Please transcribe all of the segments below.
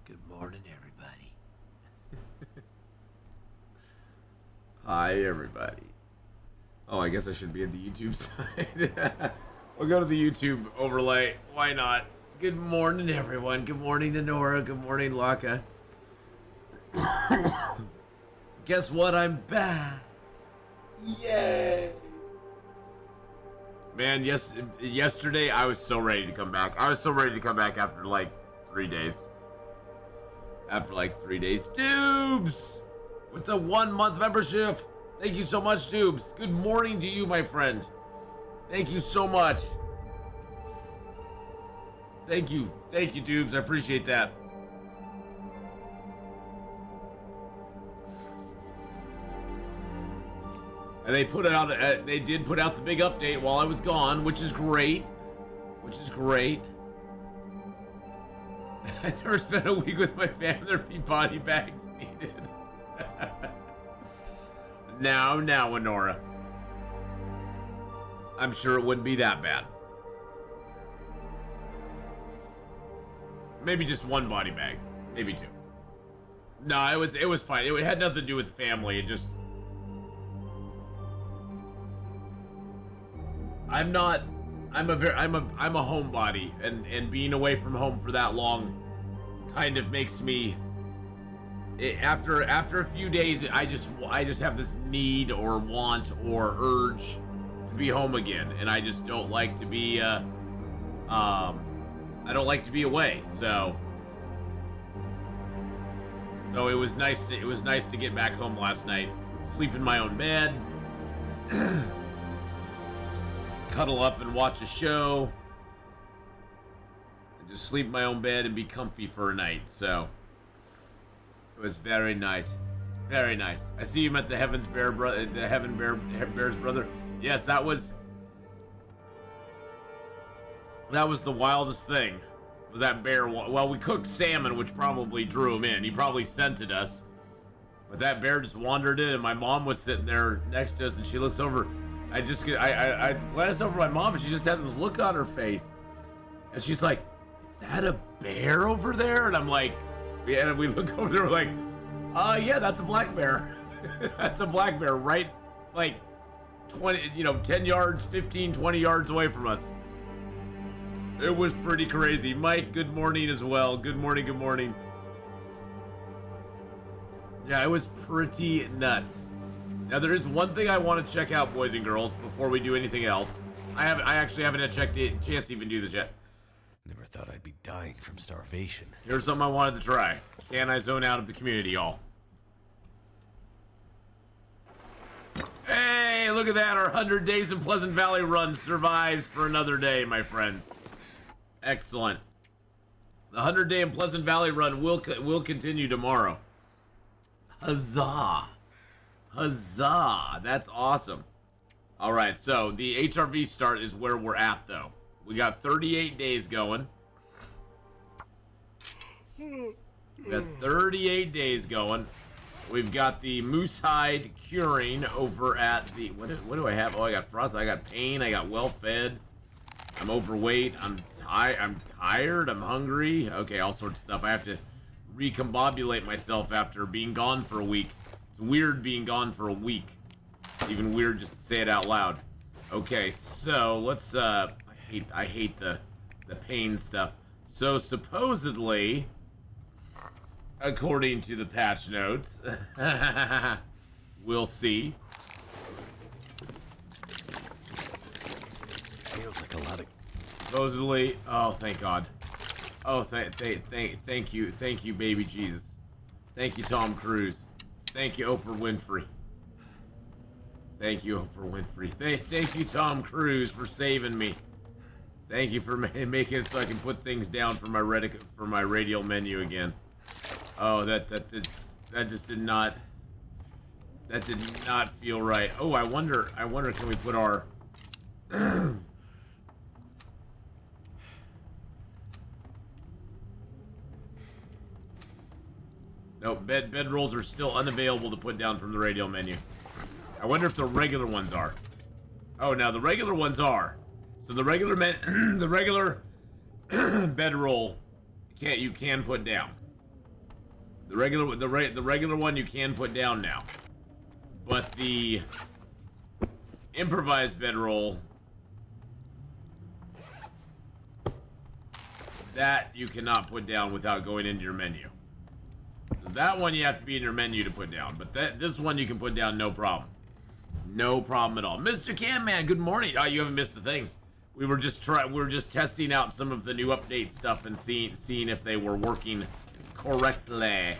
Good morning, everybody. Hi, everybody. Oh, I guess I should be at the YouTube side. We'll go to the YouTube overlay. Why not? Good morning, everyone. Good morning to Nora. Good morning, Laka. Guess what? I'm back. Yay! Man, yesterday I was so ready to come back. I was so ready to come back after like 3 days. Dubes! With the 1 month membership. Thank you so much, Dubes. Good morning to you, my friend. Thank you so much. Thank you, Dubes. I appreciate that. And they did put out the big update while I was gone, which is great. I never spent a week with my family. There'd be body bags needed. Now, Honora. I'm sure it wouldn't be that bad. Maybe just one body bag. Maybe two. No, it was fine. It had nothing to do with family. It just... I'm a homebody, and being away from home for that long kind of makes me... After a few days, I just have this need or want or urge to be home again, and I just don't like to be I don't like to be away. So it was nice to get back home last night, sleep in my own bed, cuddle up and watch a show, and just sleep in my own bed and be comfy for a night. So it was very nice. Very nice. I see you met the Heaven's Bear brother, the Heaven Bear's brother. Yes, that was the wildest thing. Was that bear? Well, we cooked salmon, which probably drew him in. He probably scented us. But that bear just wandered in, and my mom was sitting there next to us, and she looks over. I glanced over at my mom, and she just had this look on her face. And she's like, "Is that a bear over there?" And I'm like, and we look over there, we're like, yeah, that's a black bear. That's a black bear, right? Like 10 yards, 15, 20 yards away from us. It was pretty crazy. Mike, good morning as well. Good morning. Yeah, it was pretty nuts. Now, there is one thing I want to check out, boys and girls, before we do anything else. I actually haven't had a chance to even do this yet. Never thought I'd be dying from starvation. Here's something I wanted to try. Can I zone out of the community, y'all? Hey, look at that. Our 100 Days in Pleasant Valley run survives for another day, my friends. Excellent. The 100 Day in Pleasant Valley run will continue tomorrow. Huzzah. Huzzah. That's awesome. All right, so the HRV start is where we're at, though. We got 38 days going. We've got the moose hide curing over at the... What do I have? Oh, I got frost. I got pain. I got well fed. I'm overweight. I'm tired. I'm hungry. Okay, all sorts of stuff. I have to recombobulate myself after being gone for a week. It's weird being gone for a week. Even weird just to say it out loud. Okay, so let's... I hate the pain stuff. So supposedly, according to the patch notes, we'll see. Feels like a lot of... Supposedly, oh thank God. Oh thank you, baby Jesus. Thank you, Tom Cruise. Thank you, Oprah Winfrey. Thank you, Tom Cruise, for saving me. Thank you for making it so I can put things down for my radial menu again. Oh, that did not feel right. Oh, I wonder, can we put our No, bed rolls are still unavailable to put down from the radial menu. I wonder if the regular ones are. Oh, now the regular ones are. So the regular bed roll you can put down. The regular one you can put down now. But the improvised bedroll, that you cannot put down without going into your menu. So that one you have to be in your menu to put down, but this one you can put down no problem. No problem at all. Mr. Camman, good morning. Oh, you haven't missed a thing. We were just testing out some of the new update stuff and seeing if they were working correctly.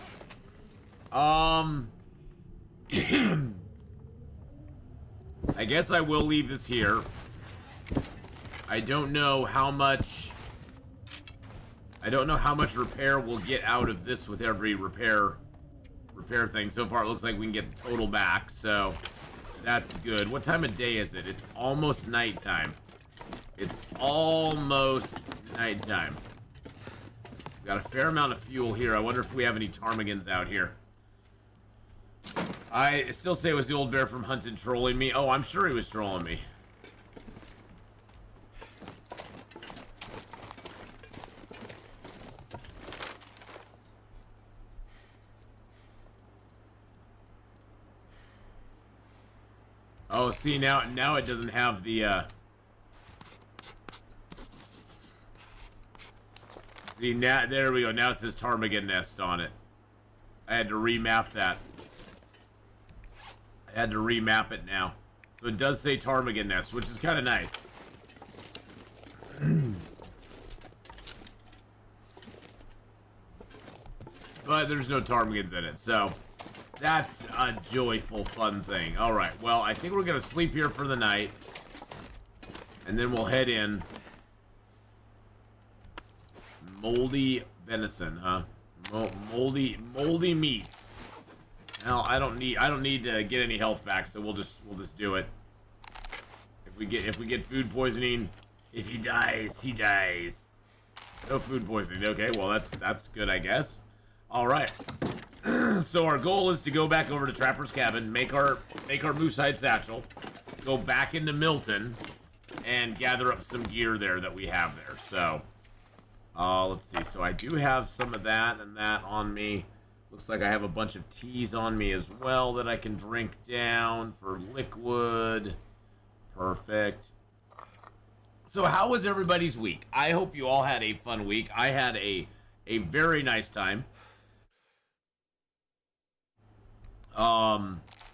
I guess I will leave this here. I don't know how much repair we'll get out of this with every repair thing. So far it looks like we can get the total back, so that's good. What time of day is it? It's almost nighttime. It's almost nighttime. Got a fair amount of fuel here. I wonder if we have any ptarmigans out here. I still say it was the old bear from Hunted trolling me. Oh, I'm sure he was trolling me. Oh, see, now it doesn't have the, See, now, there we go. Now it says Ptarmigan nest on it. I had to remap that. I had to remap it now. So it does say Ptarmigan nest, which is kind of nice. But there's no ptarmigans in it, so that's a joyful, fun thing. All right, well, I think we're going to sleep here for the night. And then we'll head in. Moldy venison, huh? Moldy meats. Now, I don't need to get any health back, so we'll just do it. If we get food poisoning, if he dies, he dies. No food poisoning. Okay, well that's good, I guess. All right. So our goal is to go back over to Trapper's Cabin, make our moose hide satchel, go back into Milton, and gather up some gear there that we have there. So, let's see. So I do have some of that and that on me. Looks like I have a bunch of teas on me as well that I can drink down for liquid. Perfect. So how was everybody's week? I hope you all had a fun week. I had a very nice time.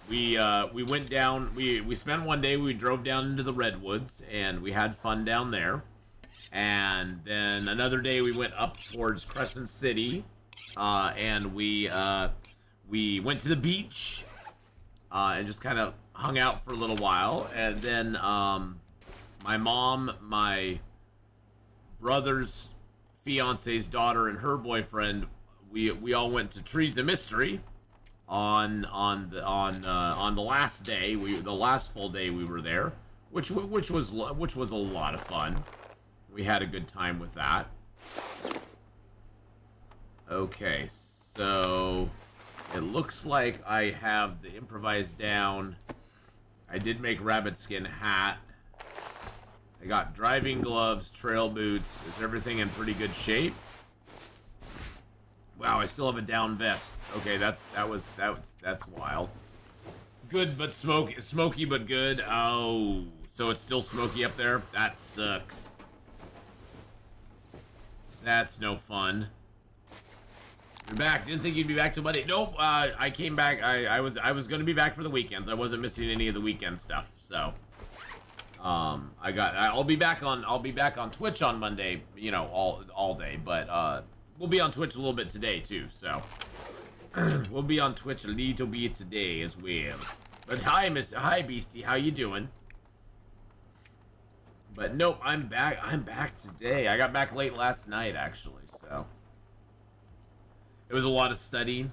We went down, we spent one day, we drove down into the Redwoods, and we had fun down there. And then another day we went up towards Crescent City, and we went to the beach, and just kind of hung out for a little while. And then, my mom, my brother's fiance's daughter, and her boyfriend, we all went to Trees of Mystery on the last day, the last full day we were there, which was a lot of fun. We had a good time with that. Okay, so it looks like I have the improvised down. I did make rabbit skin hat. I got driving gloves, trail boots. Is everything in pretty good shape? Wow, I still have a down vest. Okay, that's wild. Good but smoky but good. Oh, so it's still smoky up there? That sucks. That's no fun. You're back. Didn't think you'd be back till Monday. Nope. I came back. I was gonna be back for the weekends. I wasn't missing any of the weekend stuff. So, I'll be back on Twitch on Monday. You know, all day. But we'll be on Twitch a little bit today too. So, we'll be on Twitch a little bit today as well. But hi Beastie. How you doing? But nope, I'm back. I'm back today. I got back late last night, actually, so. It was a lot of studying.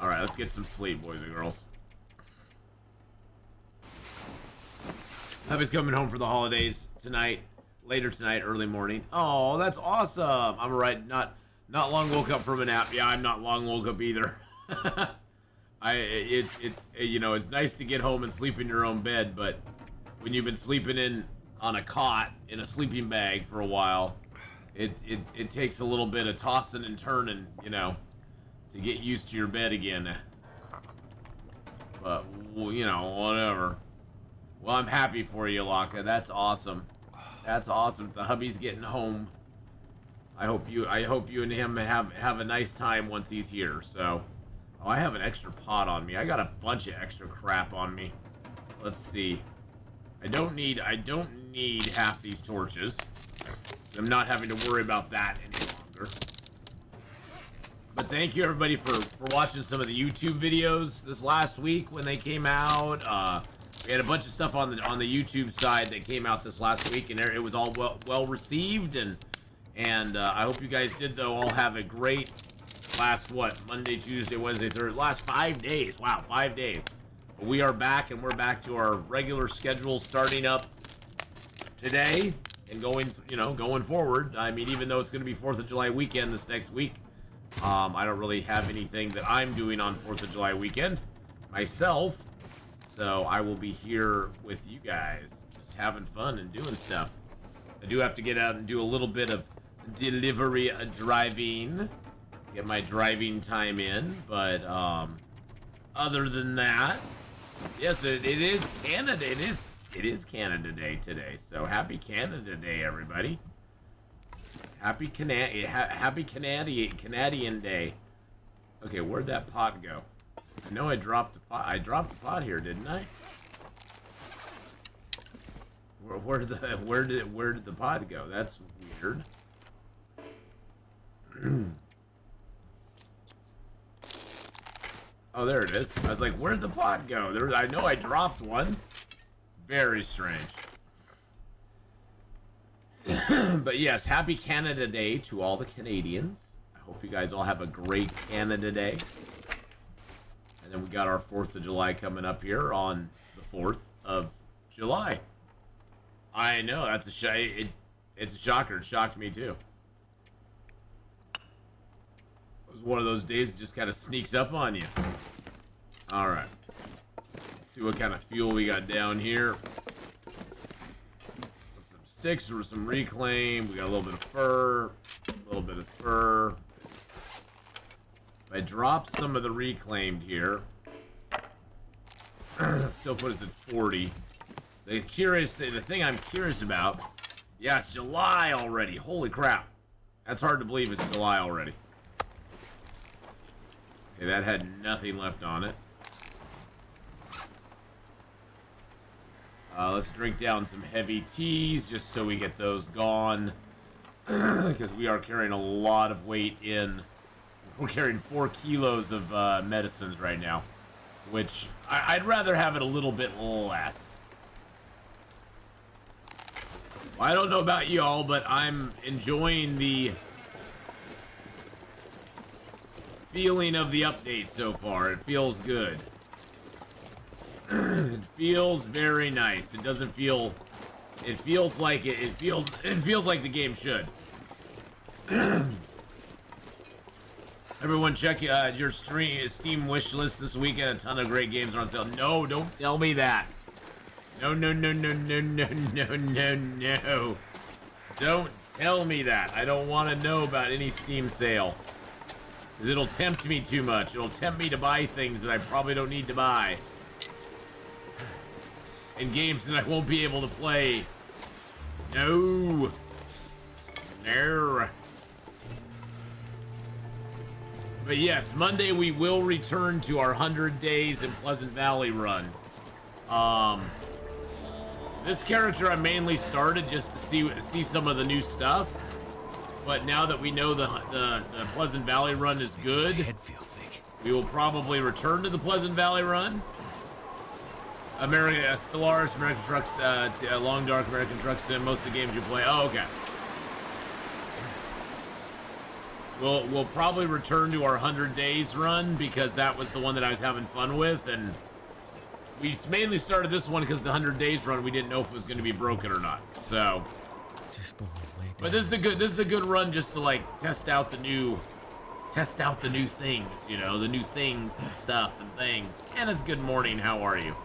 Alright, let's get some sleep, boys and girls. Hubby's coming home for the holidays tonight. Later tonight, early morning. Oh, that's awesome. I'm right. Not long woke up from a nap. Yeah, I'm not long woke up either. It's you know, it's nice to get home and sleep in your own bed, but when you've been sleeping on a cot in a sleeping bag for a while, it takes a little bit of tossing and turning, you know, to get used to your bed again. But, well, you know, whatever. Well, I'm happy for you, Laka. That's awesome. That's awesome. The hubby's getting home. I hope you and him have a nice time once he's here. So, oh, I have an extra pot on me. I got a bunch of extra crap on me. Let's see. I don't need half these torches. I'm not having to worry about that any longer. But thank you everybody for watching some of the YouTube videos this last week when they came out. We had a bunch of stuff on the YouTube side that came out this last week, and it was all well received, and I hope you guys did though all have a great last Monday, Tuesday, Wednesday, Thursday, last 5 days. Wow, 5 days. But we are back, and we're back to our regular schedule starting up today and going forward. I mean, even though it's going to be 4th of July weekend this next week, I don't really have anything that I'm doing on 4th of July weekend myself. So I will be here with you guys, just having fun and doing stuff. I do have to get out and do a little bit of delivery driving, get my driving time in. But other than that, yes, it is Canada. It is Canada Day today. So happy Canada Day, everybody. Happy Canadian Day. Okay, where'd that pot go? I know I dropped the pot. I dropped the pot here, didn't I? Where did the pot go? That's weird. Oh, there it is. I was like, where'd the pot go? I know I dropped one. Very strange. But yes, happy Canada Day to all the Canadians. I hope you guys all have a great Canada Day. And then we got our 4th of July coming up here on the 4th of July. I know, that's it's a shocker. It shocked me too. It was one of those days that just kind of sneaks up on you. Alright. Let's see what kind of fuel we got down here. Some sticks or some reclaim. We got a little bit of fur. A little bit of fur. I dropped some of the reclaimed here. Still put us at 40. The thing I'm curious about, yeah, it's July already. Holy crap. That's hard to believe it's July already. Okay, that had nothing left on it. Let's drink down some heavy teas just so we get those gone. Because we are carrying a lot of weight in. We're carrying 4 kilos of medicines right now, which I'd rather have it a little bit less. Well, I don't know about y'all, but I'm enjoying the feeling of the update so far. It feels good. It feels very nice. It doesn't feel. It feels like it. It feels like the game should. Everyone check your Steam wish list this weekend. A ton of great games are on sale. No, don't tell me that. No. Don't tell me that. I don't want to know about any Steam sale. Because it'll tempt me too much. It'll tempt me to buy things that I probably don't need to buy. And games that I won't be able to play. No. No. But yes, Monday we will return to our 100 days in Pleasant Valley run. This character I mainly started just to see some of the new stuff. But now that we know the Pleasant Valley run is good, we will probably return to the Pleasant Valley run. Stellaris, American Trucks, Long Dark, American Truck Sim, most of the games you play. Oh, okay. We'll probably return to our 100 days run because that was the one that I was having fun with, and we mainly started this one because the 100 days run we didn't know if it was going to be broken or not. So, but this is a good run just to like test out the new things, you know, the new things and stuff and things. And it's good morning. How are you?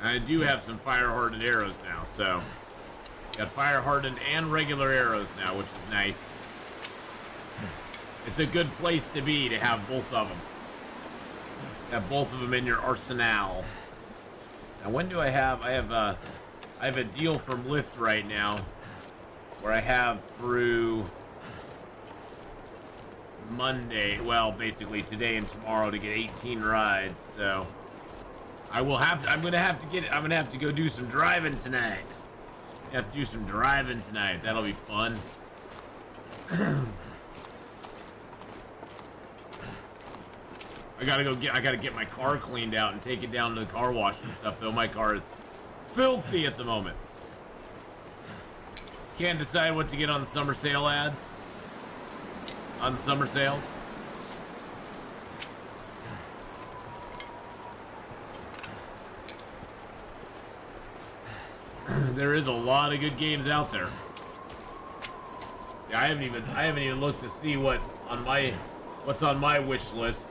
I do have some fire-hardened arrows now, so... Got fire-hardened and regular arrows now, which is nice. It's a good place to be, to have both of them. Have both of them in your arsenal. Now, when do I have... I have a deal from Lyft right now, where I have through... Monday, well, basically today and tomorrow to get 18 rides, so... I'm gonna have to go do some driving tonight. I have to do some driving tonight. That'll be fun. I gotta get my car cleaned out and take it down to the car wash and stuff, though. My car is filthy at the moment. Can't decide what to get on the summer sale ads. On the summer sale. There is a lot of good games out there. Yeah, I haven't even looked to see what's on my wish list.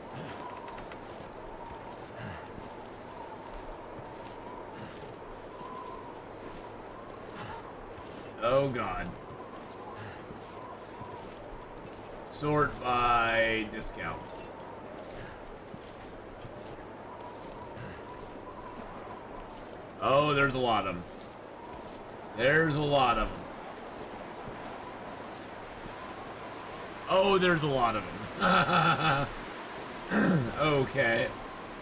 Oh God. Sort by discount. Oh, there's a lot of them. There's a lot of them. Oh, there's a lot of them. Okay.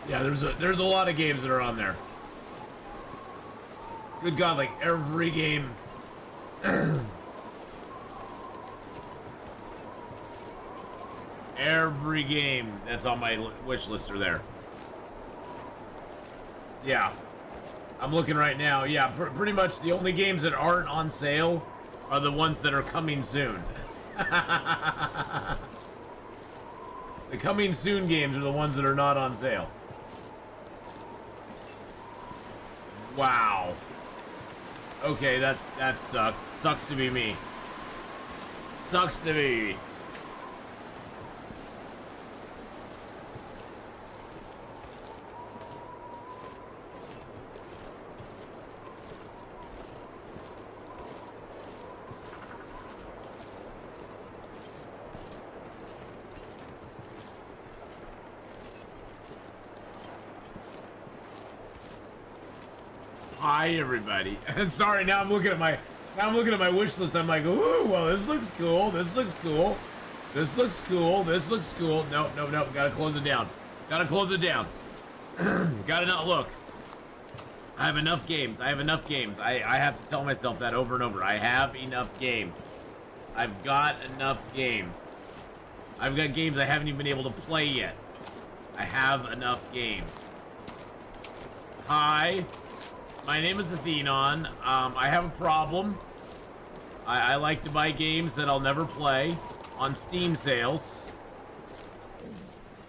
Yeah, there's a lot of games that are on there. Good God, like every game. Every game that's on my wish list are there. Yeah. I'm looking right now. Yeah, pretty much the only games that aren't on sale are the ones that are coming soon. The coming soon games are the ones that are not on sale. Wow. Okay, that sucks. Sucks to be me. Sucks to be me. Hi everybody. Sorry, now I'm looking at my wish list. I'm like, ooh, well, this looks cool. This looks cool. This looks cool. This looks cool. No. Gotta close it down. Gotta close it down. Gotta not look. I have enough games. I have to tell myself that over and over. I have enough games. I've got enough games. I've got games I haven't even been able to play yet. I have enough games. Hi. My name is Atheenon. I have a problem. I like to buy games that I'll never play on Steam sales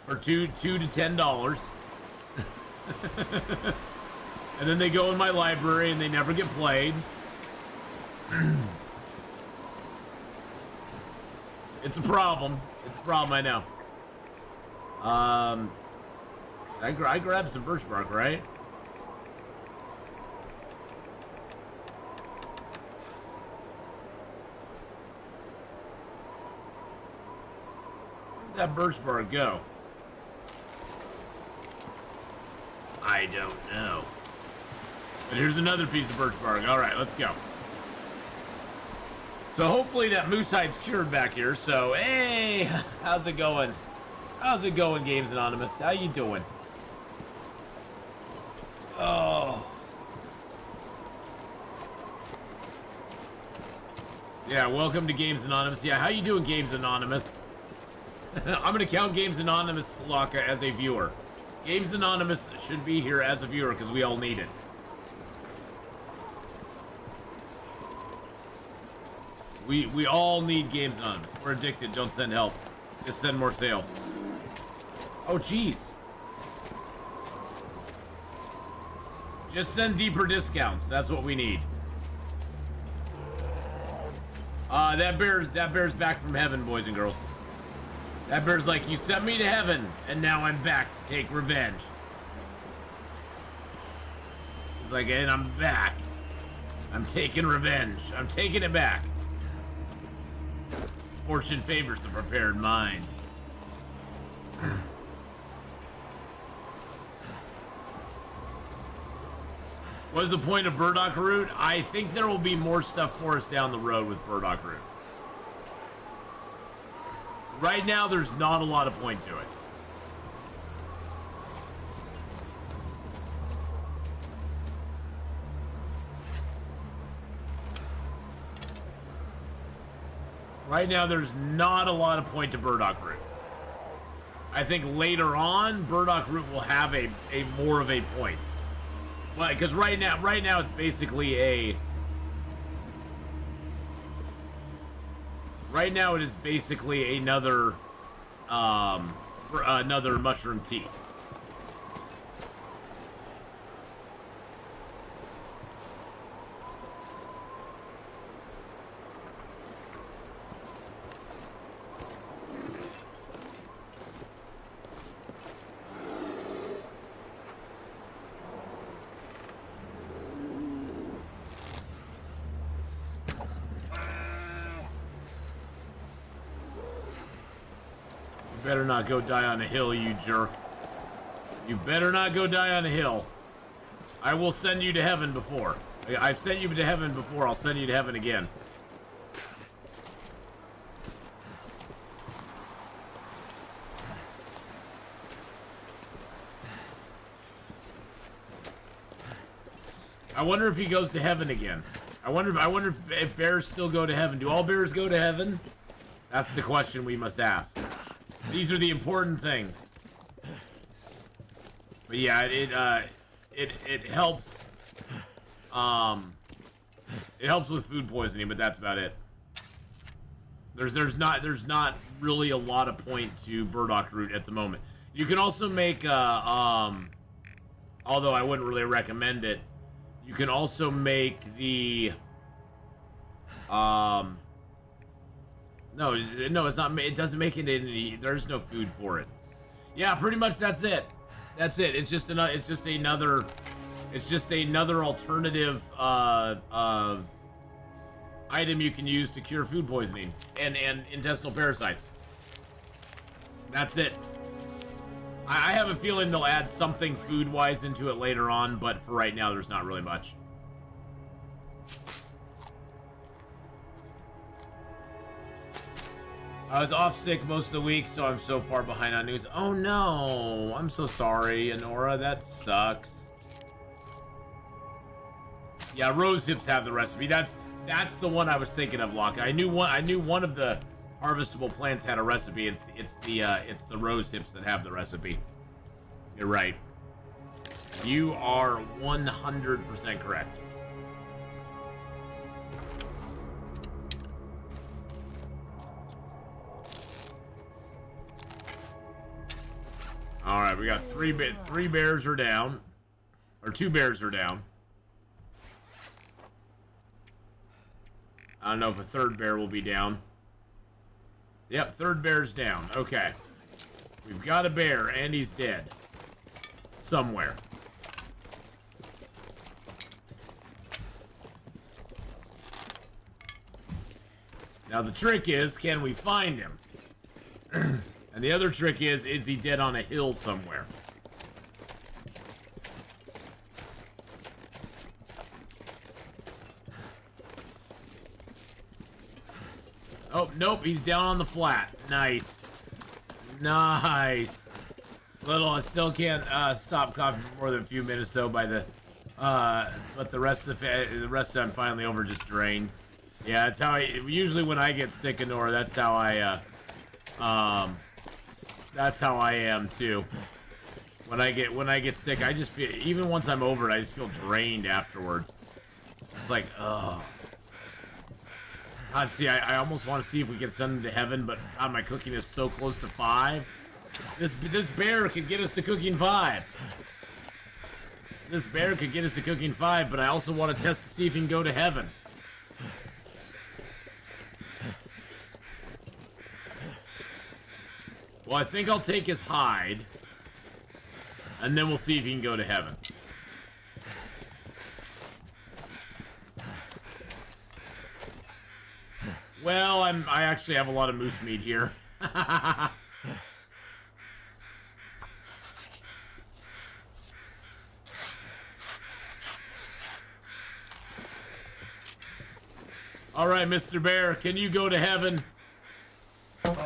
for $2 to $10. And then they go in my library and they never get played. It's a problem. It's a problem, I know. I grabbed some birch bark, right? That birch bark go? I don't know. But here's another piece of birch bark. All right, let's go. So hopefully that moose hide's cured back here. So hey, how's it going? How's it going, Games Anonymous? How you doing? Oh. Yeah, welcome to Games Anonymous. Yeah, how you doing, Games Anonymous? I'm gonna count Games Anonymous, Laka, as a viewer. Games Anonymous should be here as a viewer because we all need it. We all need Games Anonymous. We're addicted. Don't send help. Just send more sales. Oh, jeez. Just send deeper discounts. That's what we need. That bear's back from heaven, boys and girls. That bear's like, you sent me to heaven, and now I'm back to take revenge. It's like, and I'm back. I'm taking revenge. I'm taking it back. Fortune favors the prepared mind. What is the point of Burdock root? I think there will be more stuff for us down the road with Burdock root. Right now, there's not a lot of point to it. Right now, there's not a lot of point to Burdock root. I think later on, Burdock root will have a more of a point. Well, because right now it's basically a. Right now it is basically another mushroom tea. Better not go die on a hill, you jerk. You better not go die on a hill. I will send you to heaven before. I've sent you to heaven before. I'll send you to heaven again. I wonder if he goes to heaven again. I wonder if bears still go to heaven. Do all bears go to heaven? That's the question we must ask. These are the important things. But yeah, it helps. It helps with food poisoning, but that's about it. There's not really a lot of point to burdock root at the moment. You can also make although I wouldn't really recommend it, you can also make the No, it's not. It doesn't make it any. There's no food for it. Yeah, pretty much. That's it. That's it. It's just another. It's just another. It's just another alternative item you can use to cure food poisoning and intestinal parasites. That's it. I have a feeling they'll add something food-wise into it later on, but for right now, there's not really much. I was off sick most of the week, so I'm so far behind on news. Oh no, I'm so sorry, Honora. That sucks. Yeah, rose hips have the recipe. That's the one I was thinking of, Locke. I knew one of the harvestable plants had a recipe. It's the rose hips that have the recipe. You're right. You are 100% correct. All right, we got three bears are down, or 2 bears are down. I don't know if a 3rd bear will be down. Yep, 3rd bear's down. Okay, we've got a bear and he's dead somewhere. Now the trick is, can we find him? And the other trick is he dead on a hill somewhere? Oh, nope, he's down on the flat. Nice. Nice. I still can't stop coughing for more than a few minutes though by the but the rest of I'm finally over just drained. Yeah, that's how usually when I get sick, Honora, that's how I am too. When I get sick, I just feel, even once I'm over it, I just feel drained afterwards. It's like, ugh. God, see, I almost want to see if we can send him to heaven, but God, my cooking is so close to 5. This bear could get us to cooking 5. This bear could get us to cooking 5, but I also want to test to see if he can go to heaven. Well, I think I'll take his hide, and then we'll see if he can go to heaven. Well, I actually have a lot of moose meat here. All right, Mr. Bear, can you go to heaven? Damn.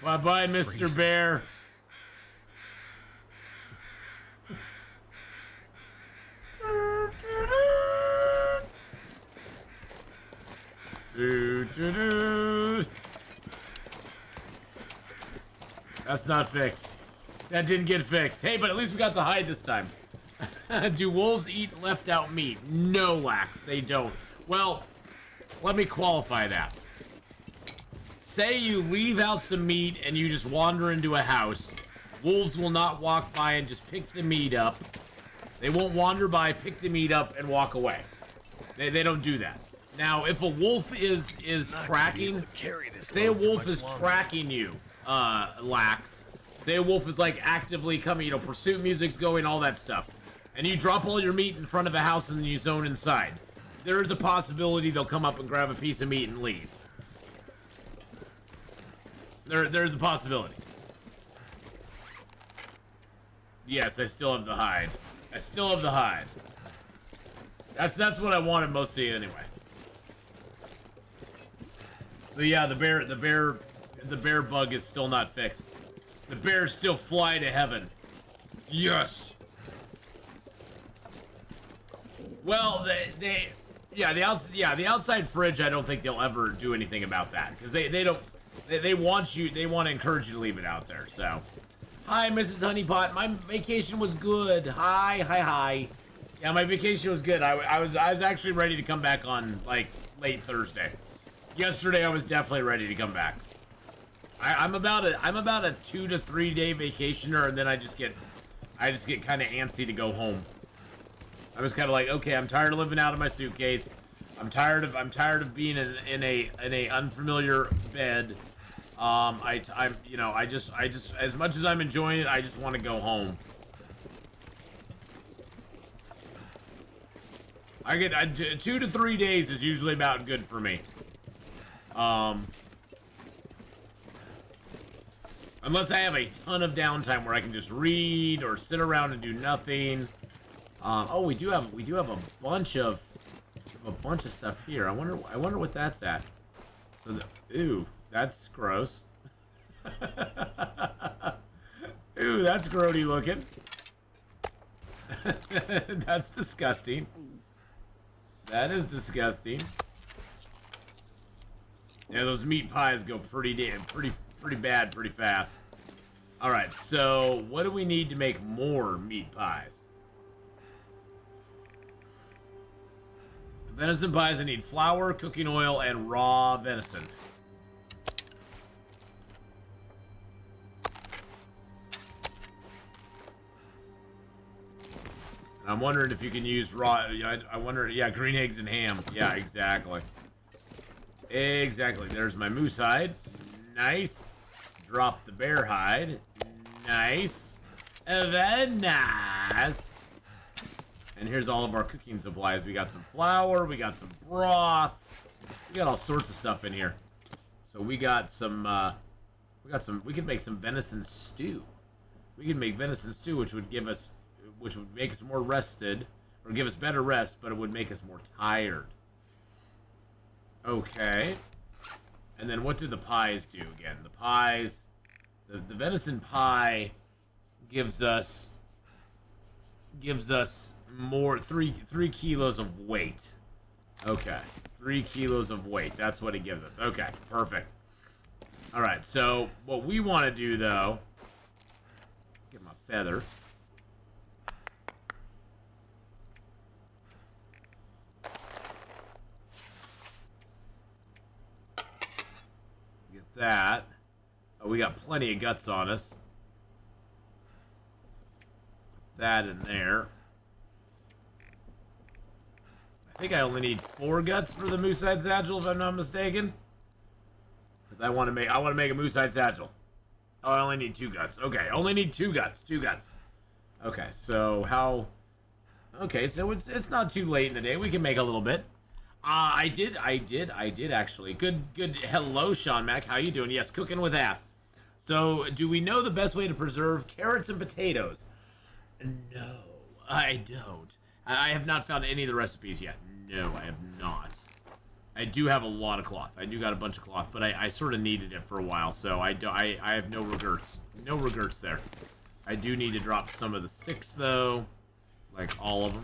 Bye-bye, Mr. Bear. That's not fixed. That didn't get fixed. Hey, but at least we got the hide this time. Do wolves eat left out meat? No, Lax, they don't. Well, let me qualify that. Say you leave out some meat and you just wander into a house. Wolves will not walk by and just pick the meat up. They won't wander by, pick the meat up, and walk away. They don't do that. Now, if a wolf is tracking, say a wolf is tracking you, Lax. Say a wolf is like actively coming, pursuit music's going, all that stuff. And you drop all your meat in front of a house and then you zone inside. There is a possibility they'll come up and grab a piece of meat and leave. There's a possibility. Yes, I still have the hide. I still have the hide. That's what I wanted mostly anyway. So yeah, the bear bug is still not fixed. The bears still fly to heaven. Yes. Well, the outside fridge, I don't think they'll ever do anything about that because they want to encourage you to leave it out there. So, hi, Mrs. Honeypot. My vacation was good. Hi. Yeah, my vacation was good. I was actually ready to come back on like late Thursday. Yesterday, I was definitely ready to come back. I'm about a 2 to 3 day vacationer, and then I just get kind of antsy to go home. I was kind of like, okay, I'm tired of living out of my suitcase. I'm tired of being in a unfamiliar bed. I just as much as I'm enjoying it, I just want to go home. I get 2 to 3 days is usually about good for me. Unless I have a ton of downtime where I can just read or sit around and do nothing. Oh, we do have a bunch of stuff here. I wonder what that's at. So, ooh, that's gross. Ooh, that's grody looking. That's disgusting. That is disgusting. Yeah, those meat pies go pretty bad pretty fast. All right, so what do we need to make more meat pies? Venison pies, I need flour, cooking oil, and raw venison. And I'm wondering if you can use raw, I wonder, yeah, green eggs and ham. Yeah, exactly. Exactly. There's my moose hide. Nice. Drop the bear hide. Nice. Very nice. And here's all of our cooking supplies. We got some flour. We got some broth. We got all sorts of stuff in here. So we got some, we can make some venison stew. We can make venison stew, which would make us more rested, or give us better rest, but it would make us more tired. Okay. And then what do the pies do again? The pies, the venison pie gives us more, 3 kilos of weight. Okay. 3 kilos of weight. That's what it gives us. Okay. Perfect. All right. So what we want to do though, get my feather. That. Oh, we got plenty of guts on us. Put that in there. I think I only need 4 guts for the moose-hide satchel, if I'm not mistaken. Because I want to make a moose-hide satchel. Oh, I only need 2 guts. Okay, only need 2 guts. 2 guts. Okay, so how... Okay, so it's not too late in the day. We can make a little bit. I did actually. Good. Hello, Sean Mac. How you doing? Yes, cooking with Ath. So, do we know the best way to preserve carrots and potatoes? No, I don't. I have not found any of the recipes yet. No, I have not. I do have a lot of cloth. I do got a bunch of cloth, but I sort of needed it for a while, so I have no regrets. No regrets there. I do need to drop some of the sticks, though. Like all of them.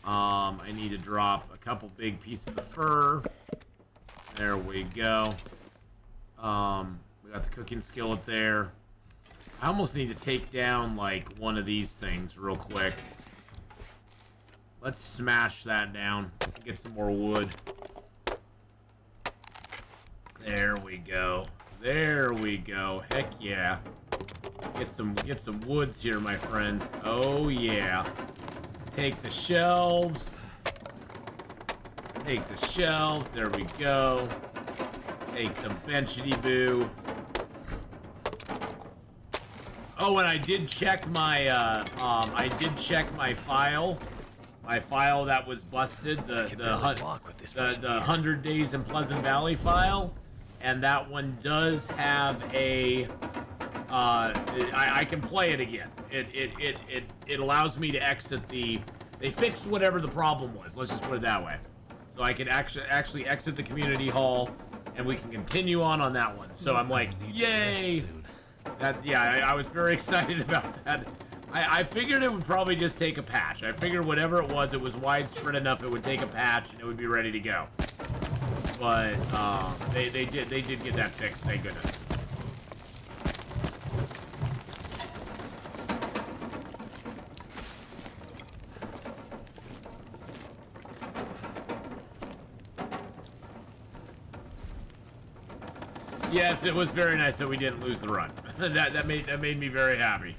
I need to drop a couple big pieces of fur. There we go. We got the cooking skillet there. I almost need to take down, like, one of these things real quick. Let's smash that down. Get some more wood. There we go. There we go. Heck yeah. Get some woods here, my friends. Oh yeah. Take the shelves. Take the shelves. There we go. Take the benchity boo. Oh, and I did check my file. My file that was busted, the 100 Days in Pleasant Valley file, and that one does have a. I can play it again. It allows me to exit the. They fixed whatever the problem was. Let's just put it that way. So I can actually exit the community hall, and we can continue on that one. So I'm like, yay! I was very excited about that. I figured it would probably just take a patch. I figured whatever it was widespread enough it would take a patch and it would be ready to go. But they did get that fixed, thank goodness. Yes, it was very nice that we didn't lose the run. that made me very happy.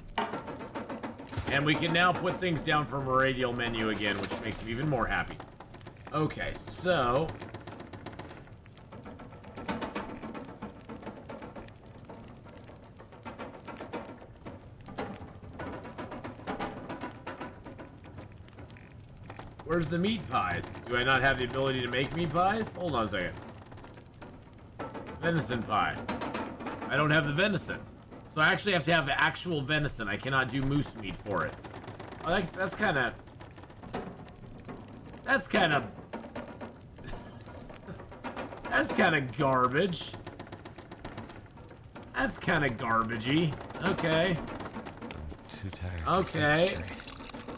And we can now put things down from a radial menu again, which makes me even more happy. Okay, so... Where's the meat pies? Do I not have the ability to make meat pies? Hold on a second. Venison pie. I don't have the venison. So I actually have to have actual venison. I cannot do moose meat for it. Oh, that's kind of... That's kind of... That's kind of garbage. That's kind of garbagey. Okay. I'm too tired. Okay.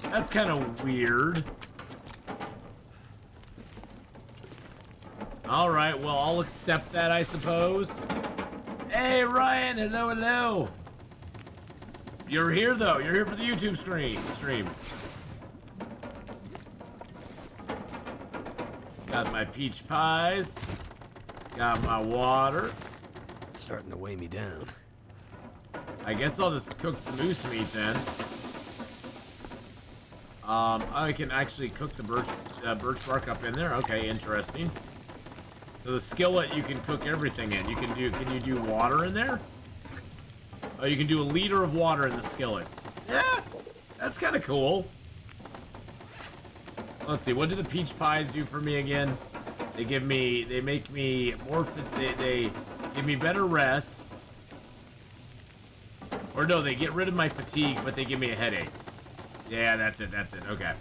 That's kind of weird. Alright, well, I'll accept that, I suppose. Hey, Ryan, hello. You're here, though. You're here for the YouTube stream. Got my peach pies. Got my water. It's starting to weigh me down. I guess I'll just cook the moose meat, then. I can actually cook the birch bark up in there. Okay, interesting. So the skillet you can cook everything in. Can you do water in there? Oh, you can do a liter of water in the skillet. Yeah, that's kind of cool. Let's see, what do the peach pies do for me again? They make me more fit, they give me better rest. Or no, they get rid of my fatigue, but they give me a headache. Yeah, that's it, okay.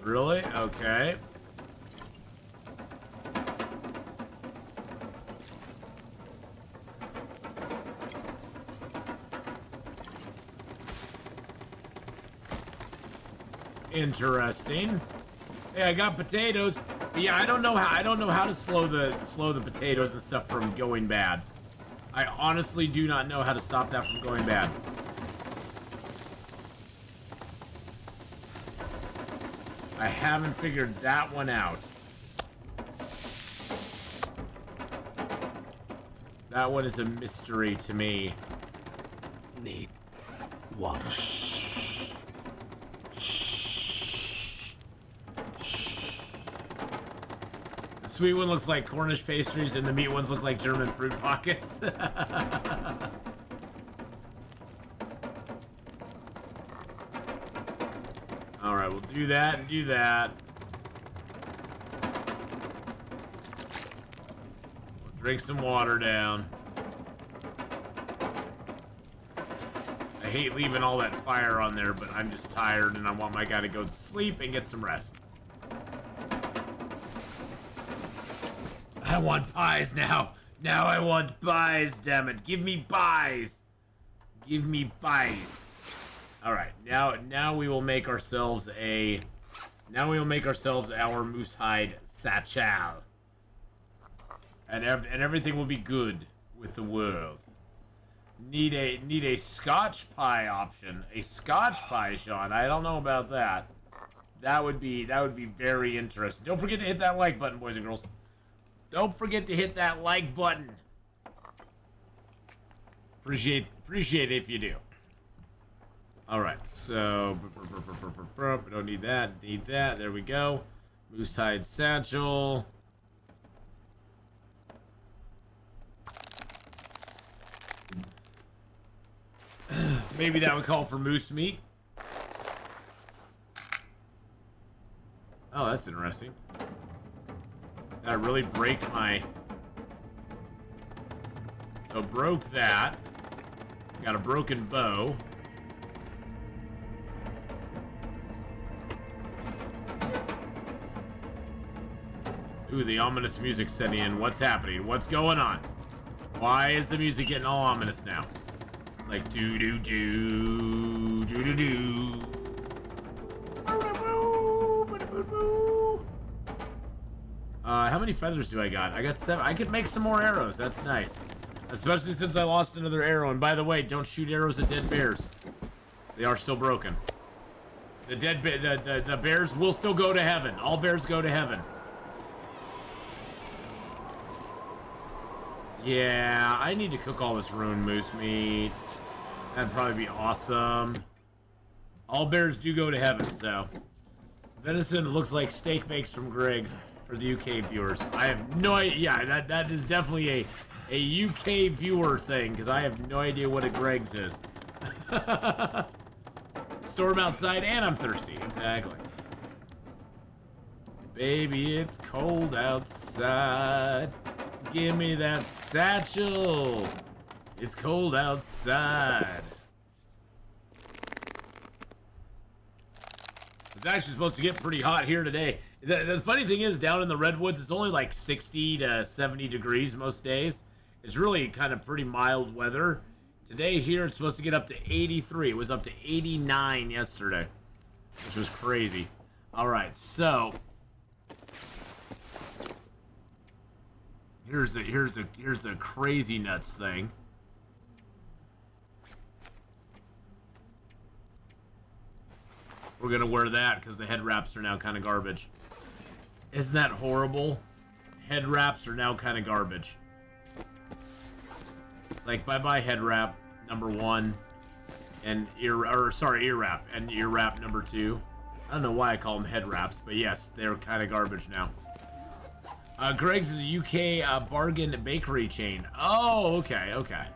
Really? Okay. Interesting. Hey, I got potatoes. Yeah, I don't know how to slow the potatoes and stuff from going bad. I honestly do not know how to stop that from going bad. I haven't figured that one out. That one is a mystery to me. Need water. The sweet one looks like Cornish pastries, and the meat ones look like German fruit pockets. Alright, we'll do that and do that. We'll drink some water down. I hate leaving all that fire on there, but I'm just tired and I want my guy to go to sleep and get some rest. I want pies now. Now I want pies, damn it. Give me pies. Give me pies. Alright, now we will make ourselves a... Now we will make ourselves our moose hide satchel. And everything will be good with the world. Need a Scotch pie option. A Scotch pie, Sean. I don't know about that. That would be very interesting. Don't forget to hit that like button, boys and girls. Don't forget to hit that like button. Appreciate it if you do. Alright, so we don't need that. Need that. There we go. Moose hide satchel. Maybe that would call for moose meat. Oh, that's interesting. That really break my... So broke that. Got a broken bow. Ooh, the ominous music setting in. What's happening? What's going on? Why is the music getting all ominous now? It's like doo-doo-doo, doo-doo-doo. How many feathers do I got? I got 7. I could make some more arrows. That's nice. Especially since I lost another arrow. And by the way, don't shoot arrows at dead bears. They are still broken. The the bears will still go to heaven. All bears go to heaven. Yeah, I need to cook all this ruined moose meat. That'd probably be awesome. All bears do go to heaven, so. Venison looks like steak bakes from Greg's for the UK viewers. I have no idea. Yeah, that is definitely a UK viewer thing, because I have no idea what a Greg's is. Storm outside and I'm thirsty. Exactly. Baby, it's cold outside. Give me that satchel. It's cold outside. It's actually supposed to get pretty hot here today. The funny thing is, down in the redwoods, it's only like 60 to 70 degrees most days. It's really kind of pretty mild weather. Today here, it's supposed to get up to 83. It was up to 89 yesterday, which was crazy. All right, so here's the crazy nuts thing. We're gonna wear that because the head wraps are now kind of garbage. Isn't that horrible? Head wraps are now kind of garbage. It's like bye-bye head wrap number 1, and ear wrap and ear wrap number 2. I don't know why I call them head wraps, but yes, they're kind of garbage now. Greg's is a UK bargain bakery chain. Oh, okay.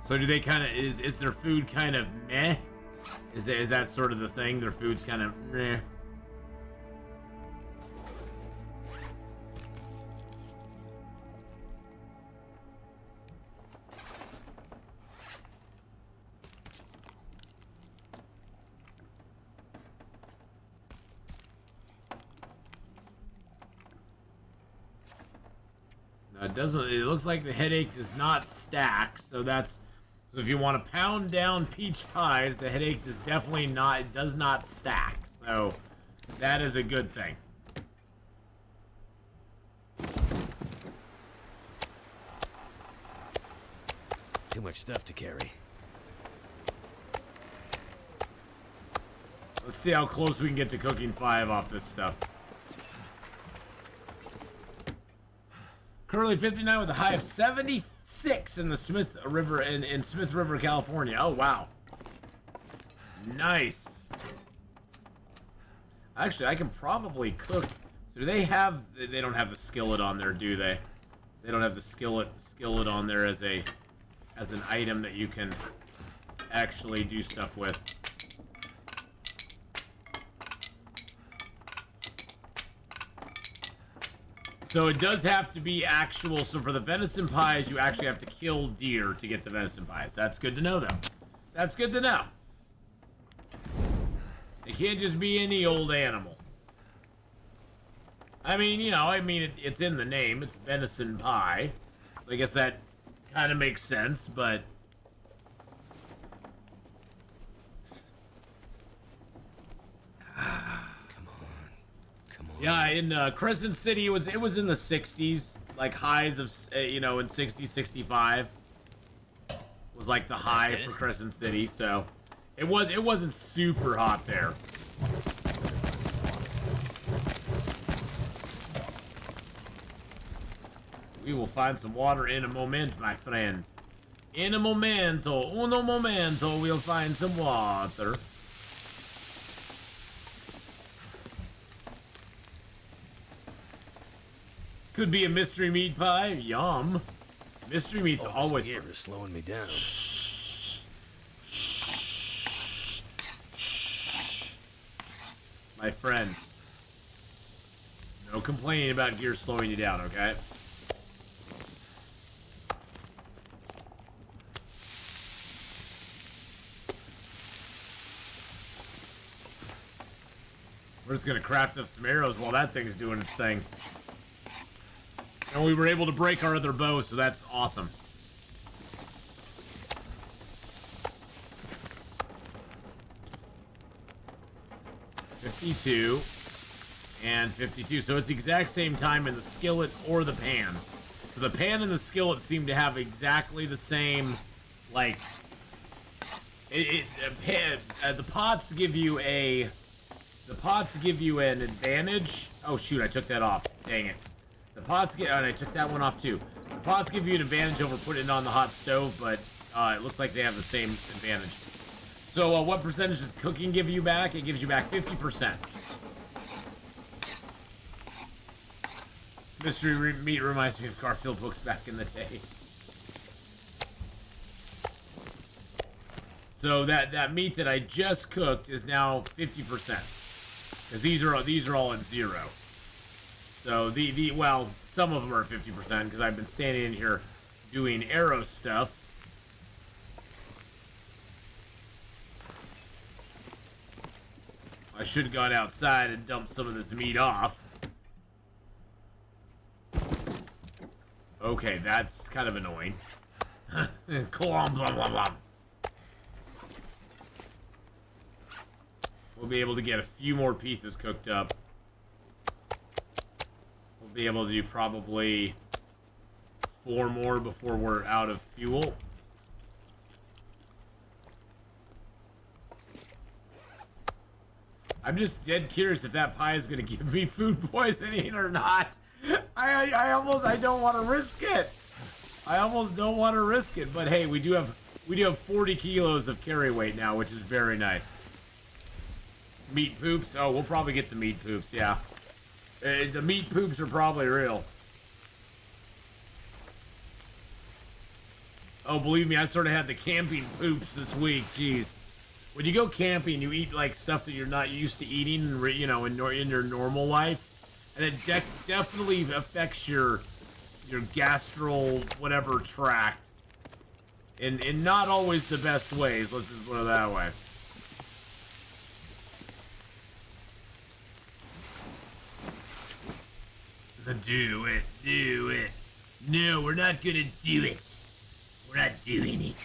So do they kind of, is their food kind of meh? Is that sort of the thing? Their food's kind of meh? No, it doesn't. It looks like the headache does not stack, so that's... So if you want to pound down peach pies, the headache is definitely not, it does not stack. So that is a good thing. Too much stuff to carry. Let's see how close we can get to cooking 5 off this stuff. Currently 59 with a high of 76 in the Smith River in Smith River, California. Oh wow. Nice. Actually, I can probably cook. So do they have? They don't have the skillet on there, do they? They don't have the skillet on there as an item that you can actually do stuff with. So it does have to be actual. So for the venison pies, you actually have to kill deer to get the venison pies. That's good to know, though. That's good to know. It can't just be any old animal. I mean, you know, it's in the name. It's venison pie. So I guess that kind of makes sense, but... Yeah, in Crescent City, it was in the 60s, like highs of, you know, in 60, 65 was like the high for Crescent City, so it wasn't super hot there. We will find some water in a moment, my friend. In a momento, uno momento, we'll find some water. Could be a mystery meat pie. Yum. Mystery meat's always here is slowing me down. My friend. No complaining about gear slowing you down, okay? We're just gonna craft up some arrows while that thing's doing its thing. And we were able to break our other bow, so that's awesome. $52 and 52. So it's the exact same time in the skillet or the pan. So the pan and the skillet seem to have exactly the same, like, the pots give you an advantage. Oh shoot, I took that off. Dang it. The pots get, and I took that one off too. The pots give you an advantage over putting it on the hot stove, but it looks like they have the same advantage. So what percentage does cooking give you back? It gives you back 50%. Mystery meat reminds me of Garfield books back in the day. So that meat that I just cooked is now 50%. Because these are all at 0. So well, some of them are 50% because I've been standing in here doing arrow stuff. I should have gone outside and dumped some of this meat off. Okay, that's kind of annoying. Clomp, blah, blah, blah. We'll be able to get a few more pieces cooked up. We'll be able to do probably 4 more before we're out of fuel. I'm just dead curious if that pie is going to give me food poisoning or not. I don't want to risk it. I almost don't want to risk it, but hey, we do have 40 kilos of carry weight now, which is very nice. Meat poops? Oh, we'll probably get the meat poops, yeah. The meat poops are probably real. Oh, believe me, I sort of had the camping poops this week, jeez. When you go camping, you eat, like, stuff that you're not used to eating, you know, in your normal life. And it definitely affects your gastral whatever tract. In not always the best ways, let's just put it that way. Do it. No, we're not gonna do it. We're not doing it.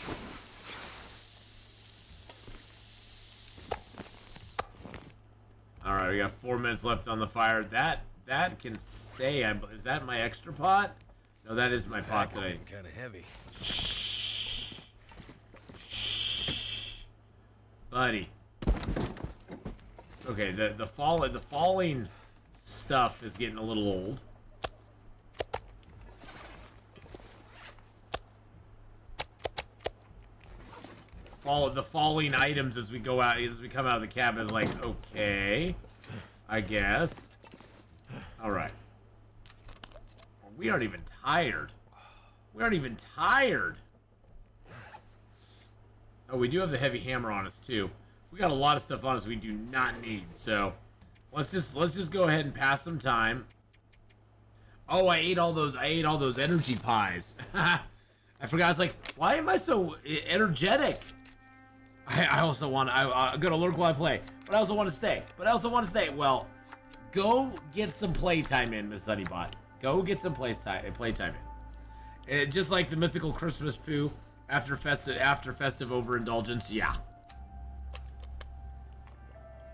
Alright, we got 4 minutes left on the fire. That can stay. Is that my extra pot? No, that is my pot today. Kind of heavy. Shh. Buddy. Okay, the falling stuff is getting a little old. The falling items as we go out, as we come out of the cabin is like, okay, I guess. All right. We aren't even tired. We aren't even tired. Oh, we do have the heavy hammer on us too. We got a lot of stuff on us we do not need. So let's just go ahead and pass some time. Oh, I ate all those energy pies. I forgot. I was like, why am I so energetic? I also want. I'm gonna lurk while I play, but I also want to stay. Well, go get some playtime in, Miss Sunnybot. Go get some playtime in. Just like the mythical Christmas poo after festive overindulgence.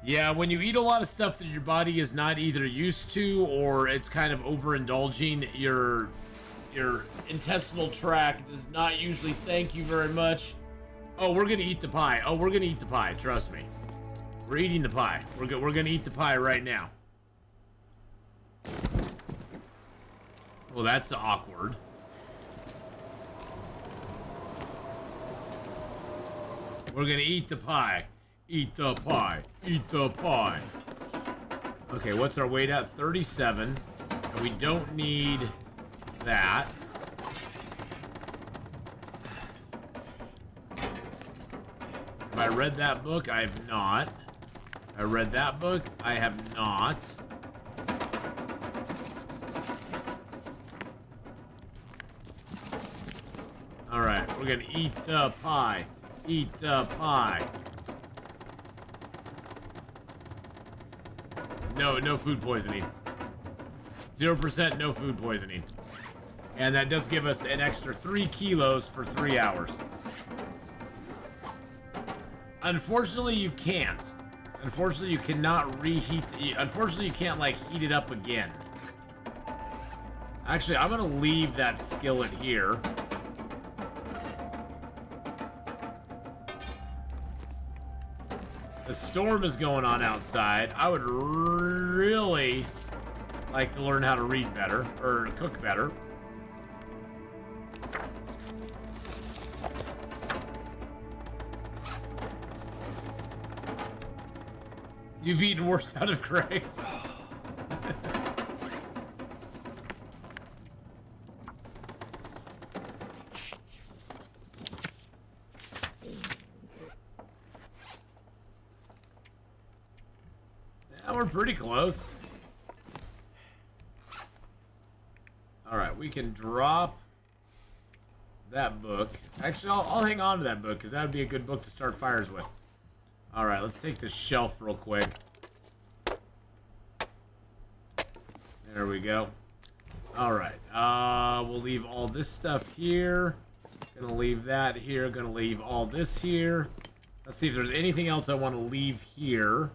Yeah, when you eat a lot of stuff that your body is not either used to or it's kind of overindulging, your intestinal tract does not usually thank you very much. Oh, we're gonna eat the pie. Trust me. We're eating the pie. We're gonna eat the pie right now. Well, that's awkward. We're gonna eat the pie. Eat the pie. Eat the pie. Okay, what's our weight at? 37. And we don't need that. Have I read that book? I have not. I read that book? I have not. Alright, we're gonna eat the pie. Eat the pie. No food poisoning. 0% no food poisoning. And that does give us an extra 3 kilos for 3 hours. Unfortunately, you can't. Unfortunately, you cannot reheat. Unfortunately, you can't, like, heat it up again. Actually, I'm gonna leave that skillet here. The storm is going on outside. I would really like to learn how to read better, or cook better. You've eaten worse out of Greg's. Yeah, we're pretty close. Alright, we can drop that book. Actually, I'll hang on to that book, because that would be a good book to start fires with. Alright, let's take this shelf real quick. There we go. Alright, we'll leave all this stuff here. Gonna leave that here. Gonna leave all this here. Let's see if there's anything else I want to leave here.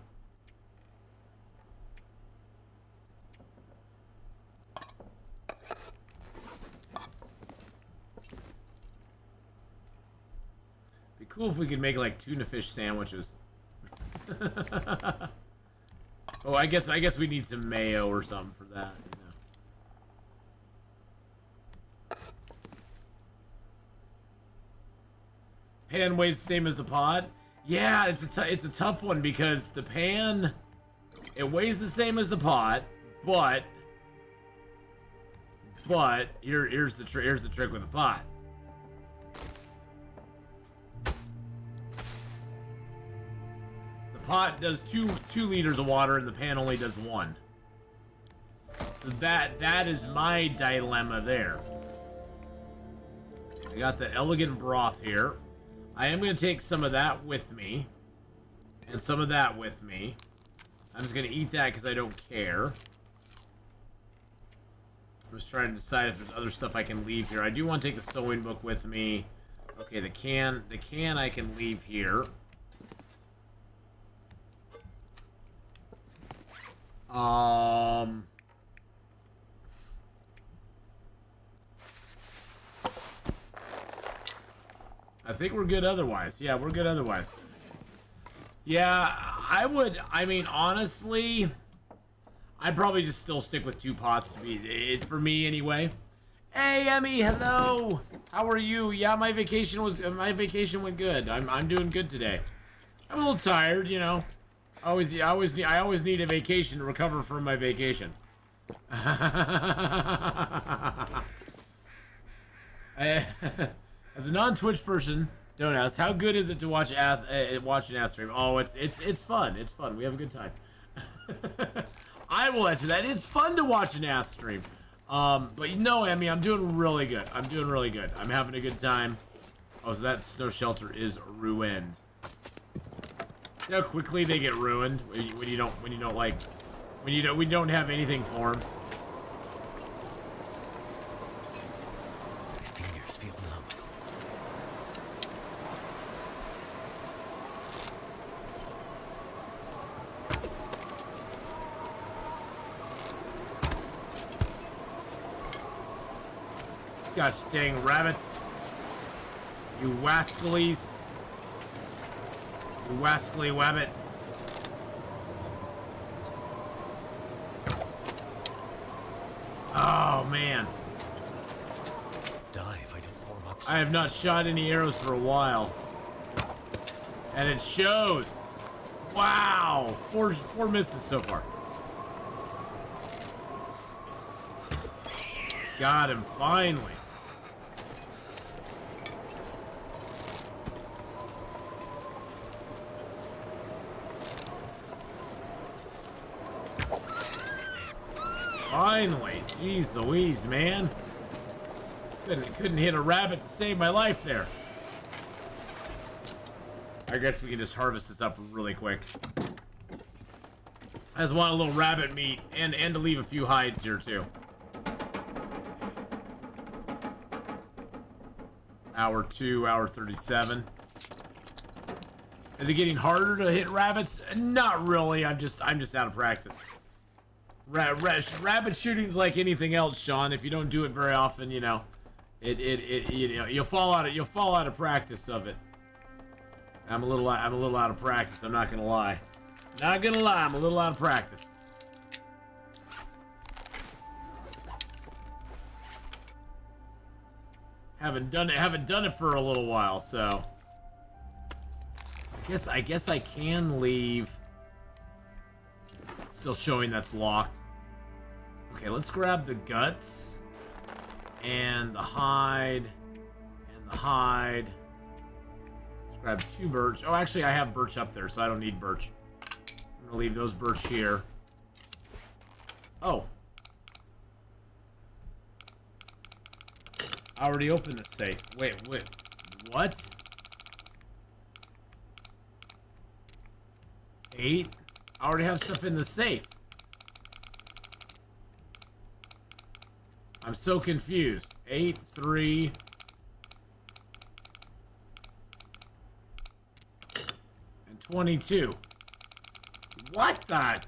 Be cool if we could make like tuna fish sandwiches. Oh, I guess we need some mayo or something for that, you know. Pan weighs the same as the pot. Yeah, it's a tough one because the pan, it weighs the same as the pot, but here's the trick with the pot. Pot does two liters of water and the pan only does 1. So that is my dilemma there. I got the elegant broth here. I am going to take some of that with me and some of that with me. I'm just going to eat that because I don't care. I'm just trying to decide if there's other stuff I can leave here. I do want to take the sewing book with me. Okay, the can I can leave here. I think we're good otherwise. Yeah, we're good otherwise. Yeah, I mean, honestly, I'd probably just still stick with 2 pots to be, it, for me anyway. Hey, Emmy, hello. How are you? Yeah, my vacation went good. I'm doing good today. I'm a little tired, you know. I always need a vacation to recover from my vacation. As a non-Twitch person, don't ask, how good is it to watch watch an Ath stream? Oh, it's fun. It's fun. We have a good time. I will answer that. It's fun to watch an Ath stream. But you know, Emmy, I'm doing really good. I'm having a good time. Oh, so that snow shelter is ruined. See how quickly they get ruined when you don't have anything for them. My fingers feel numb. Gosh dang rabbits. You wascalies. You wascally wabbit. Oh man. Die if I don't warm up. I have not shot any arrows for a while. And it shows. Wow. Four misses so far. Got him finally. Finally. Jeez Louise, man. Couldn't hit a rabbit to save my life there. I guess we can just harvest this up really quick. I just want a little rabbit meat and to leave a few hides here too. Hour 2, hour 37. Is it getting harder to hit rabbits? Not really. I'm just out of practice. Rabbit shooting's like anything else, Sean. If you don't do it very often, you know, you'll fall out of practice of it. I'm a little out of practice. I'm not gonna lie. Not gonna lie. I'm a little out of practice. Haven't done it for a little while, so I guess I can leave. Still showing that's locked. Okay, let's grab the guts and the hide and the hide. Let's grab 2 birch. Oh, actually, I have birch up there, so I don't need birch. I'm gonna leave those birch here. Oh. I already opened the safe. Wait, what? 8? I already have stuff in the safe. I'm so confused. 8, 3. And 22. What the?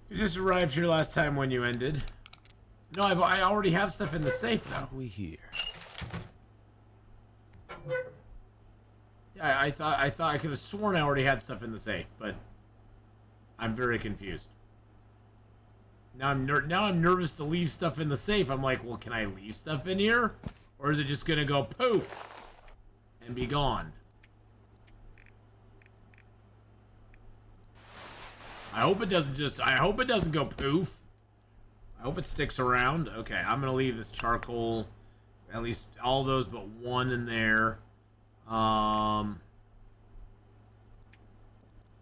You just arrived here last time when you ended. No, I already have stuff in the safe now. What we hear? Yeah, I thought I could have sworn I already had stuff in the safe, but I'm very confused. Now I'm nervous to leave stuff in the safe. I'm like, well, can I leave stuff in here, or is it just gonna go poof and be gone? I hope it doesn't go poof. I hope it sticks around. Okay, I'm gonna leave this charcoal, at least all those but 1 in there.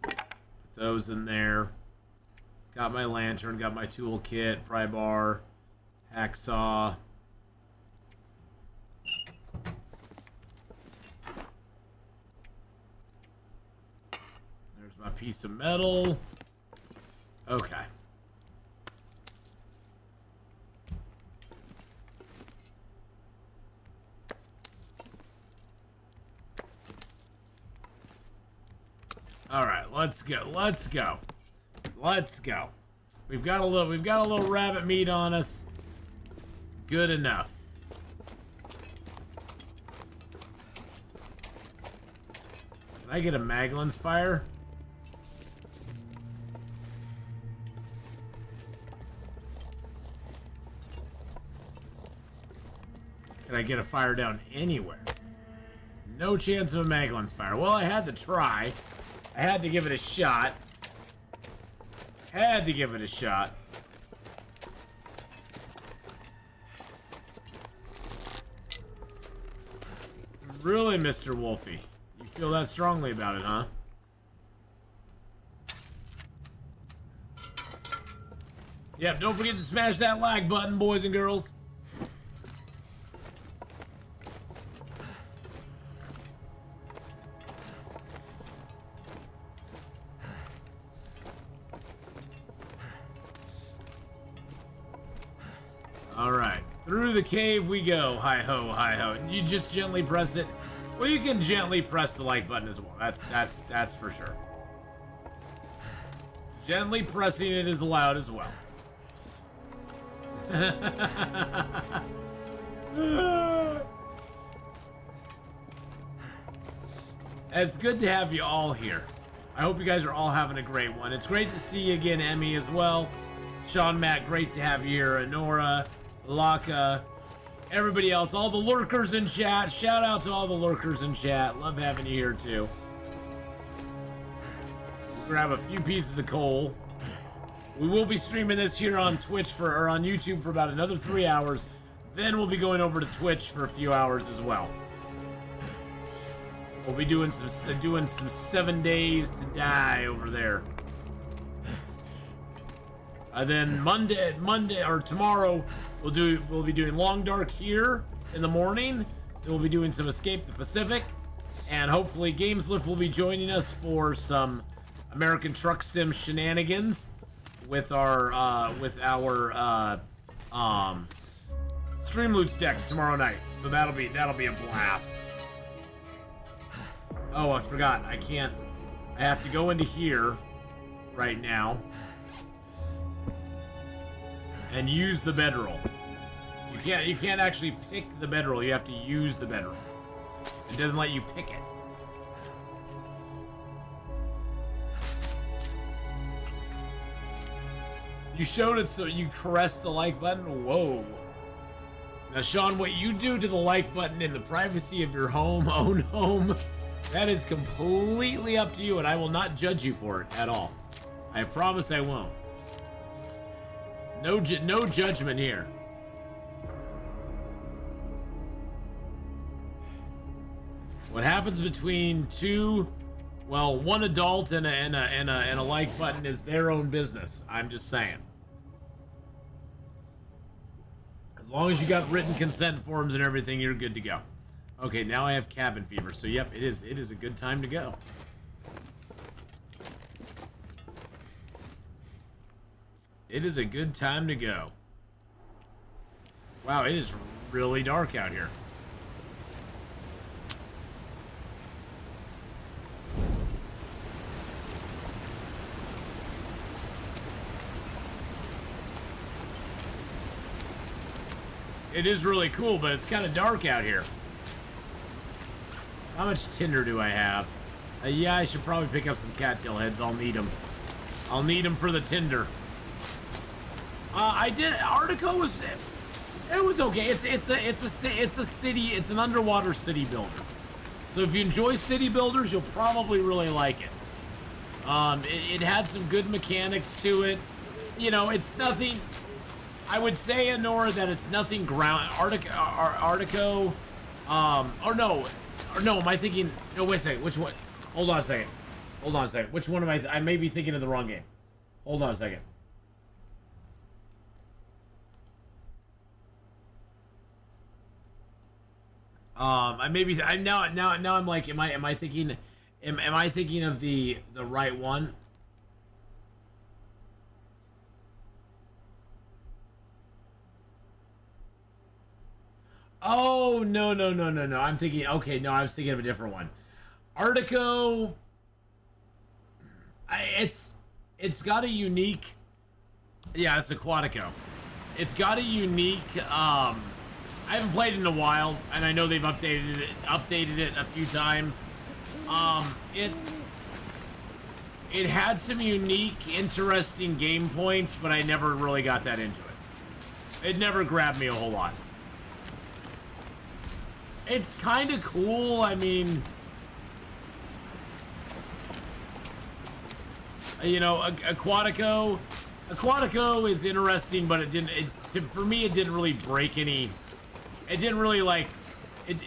Put those in there. Got my lantern, got my tool kit, pry bar, hacksaw. There's my piece of metal. Okay. All right, let's go. Let's go. Let's go. We've got a little rabbit meat on us. good enough. Can I get a Maglin's fire? Can I get a fire down anywhere? No chance of a Maglin's fire. Well, I had to try. I had to give it a shot. Had to give it a shot. Really, Mr. Wolfie? You feel that strongly about it, huh? Yep, don't forget to smash that like button, boys and girls. Alright, through the cave we go. Hi-ho, hi-ho. You just gently press it. Well, you can gently press the like button as well. That's for sure. Gently pressing it is allowed as well. It's good to have you all here. I hope you guys are all having a great one. It's great to see you again, Emmy, as well. Sean, Matt, great to have you here. Nora, Laka, everybody else, all the lurkers in chat. Shout out to all the lurkers in chat. Love having you here, too. Grab a few pieces of coal. We will be streaming this here on Twitch or on YouTube for about another 3 hours. Then we'll be going over to Twitch for a few hours as well. We'll be doing some 7 days to die over there. Then Monday or tomorrow we'll be doing Long Dark here in the morning. Then we'll be doing some Escape the Pacific, and hopefully Gameslift will be joining us for some American Truck Sim shenanigans with our Stream Loot decks tomorrow night. So that'll be a blast. Oh, I forgot. I have to go into here right now and use the bedroll. You can't actually pick the bedroll. You have to use the bedroll. It doesn't let you pick it. You showed it so you caressed the like button? Whoa. Now, Sean, what you do to the like button in the privacy of your own home, that is completely up to you, and I will not judge you for it at all. I promise I won't. No judgment here. What happens between one adult and a like button is their own business. I'm just saying. As long as you got written consent forms and everything, you're good to go. Okay, now I have cabin fever, so yep, it is a good time to go. It is a good time to go. Wow, it is really dark out here. It is really cool, but it's kind of dark out here. How much tinder do I have? Yeah, I should probably pick up some cattail heads. I'll need them. I'll need them for the tinder. I did. Artico was. It was okay. It's a city. It's an underwater city builder. So if you enjoy city builders, you'll probably really like it. It had some good mechanics to it. You know, it's nothing. I would say, Honora, that it's nothing ground. Artico. Or no, am I thinking? No, wait a second. Which one? Hold on a second. Which one am I? I may be thinking of the wrong game. Hold on a second. I maybe. I'm now. I'm like, am I thinking? Am I thinking of the right one? Oh, no. I'm thinking, okay, no, I was thinking of a different one. Artico, it's got a unique, yeah, it's Aquatico. It's got a unique. I haven't played it in a while, and I know they've updated it a few times. It had some unique, interesting game points, but I never really got that into it. It never grabbed me a whole lot. It's kind of cool. I mean, you know, Aquatico is interesting, but it didn't. For me, it didn't really break any. It didn't really like. It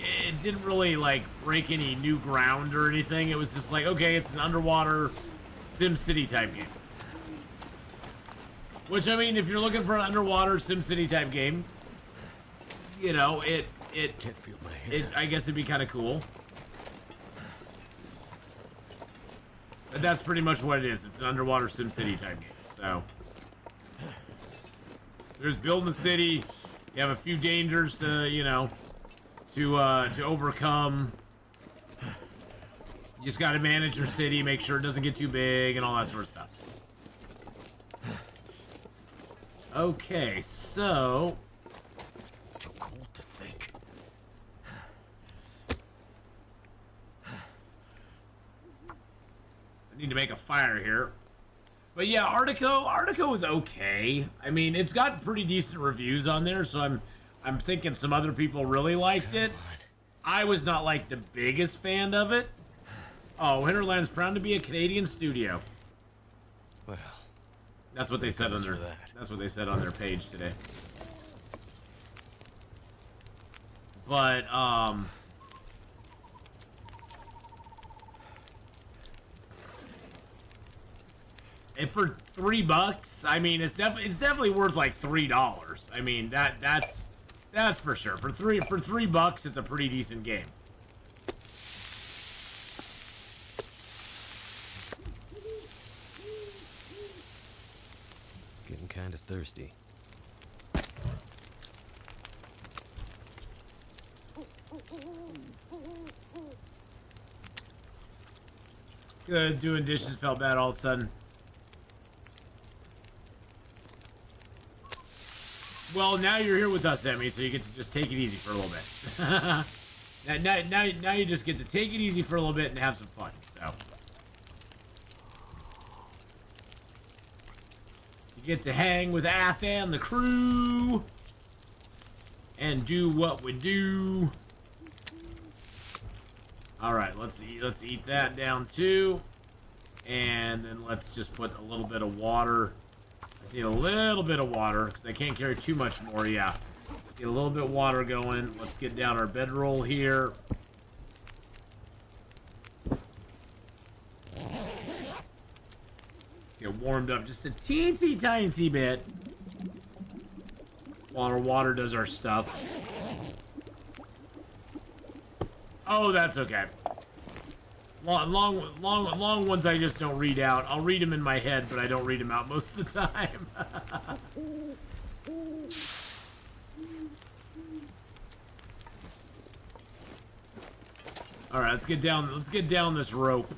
didn't really like break any new ground or anything. It was just like, okay, it's an underwater SimCity type game. Which, I mean, if you're looking for an underwater SimCity type game, you know, it Can't feel my hands. I guess it'd be kind of cool. But that's pretty much what it is. It's an underwater SimCity type game. So there's building a city. You have a few dangers to, you know, to overcome. You just got to manage your city, make sure it doesn't get too big, and all that sort of stuff. Okay, so Too cold to think. I need to make a fire here. But yeah, Artico is okay. I mean, it's got pretty decent reviews on there, so I'm thinking some other people really liked it. I was not like the biggest fan of it. Oh, Hinterland's proud to be a Canadian studio. Well, That's what they said on their. for that. That's what they said on their page today. But if for $3, I mean, it's definitely worth like $3. I mean, that's for sure. For $3, it's a pretty decent game. Getting kind of thirsty. Good, doing dishes felt bad all of a sudden. Well, now you're here with us, Emmy, so you get to just take it easy for a little bit. now you just get to take it easy for a little bit and have some fun, so. You get to hang with Atheenon, the crew, and do what we do. Alright, let's eat that down too. And then let's just put a little bit of water. I just need a little bit of water because I can't carry too much more. Yeah. Get a little bit of water going. Let's get down our bedroll here. Get warmed up just a teensy tiny bit. While our water does our stuff. Oh, that's okay. Long ones I just don't read out. I'll read them in my head, but I don't read them out most of the time. All right, let's get down this rope.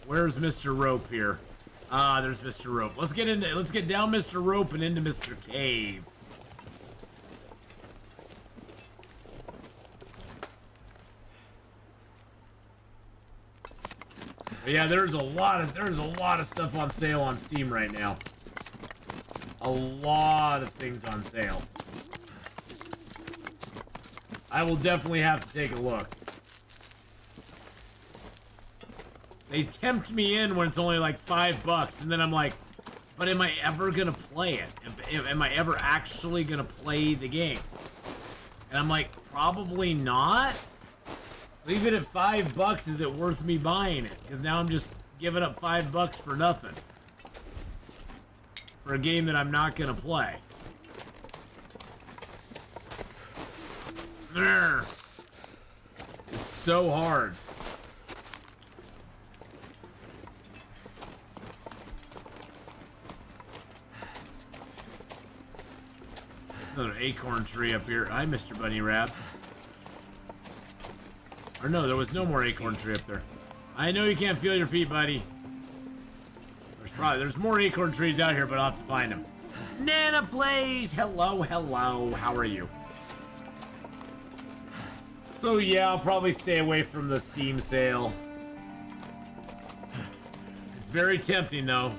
Where's Mr. Rope here? Ah, there's Mr. Rope. Let's get down Mr. Rope and into Mr. Cave. But yeah, there's a lot of stuff on sale on Steam right now. A lot of things on sale. I will definitely have to take a look. They tempt me in when it's only like $5, and then I'm like, but am I ever gonna play it? Am I ever actually gonna play the game? And I'm like, probably not. Leave it at $5. Is it worth me buying it? Because now I'm just giving up $5 for nothing. For a game that I'm not gonna play. Urgh. It's so hard. Another acorn tree up here. Hi, Mr. Bunny Rabbit. Or no, there was no more acorn tree up there. I know you can't feel your feet, buddy. There's more acorn trees out here, but I'll have to find them. Nana plays. Hello, hello. How are you? So yeah, I'll probably stay away from the Steam sale. It's very tempting though.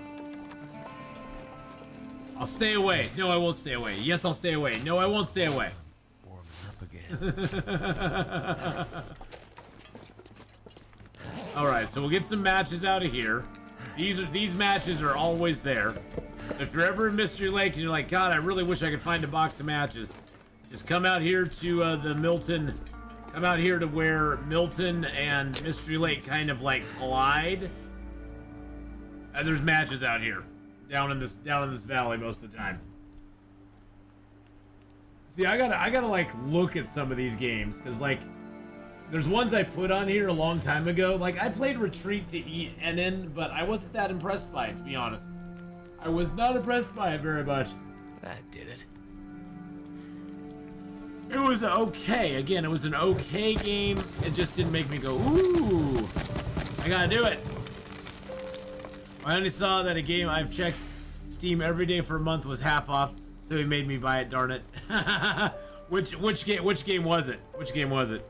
I'll stay away. No, I won't stay away. Yes, I'll stay away. No, I won't stay away. Warming up again. Alright, so we'll get some matches out of here. These matches are always there. If you're ever in Mystery Lake and you're like, God, I really wish I could find a box of matches, just come out here to the Milton. Come out here to where Milton and Mystery Lake kind of like collide. And there's matches out here, down in this valley most of the time. See, I gotta like look at some of these games because like there's ones I put on here a long time ago. Like I played Retreat to Atheenon, but I wasn't that impressed by it, to be honest. I was not impressed by it very much. That did it. It was okay. Again, it was an okay game. It just didn't make me go, ooh, I gotta do it. I only saw that a game I've checked Steam every day for a month was half off, so he made me buy it, darn it. Which game was it? Which game was it?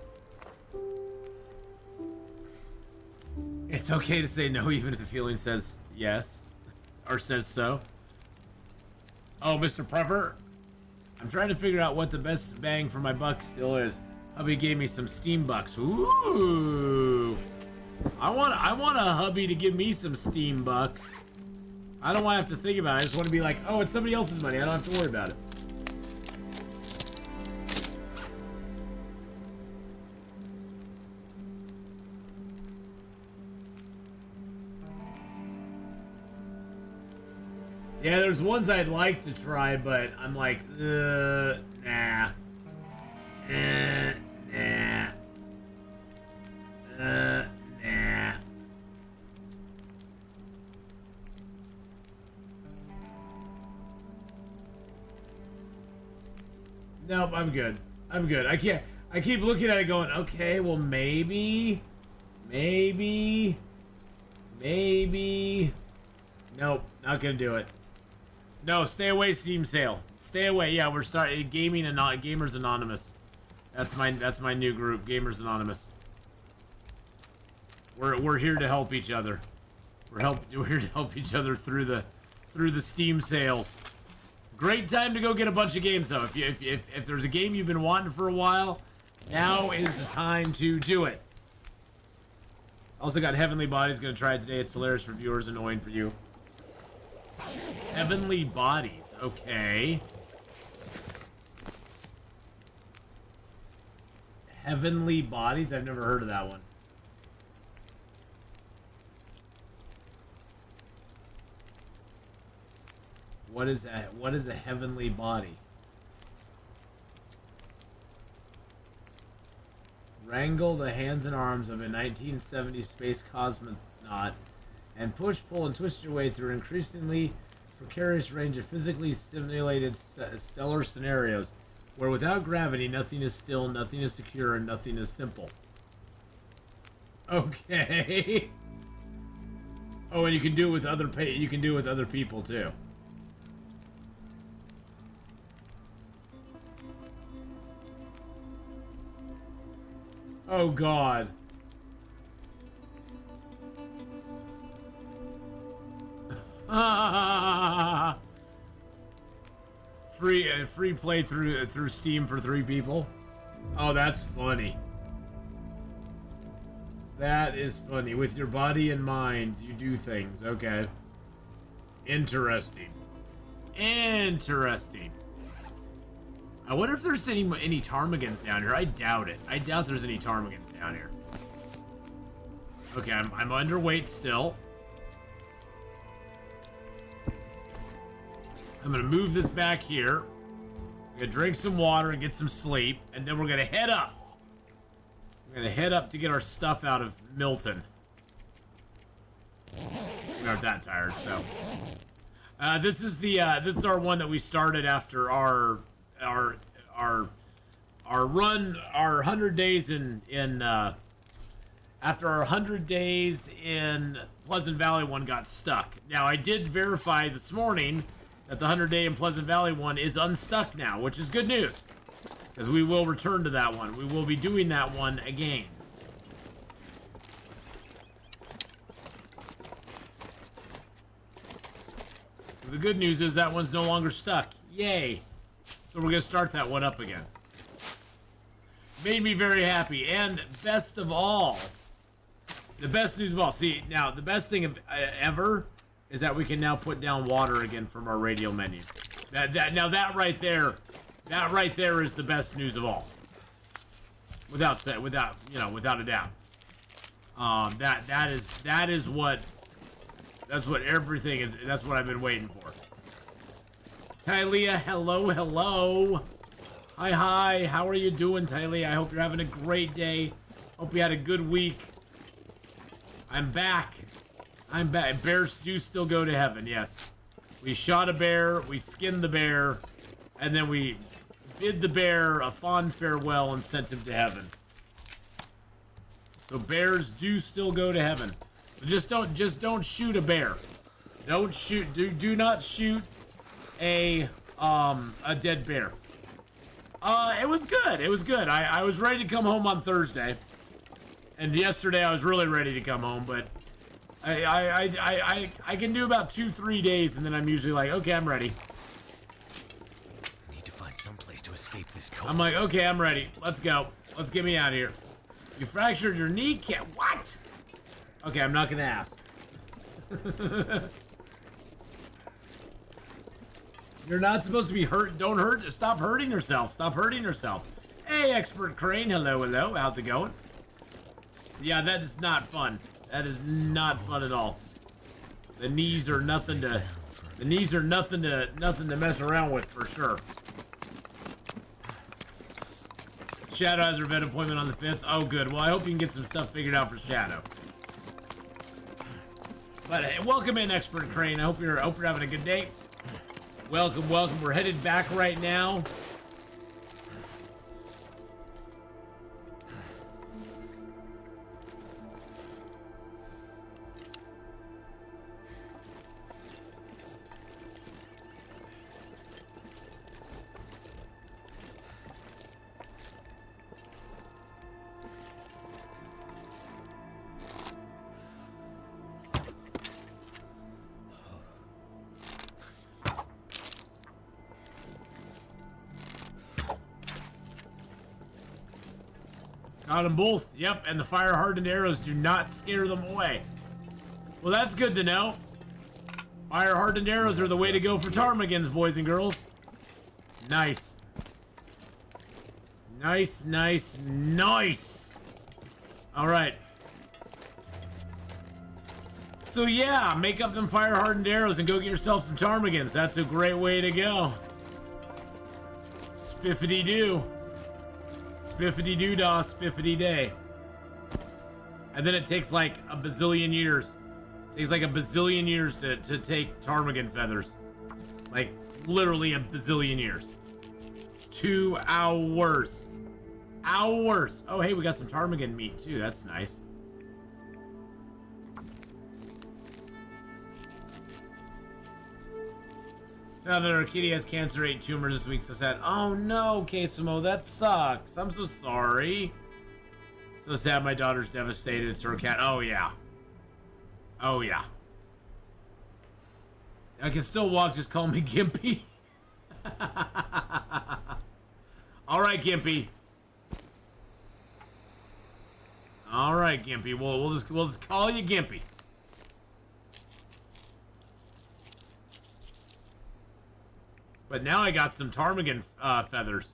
It's okay to say no even if the feeling says yes. Or says so. Oh, Mr. Prepper. I'm trying to figure out what the best bang for my buck still is. Hubby gave me some Steam bucks. Ooh. I want a hubby to give me some Steam bucks. I don't want to have to think about it. I just want to be like, oh, it's somebody else's money. I don't have to worry about it. Yeah, there's ones I'd like to try, but I'm like, nah. Nah. Nah. Nope, I'm good. I'm good. I keep looking at it going, okay, well, maybe. Nope, not gonna do it. No, stay away, Steam sale. Stay away. Yeah, we're starting Gamers Anonymous. That's my new group, Gamers Anonymous. We're here to help each other. We're here to help each other through the Steam sales. Great time to go get a bunch of games though. If there's a game you've been wanting for a while, now is the time to do it. Also got Heavenly Bodies, gonna try it today. It's hilarious for viewers, annoying for you. Heavenly Bodies, okay. Heavenly Bodies? I've never heard of that one. What is a heavenly body? Wrangle the hands and arms of a 1970s space cosmonaut and push, pull, and twist your way through an increasingly precarious range of physically simulated stellar scenarios where without gravity nothing is still, nothing is secure, and nothing is simple. Okay. Oh, and you can do it with other people too. Oh God. Free play through Steam for 3 people. Oh, that's funny. That is funny. With your body and mind, you do things. Okay. Interesting. Interesting. I wonder if there's any Ptarmigans down here. I doubt it. I doubt there's any Ptarmigans down here. Okay, I'm underweight still. I'm gonna move this back here. I'm gonna drink some water and get some sleep, and then we're gonna head up. We're gonna head up to get our stuff out of Milton. We aren't that tired, so. This is our one that we started after our run, our 100 days after our 100 days in Pleasant Valley one got stuck. Now I did verify this morning that the 100-day in Pleasant Valley one is unstuck now, which is good news. Because we will return to that one. We will be doing that one again. So the good news is that one's no longer stuck. Yay. So we're going to start that one up again. Made me very happy. And best of all, the best news of all. See, now, the best thing ever is that we can now put down water again from our radio menu. That right there is the best news of all. Without a doubt. That's what everything is. That's what I've been waiting for. Tylea, hello. Hi. How are you doing, Tylea? I hope you're having a great day. Hope you had a good week. I'm back. Bears do still go to heaven, yes. We shot a bear, we skinned the bear, and then we bid the bear a fond farewell and sent him to heaven. So bears do still go to heaven. Just don't shoot a bear. Do not shoot a dead bear. It was good. I was ready to come home on Thursday. And yesterday I was really ready to come home, but I can do about 2-3 days, and then I'm usually like, okay, I'm ready. I need to find some place to escape this cold. I'm like, okay, I'm ready. Let's go. Let's get me out of here. You fractured your kneecap. What? Okay, I'm not gonna ask. You're not supposed to be hurt. Don't hurt. Stop hurting yourself. Stop hurting yourself. Hey, Expert Crane. Hello. How's it going? Yeah, that is not fun. That is not fun at all. The knees are nothing to mess around with for sure. Shadow has her vet appointment on the 5th. Oh, good. Well, I hope you can get some stuff figured out for Shadow. But hey, welcome in, Expert Crane. I hope you're having a good day. Welcome. We're headed back right now. Got them both. Yep, and the fire-hardened arrows do not scare them away. Well, that's good to know. Fire-hardened arrows are the way to go for Ptarmigans, boys and girls. Nice. Nice. All right. So yeah, make up them fire-hardened arrows and go get yourself some Ptarmigans. That's a great way to go. Spiffity-doo. Spiffity-doo-dah, spiffity-day. And then it takes like a bazillion years. It takes like a bazillion years to take Ptarmigan feathers. Like, literally a bazillion years. 2 hours. Hours! Oh, hey, we got some Ptarmigan meat, too. That's nice. Found that our kitty has cancer, 8 tumors this week, so sad. Oh no, Quesimo, that sucks. I'm so sorry. So sad my daughter's devastated. It's her cat. Oh yeah. I can still walk, just call me Gimpy. Alright, Gimpy. Alright, Gimpy. We'll just call you Gimpy. But now I got some Ptarmigan feathers.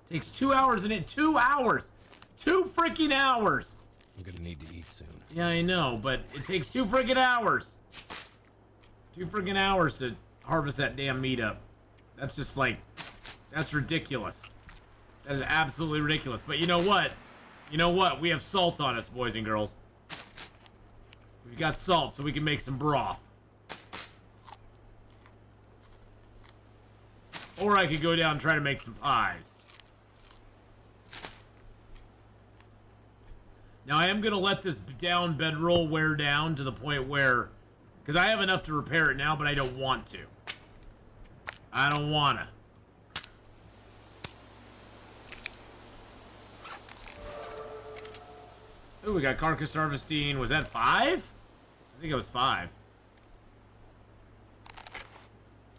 Takes 2 hours and 2 hours! 2 freaking hours! I'm gonna need to eat soon. Yeah, I know, but it takes 2 freaking hours! 2 freaking hours to harvest that damn meat up. That's just like, that's ridiculous. That is absolutely ridiculous. But you know what? We have salt on us, boys and girls. We've got salt, so we can make some broth. Or I could go down and try to make some pies. Now, I am going to let this down bedroll wear down to the point where... Because I have enough to repair it now, but I don't want to. I don't wanna. Ooh, we got carcass harvesting. Was that 5? I think it was 5.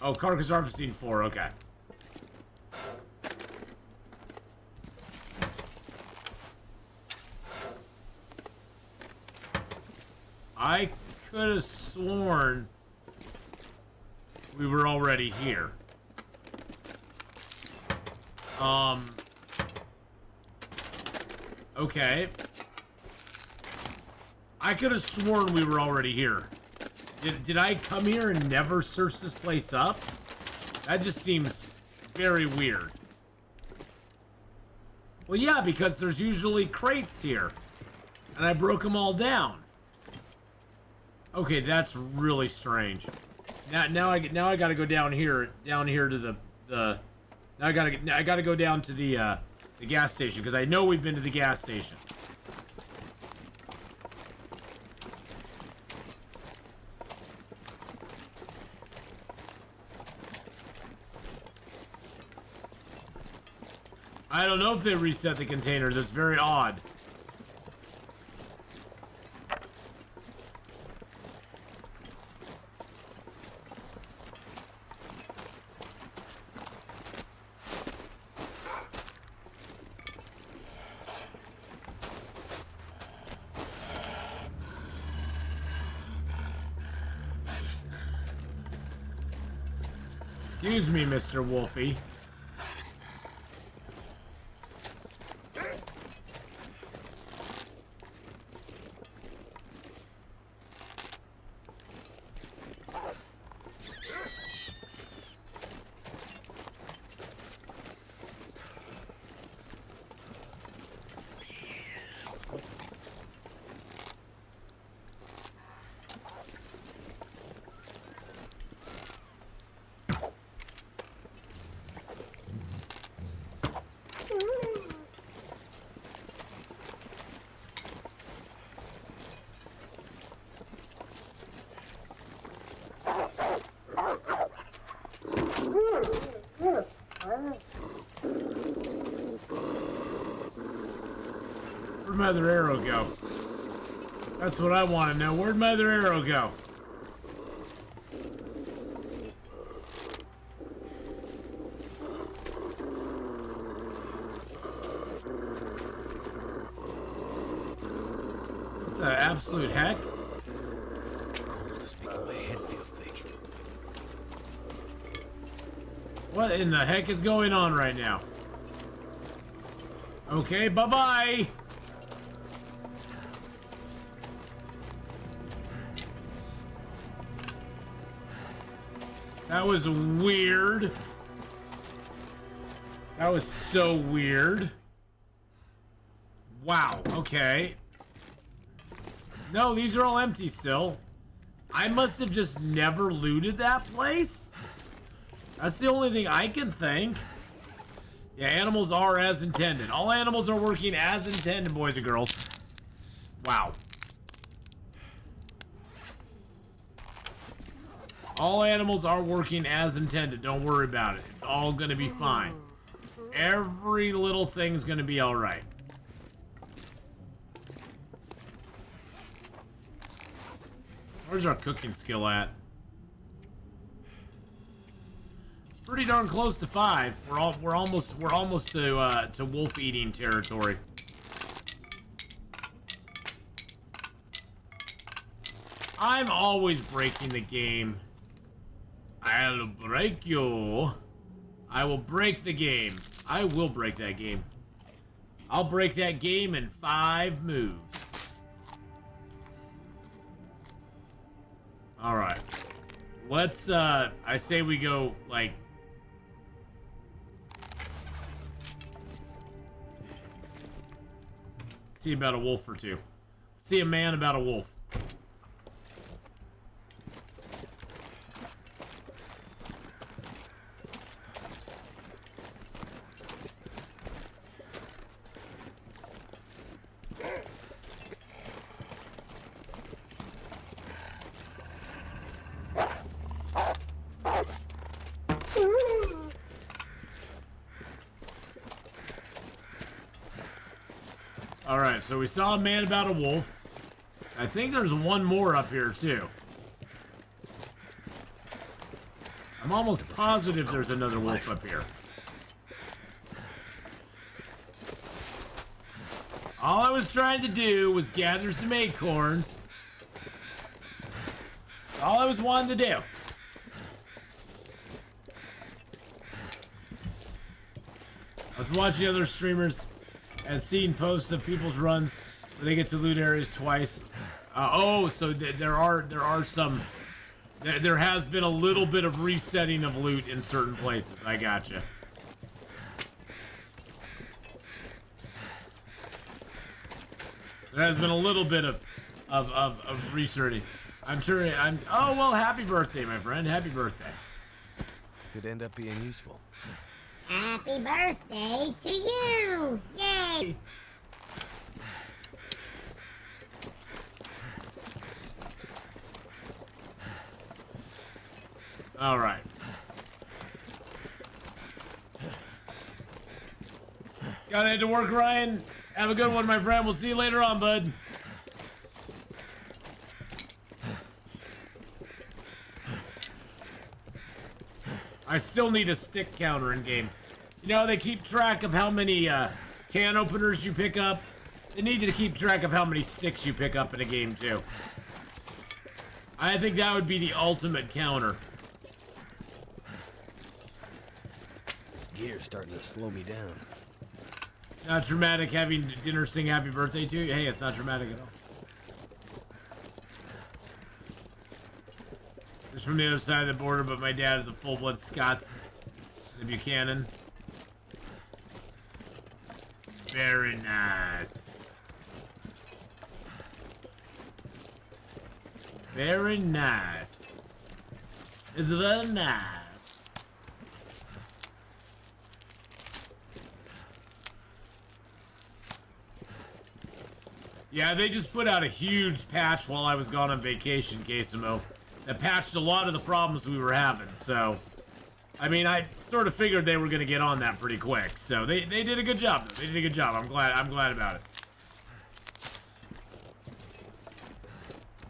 Oh, carcass harvesting 4. Okay. I could have sworn we were already here. Okay. I could have sworn we were already here. Did I come here and never search this place up? That just seems very weird. Well, yeah, because there's usually crates here. And I broke them all down. Okay, that's really strange. Now I gotta go down here to the now I gotta go down to the gas station, because I know we've been to the gas station. I don't know if they reset the containers. It's very odd. Excuse me, Mr. Wolfie. Where'd my other arrow go? That's what I want to know. Where'd my other arrow go? What the absolute heck? Cold is making my head feel thick. What in the heck is going on right now? Okay, bye-bye! That was weird. That was so weird. Wow, okay. No, these are all empty still. I must have just never looted that place? That's the only thing I can think. Yeah, animals are as intended. All animals are working as intended, boys and girls. Wow. All animals are working as intended. Don't worry about it. It's all gonna be fine. Every little thing's gonna be alright. Where's our cooking skill at? It's pretty darn close to 5. We're almost to wolf eating territory. I'm always breaking the game. I'll break you. I will break the game. I will break that game. I'll break that game in 5 moves. Alright. Let's, I say we go, like... see about a wolf or two. See a man about a wolf. Alright, so we saw a man about a wolf. I think there's one more up here, too. I'm almost positive there's another wolf up here. All I was trying to do was gather some acorns. All I was wanting to do. I was watching other streamers and seeing posts of people's runs where they get to loot areas twice. So there are some. There has been a little bit of resetting of loot in certain places. I gotcha. There has been a little bit of resetting. Oh well, happy birthday, my friend. Happy birthday. Could end up being useful. Happy birthday to you! Yay! All right. Gotta head to work, Ryan. Have a good one, my friend. We'll see you later on, bud. I still need a stick counter in game. You know, they keep track of how many can openers you pick up. They need to keep track of how many sticks you pick up in a game, too. I think that would be the ultimate counter. This gear's starting to slow me down. Not dramatic having dinner sing happy birthday to you? Hey, it's not dramatic at all. Just from the other side of the border, but my dad is a full-blood Scots and a Buchanan. Very nice. Very nice. It's very nice. Yeah, they just put out a huge patch while I was gone on vacation, Casimo. That patched a lot of the problems we were having, so... I mean, I sort of figured they were going to get on that pretty quick, so they did a good job. They did a good job. I'm glad about it.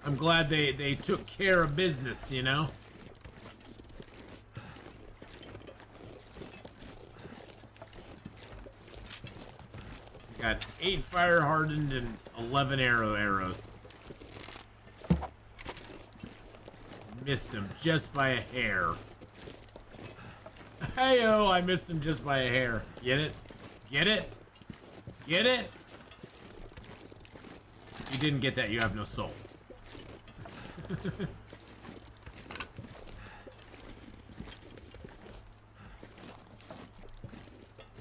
I'm glad they took care of business, you know? Got 8 fire hardened and 11 arrows. Missed him just by a hair. Hey-oh, I missed him just by a hair. Get it? Get it? Get it? If you didn't get that, you have no soul.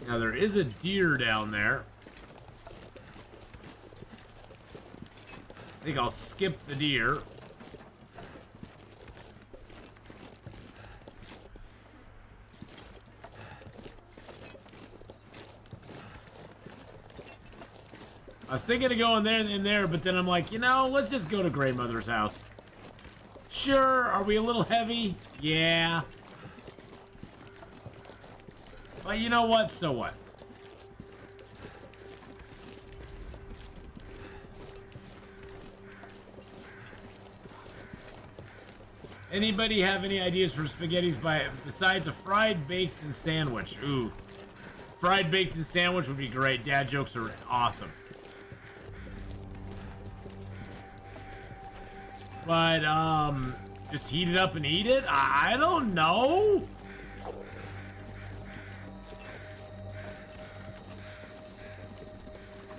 Now, there is a deer down there. I think I'll skip the deer. I was thinking of going in there, but then I'm like, you know, let's just go to Grandmother's house. Sure, are we a little heavy? Yeah. But you know what? So what? Anybody have any ideas for spaghettis besides a fried bacon sandwich? Ooh. Fried bacon sandwich would be great. Dad jokes are awesome. But, just heat it up and eat it? I don't know.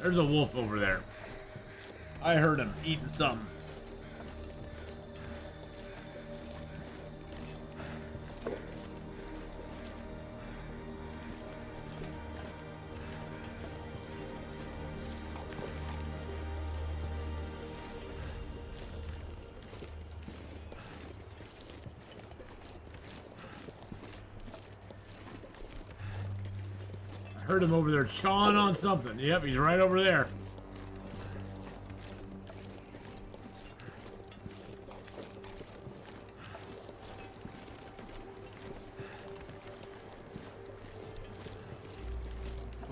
There's a wolf over there. I heard him eating something. Heard him over there chawing on something. Yep, he's right over there.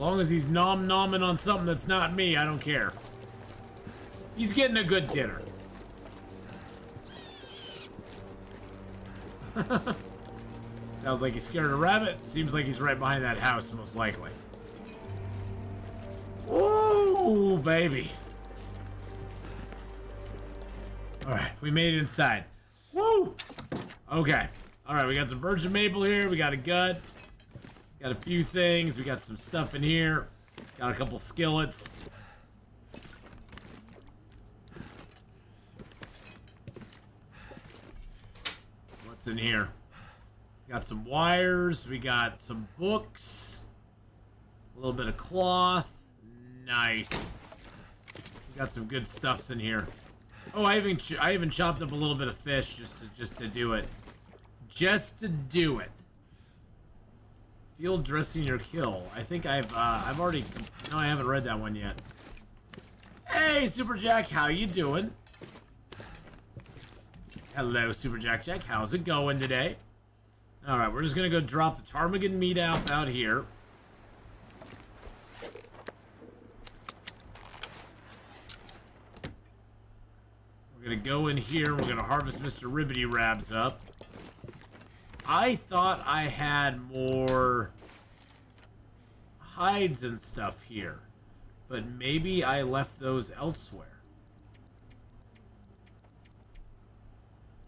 long as he's nom-nomming on something that's not me, I don't care. He's getting a good dinner. Sounds like he's scared of a rabbit. Seems like he's right behind that house, most likely. Ooh, baby. Alright, we made it inside. Woo! Okay. Alright, we got some birds and maple here. We got a gut. Got a few things. We got some stuff in here. Got a couple skillets. What's in here? Got some wires. We got some books. A little bit of cloth. Nice. We got some good stuffs in here. Oh, I even chopped up a little bit of fish just to do it. Just to do it. Field dressing your kill. I think I've already. No, I haven't read that one yet. Hey, Super Jack, how you doing? Hello, Super Jack. How's it going today? All right, we're just gonna go drop the ptarmigan meat out here. We're gonna go in here. We're gonna harvest Mr. Ribbity Rabs up. I thought I had more hides and stuff here, but maybe I left those elsewhere.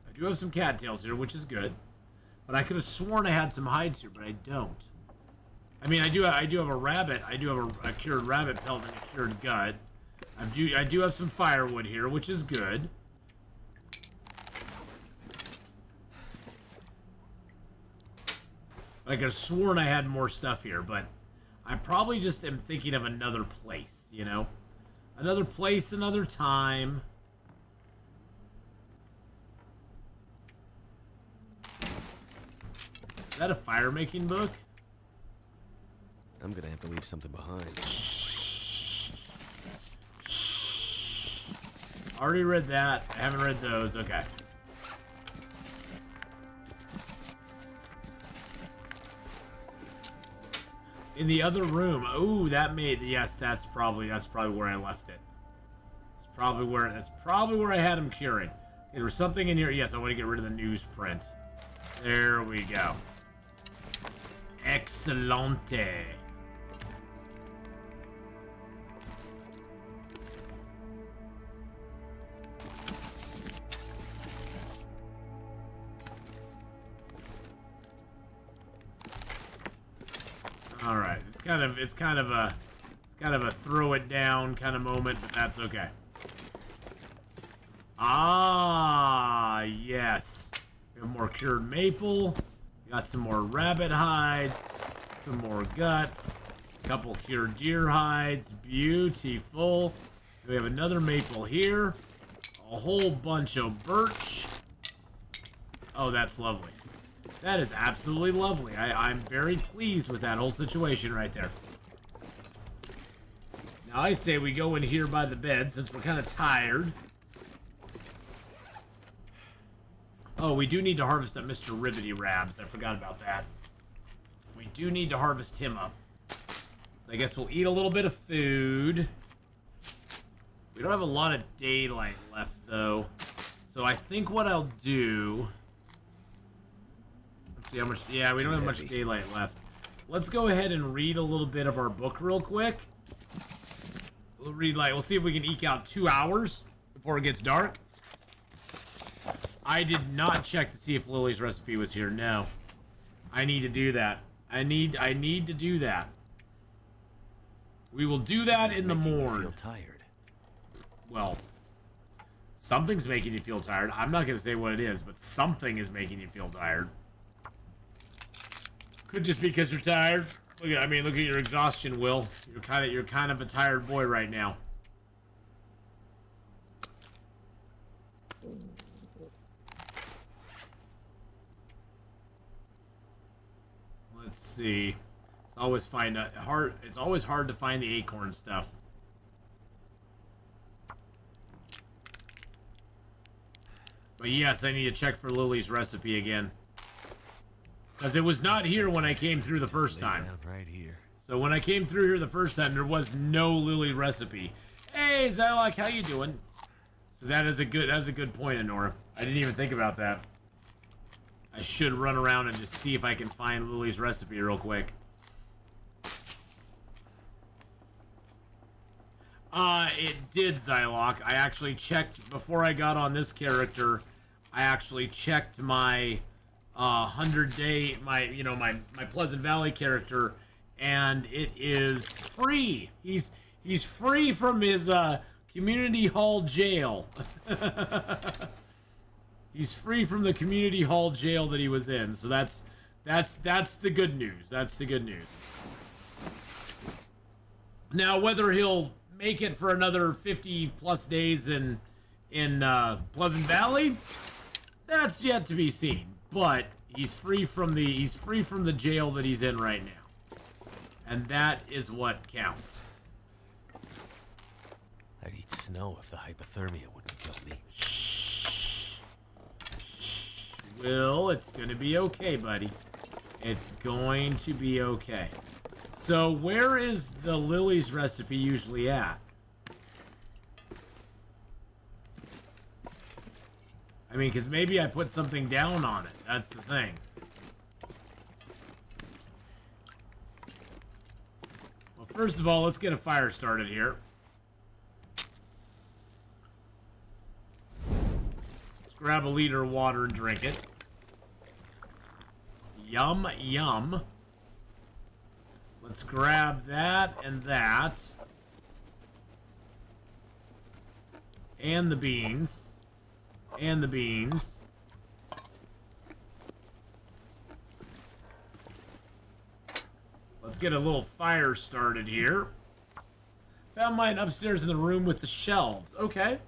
I do have some cattails here, which is good, but I could have sworn I had some hides here, but I don't. I mean, I do have a rabbit. I do have a cured rabbit pelt and a cured gut. I do have some firewood here, which is good. I could have sworn I had more stuff here, but I probably just am thinking of another place, you know? Another place, another time. Is that a fire-making book? I'm gonna have to leave something behind. Already read that. I haven't read those. Okay. In the other room. Ooh, that made. Yes, that's probably where I left it. That's probably where I had him curing. Okay, there was something in here. Yes, I want to get rid of the newsprint. There we go. Excelente. All right, it's kind of a throw it down kind of moment, but that's okay. Ah, yes. We have more cured maple. We got some more rabbit hides, some more guts, a couple cured deer hides. Beautiful. We have another maple here, a whole bunch of birch. Oh, that's lovely. That is absolutely lovely. I'm very pleased with that whole situation right there. Now I say we go in here by the bed since we're kind of tired. Oh, we do need to harvest up Mr. Ribbity Rabs. I forgot about that. We do need to harvest him up. So I guess we'll eat a little bit of food. We don't have a lot of daylight left though. So I think what I'll do... See how much? Yeah, we don't have much daylight left. Let's go ahead and read a little bit of our book real quick. We'll see if we can eke out 2 hours before it gets dark. I did not check to see if Lily's recipe was here. No, I need to do that. I need to do that. We will do that in the morning. Feel tired. Well, something's making you feel tired. I'm not gonna say what it is, but something is making you feel tired. Could just be because you're tired. Look at your exhaustion, Will. You're kind of a tired boy right now. Let's see. It's always hard to find the acorn stuff. But yes, I need to check for Lily's recipe again. Because it was not here when I came through the first time. Right here. So when I came through here the first time, there was no lily recipe. Hey, Zylok, how you doing? So that is a good point, Honora. I didn't even think about that. I should run around and just see if I can find Lily's recipe real quick. It did, Zylok. I actually checked before I got on this character. I actually checked my 100-day, my Pleasant Valley character, and it is free. He's free from his community hall jail. He's free from the community hall jail that he was in. So that's the good news. That's the good news. Now whether he'll make it for another 50 plus days in Pleasant Valley, that's yet to be seen. But he's free from the jail that he's in right now, and that is what counts. I'd eat snow if the hypothermia wouldn't kill me. Shh. Will, it's gonna be okay, buddy. It's going to be okay. So where is the Lily's recipe usually at? I mean, because maybe I put something down on it. That's the thing. Well, first of all, let's get a fire started here. Let's grab a liter of water and drink it. Yum, yum. Let's grab that and that. And the beans. And the beans. Let's get a little fire started here. Found mine upstairs in the room with the shelves. Okay.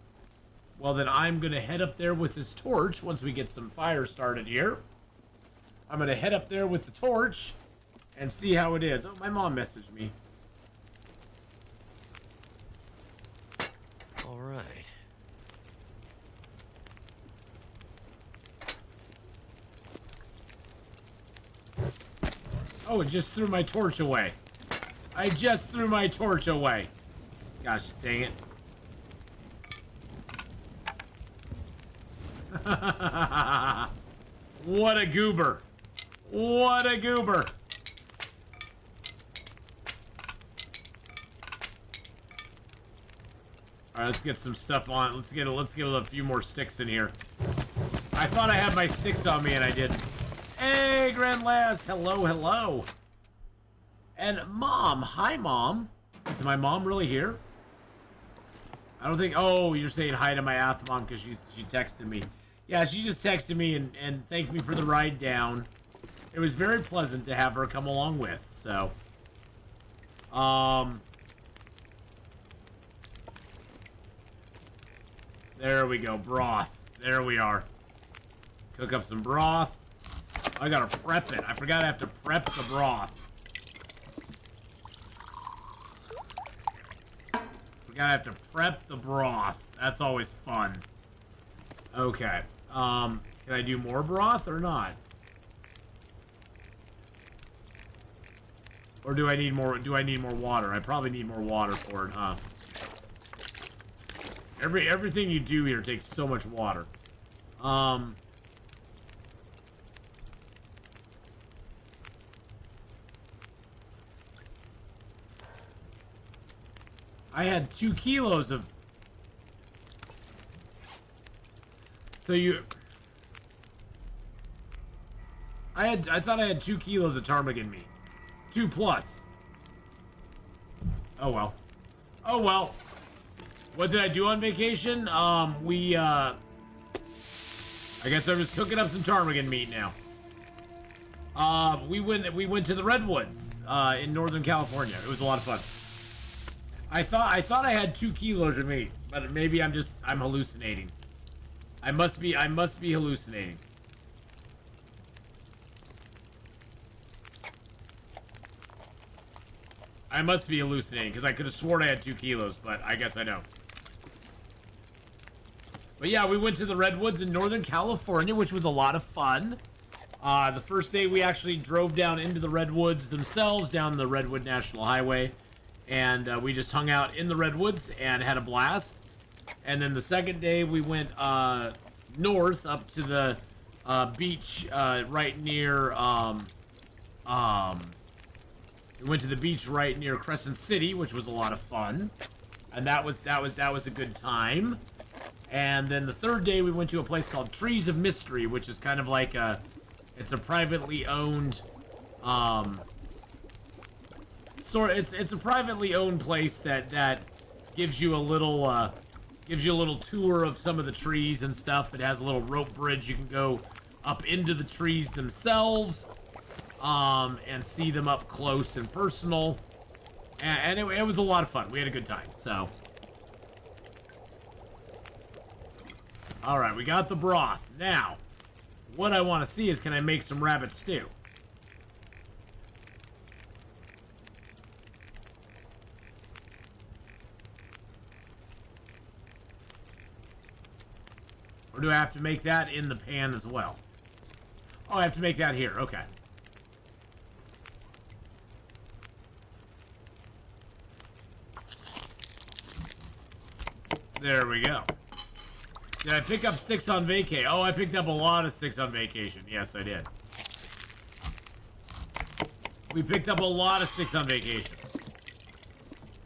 Well, then I'm going to head up there with this torch once we get some fire started here. I'm going to head up there with the torch and see how it is. Oh, my mom messaged me. All right. Oh, it just threw my torch away. I just threw my torch away. Gosh, dang it. What a goober. What a goober. Alright, let's get some stuff on. Let's get a few more sticks in here. I thought I had my sticks on me and I didn't. Hey, Grand Lass. Hello, hello. And Mom. Hi, Mom. Is my mom really here? I don't think... Oh, you're saying hi to my Atheenon because she texted me. Yeah, she just texted me and thanked me for the ride down. It was very pleasant to have her come along with, so... There we go. Broth. There we are. Cook up some broth. I gotta prep it. I forgot I have to prep the broth. Forgot I have to prep the broth. That's always fun. Okay. Can I do more broth or not? Or do I need more water? I probably need more water for it, huh? Everything you do here takes so much water. I had 2 kilos of... So you... I thought I had 2 kilos of ptarmigan meat. 2 plus. Oh well. Oh well. What did I do on vacation? I guess I'm just cooking up some ptarmigan meat now. We went to the Redwoods in Northern California. It was a lot of fun. I thought I had 2 kilos of meat, but maybe I'm hallucinating. I must be hallucinating. I must be hallucinating because I could have sworn I had 2 kilos, but I guess I don't. But yeah, we went to the Redwoods in Northern California, which was a lot of fun. The first day we actually drove down into the redwoods themselves, down the Redwood National Highway, and we just hung out in the redwoods and had a blast. And then the second day we went north up to the beach right near we went to the beach right near Crescent City, which was a lot of fun, and that was a good time. And then the third day we went to a place called Trees of Mystery, which is kind of like it's a privately owned it's a privately owned place that gives you a little tour of some of the trees and stuff. It has a little rope bridge. You can go up into the trees themselves and see them up close and personal. And it was a lot of fun. We had a good time, so. Alright, we got the broth. Now, what I want to see is, can I make some rabbit stew? Or do I have to make that in the pan as well? Oh, I have to make that here. Okay. There we go. Did I pick up sticks on vacay? Oh, I picked up a lot of sticks on vacation. Yes, I did. We picked up a lot of sticks on vacation.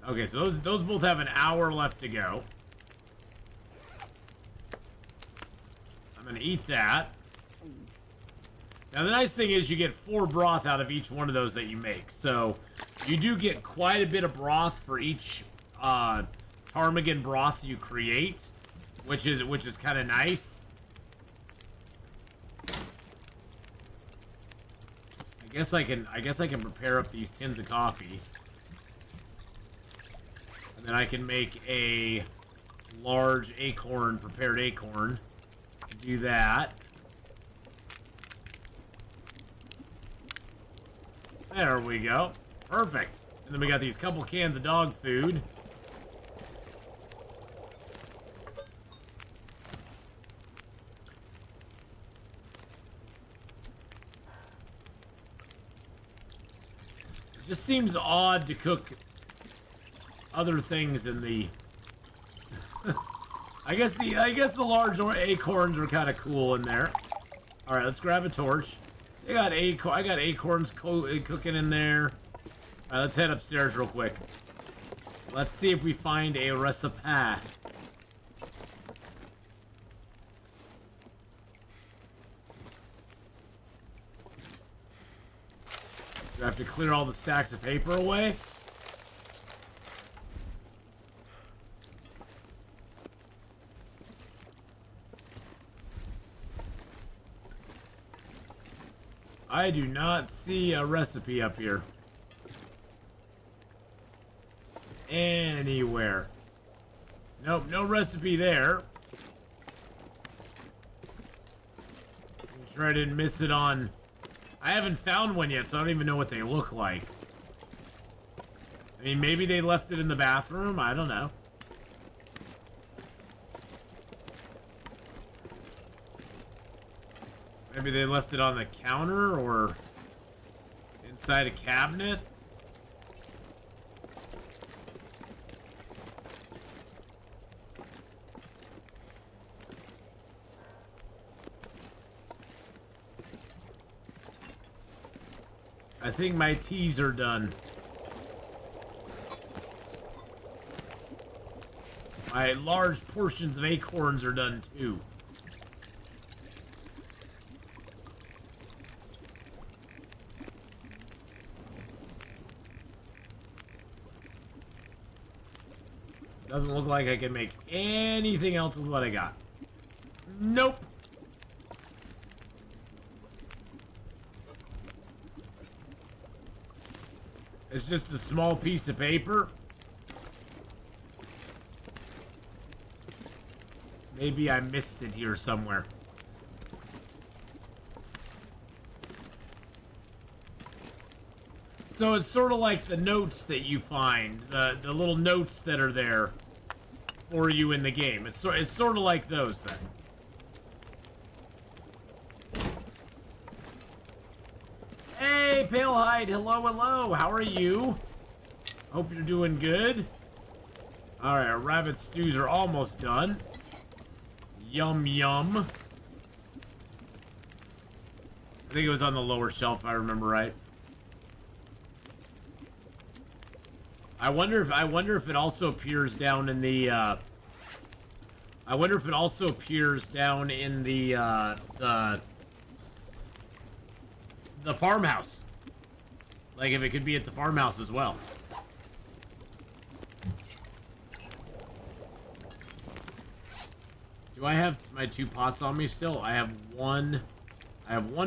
Okay, so those both have an hour left to go. I'm gonna eat that. Now the nice thing is you get 4 broth out of each one of those that you make. So you do get quite a bit of broth for each ptarmigan broth you create, which is kind of nice. I guess I can prepare up these tins of coffee, and then I can make a large prepared acorn. Do that. There we go. Perfect. And then we got these couple cans of dog food. It just seems odd to cook other things in the I guess the large acorns are kind of cool in there. All right, let's grab a torch. I got acorns cooking in there. All right, let's head upstairs real quick. Let's see if we find a recipe. Do I have to clear all the stacks of paper away? I do not see a recipe up here. Anywhere. Nope, no recipe there. I'm sure I didn't miss it on... I haven't found one yet, so I don't even know what they look like. I mean, maybe they left it in the bathroom? I don't know. Maybe they left it on the counter or inside a cabinet. I think my teas are done. My large portions of acorns are done too. Doesn't look like I can make anything else with what I got. Nope. It's just a small piece of paper. Maybe I missed it here somewhere. So it's sort of like the notes that you find, the little notes that are there for you in the game. It's sort of like those then. Hey, Palehide. Hello, hello. How are you? Hope you're doing good. Alright, our rabbit stews are almost done. Yum, yum. I think it was on the lower shelf, if I remember right. I wonder if it also appears down in the, I wonder if it also appears down in the farmhouse. Like, if it could be at the farmhouse as well. Do I have my 2 pots on me still? I have one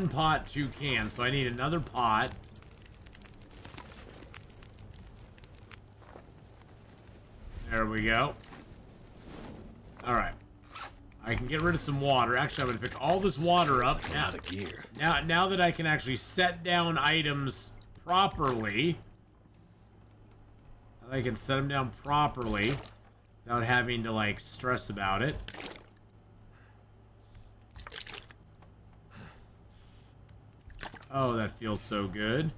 pot, 2 cans, so I need another pot. There we go. Alright. I can get rid of some water. Actually, I'm going to pick all this water up now that I can actually set down items properly. I can set them down properly without having to, like, stress about it. Oh, that feels so good.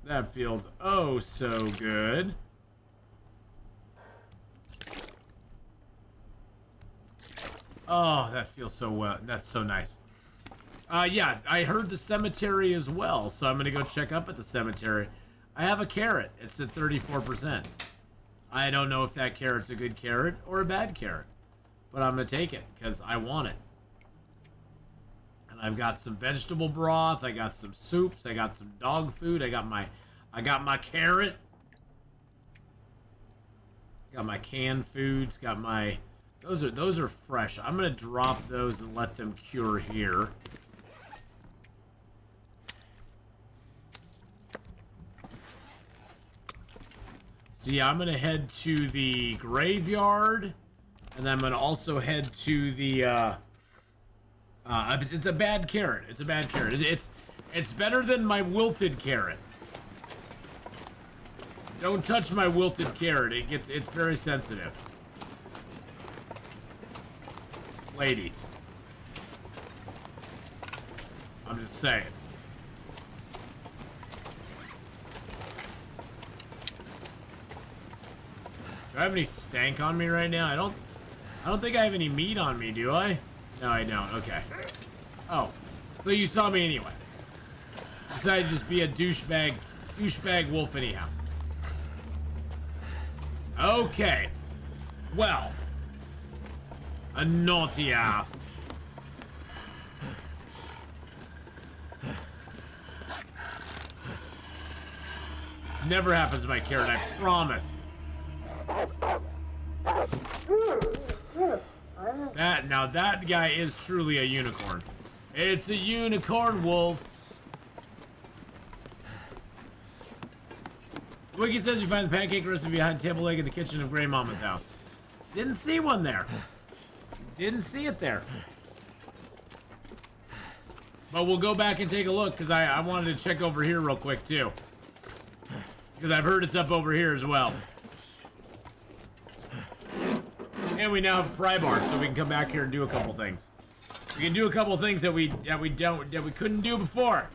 That feels oh so good. Oh, that feels so well. That's so nice. Yeah, I heard the cemetery as well, so I'm gonna go check up at the cemetery. I have a carrot. It's at 34%. I don't know if that carrot's a good carrot or a bad carrot, but I'm gonna take it because I want it. And I've got some vegetable broth. I got some soups. I got some dog food. I got my carrot. Got my canned foods. Got my those are fresh. I'm gonna drop those and let them cure here. So yeah, I'm gonna head to the graveyard, and then I'm gonna also head to the. It's a bad carrot. It's a bad carrot. It's better than my wilted carrot. Don't touch my wilted carrot. It's very sensitive. Ladies. I'm just saying. Do I have any stank on me right now? I don't think I have any meat on me, do I? No, I don't. Okay. Oh. So you saw me anyway. Decided to just be a douchebag wolf anyhow. Okay. Well. A naughty ass. This never happens to my carrot, I promise. That guy is truly a unicorn. It's a unicorn wolf. Wiki says you find the pancake recipe behind table leg in the kitchen of Grey Mama's house. Didn't see one there. Didn't see it there. But we'll go back and take a look because I wanted to check over here real quick too. Because I've heard it's up over here as well. And we now have a pry bar, so we can come back here and do a couple things. We can do a couple things that we couldn't do before.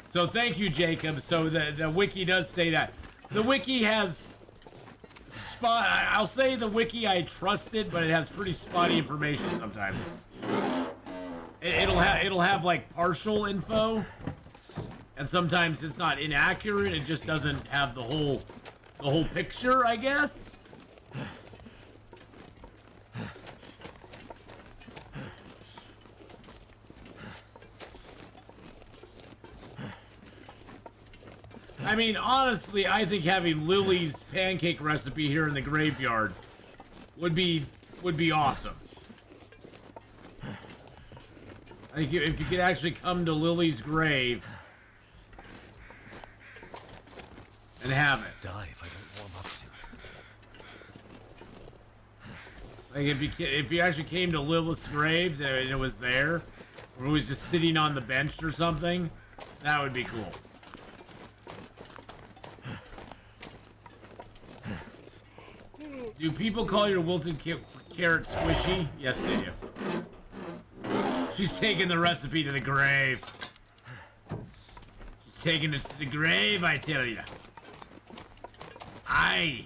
So thank you, Jacob. So the wiki does say that. The wiki has I'll say the wiki I trust it, but it has pretty spotty information sometimes. It'll have like partial info, and sometimes it's not inaccurate. It just doesn't have the whole picture, I guess. I mean, honestly, I think having Lily's pancake recipe here in the graveyard would be awesome. I think if you could actually come to Lily's grave and have it. Die if I don't warm up soon. Like if you actually came to Lily's graves and it was there, or it was just sitting on the bench or something, that would be cool. Do people call your wilted carrot squishy? Yes, they do. She's taking the recipe to the grave. She's taking it to the grave, I tell ya. Aye.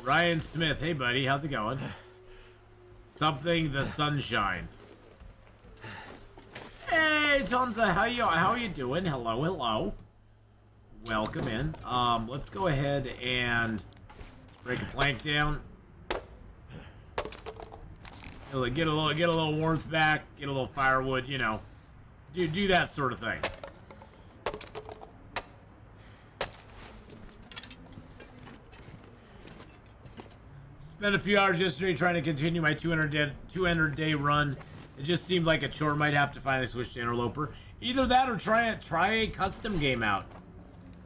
Ryan Smith, hey buddy, how's it going? Something the sunshine. Hey, Tonza, how you doing? Hello, hello. Welcome in. Let's go ahead and break a plank down. Get a little warmth back, get a little firewood, you know. Do that sort of thing. Spent a few hours yesterday trying to continue my 200-day run. It just seemed like a chore. Might have to finally switch to Interloper. Either that or try a custom game out.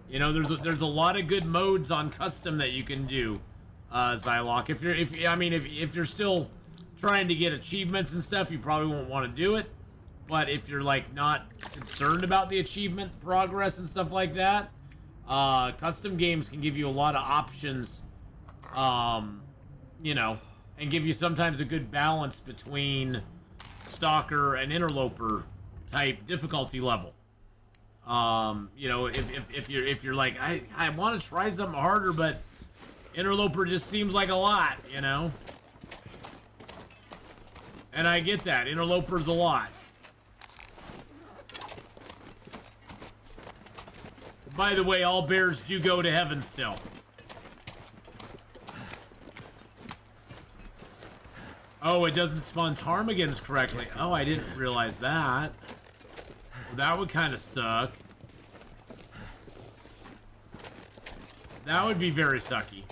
You know, there's a lot of good modes on custom that you can do, Zylock. If you're still trying to get achievements and stuff, you probably won't want to do it. But if you're like not concerned about the achievement progress and stuff like that, custom games can give you a lot of options. You know, and give you sometimes a good balance between Stalker and Interloper type difficulty level. You know, if you're like, I want to try something harder, but Interloper just seems like a lot, you know? And I get that. Interloper's a lot. By the way, all bears do go to heaven still. Oh, it doesn't spawn ptarmigans correctly. Oh, I didn't realize that. Well, that would kind of suck. That would be very sucky.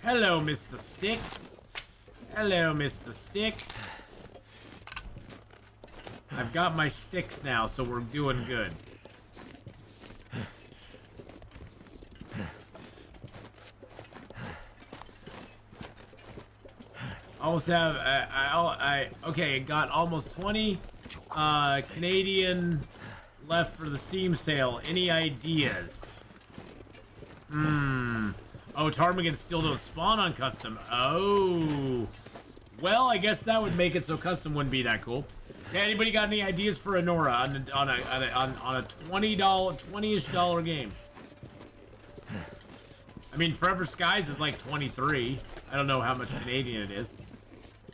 Hello, Mr. Stick. Hello, Mr. Stick. I've got my sticks now, so we're doing good. Almost have, okay, got almost 20 Canadian left for the Steam sale. Any ideas? Oh, Ptarmigans still don't spawn on custom. Oh. Well, I guess that would make it so custom wouldn't be that cool. Yeah, anybody got any ideas for Anora on a $20-ish game? I mean, Forever Skies is like 23. I don't know how much Canadian it is.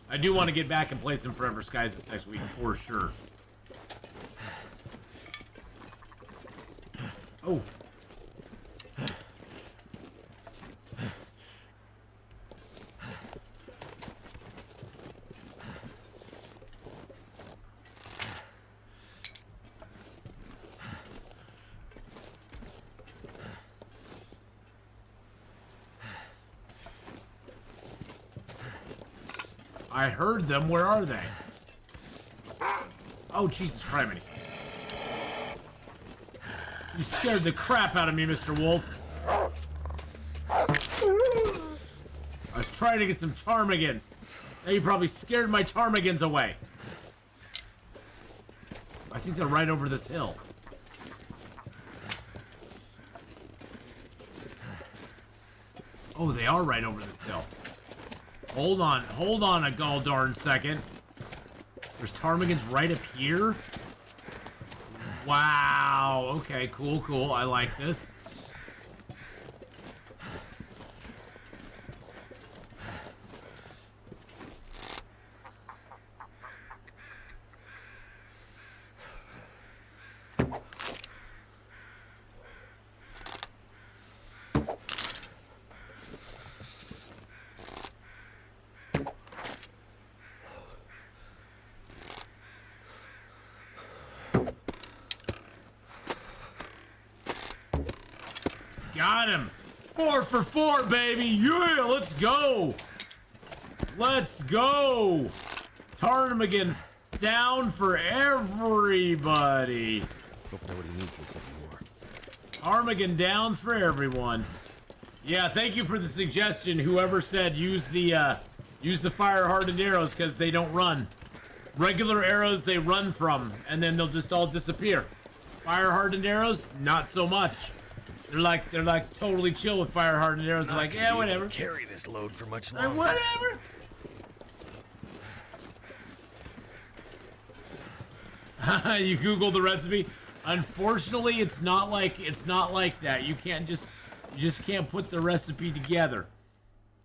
I do want to get back and play some Forever Skies this next week for sure. Oh. I heard them. Where are they? Oh, Jesus Christ. You scared the crap out of me, Mr. Wolf. I was trying to get some ptarmigans. Now you probably scared my ptarmigans away. I think they're right over this hill. Oh, they are right over this hill. Hold on a gall darn second. There's ptarmigans right up here? Wow, okay, cool, I like this. Got him! 4 for 4, baby! Yeah, let's go! Let's go! Ptarmigan down for everybody! Hope nobody needs this anymore. Ptarmigan downs for everyone. Yeah, thank you for the suggestion. Whoever said use the fire hardened arrows because they don't run. Regular arrows they run from, and then they'll just all disappear. Fire hardened arrows, not so much. They're like totally chill with fire hardened arrows. They're like, yeah, whatever. Carry this load for much Like, longer. whatever. You Google the recipe. Unfortunately, it's not like that. You just can't put the recipe together.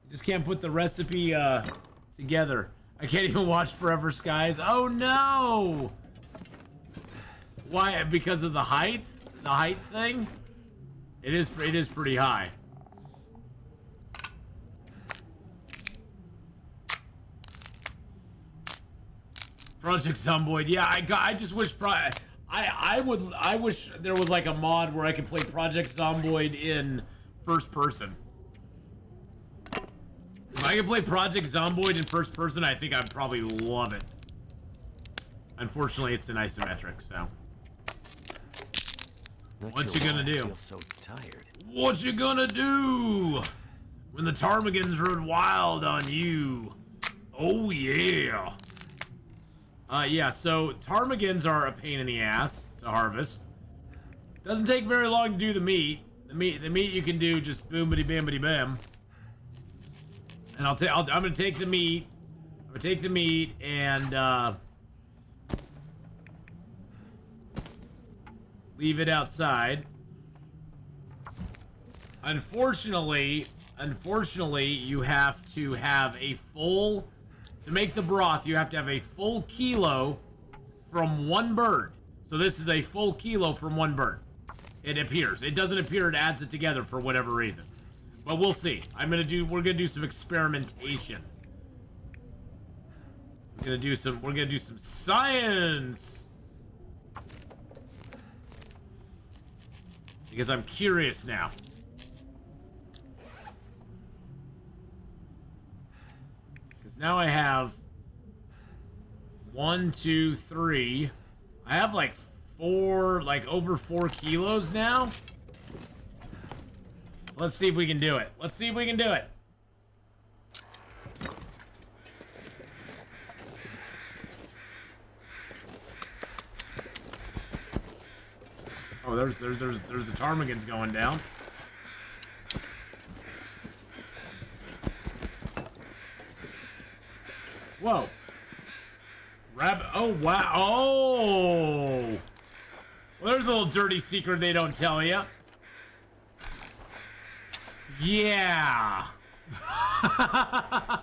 You just can't put the recipe together. I can't even watch Forever Skies. Oh no! Why? Because of the height? The height thing? It is pretty high. Project Zomboid. Yeah, I just wish I wish there was like a mod where I could play Project Zomboid in first person. If I could play Project Zomboid in first person, I think I'd probably love it. Unfortunately, it's in isometric, so. What you gonna do? I feel so tired. What you gonna do when the Ptarmigans run wild on you? Oh yeah. Yeah, so Ptarmigans are a pain in the ass to harvest. Doesn't take very long to do the meat. The meat you can do just boomity bambity bam. And I'm gonna take the meat. I'm gonna take the meat and leave it outside. Unfortunately, you have to have a full. To make the broth, you have to have a full kilo from one bird. So this is a full kilo from one bird. It appears. It doesn't appear it adds it together for whatever reason. But we'll see. We're gonna do some experimentation. We're gonna do some science. Because I'm curious now. Now I have 1, 2, 3. I have like over 4 kilos now. Let's see if we can do it. Let's see if we can do it. Oh, there's the Ptarmigans going down. Whoa. Rabbit. Oh, wow. Oh. Well, there's a little dirty secret they don't tell you. Yeah. I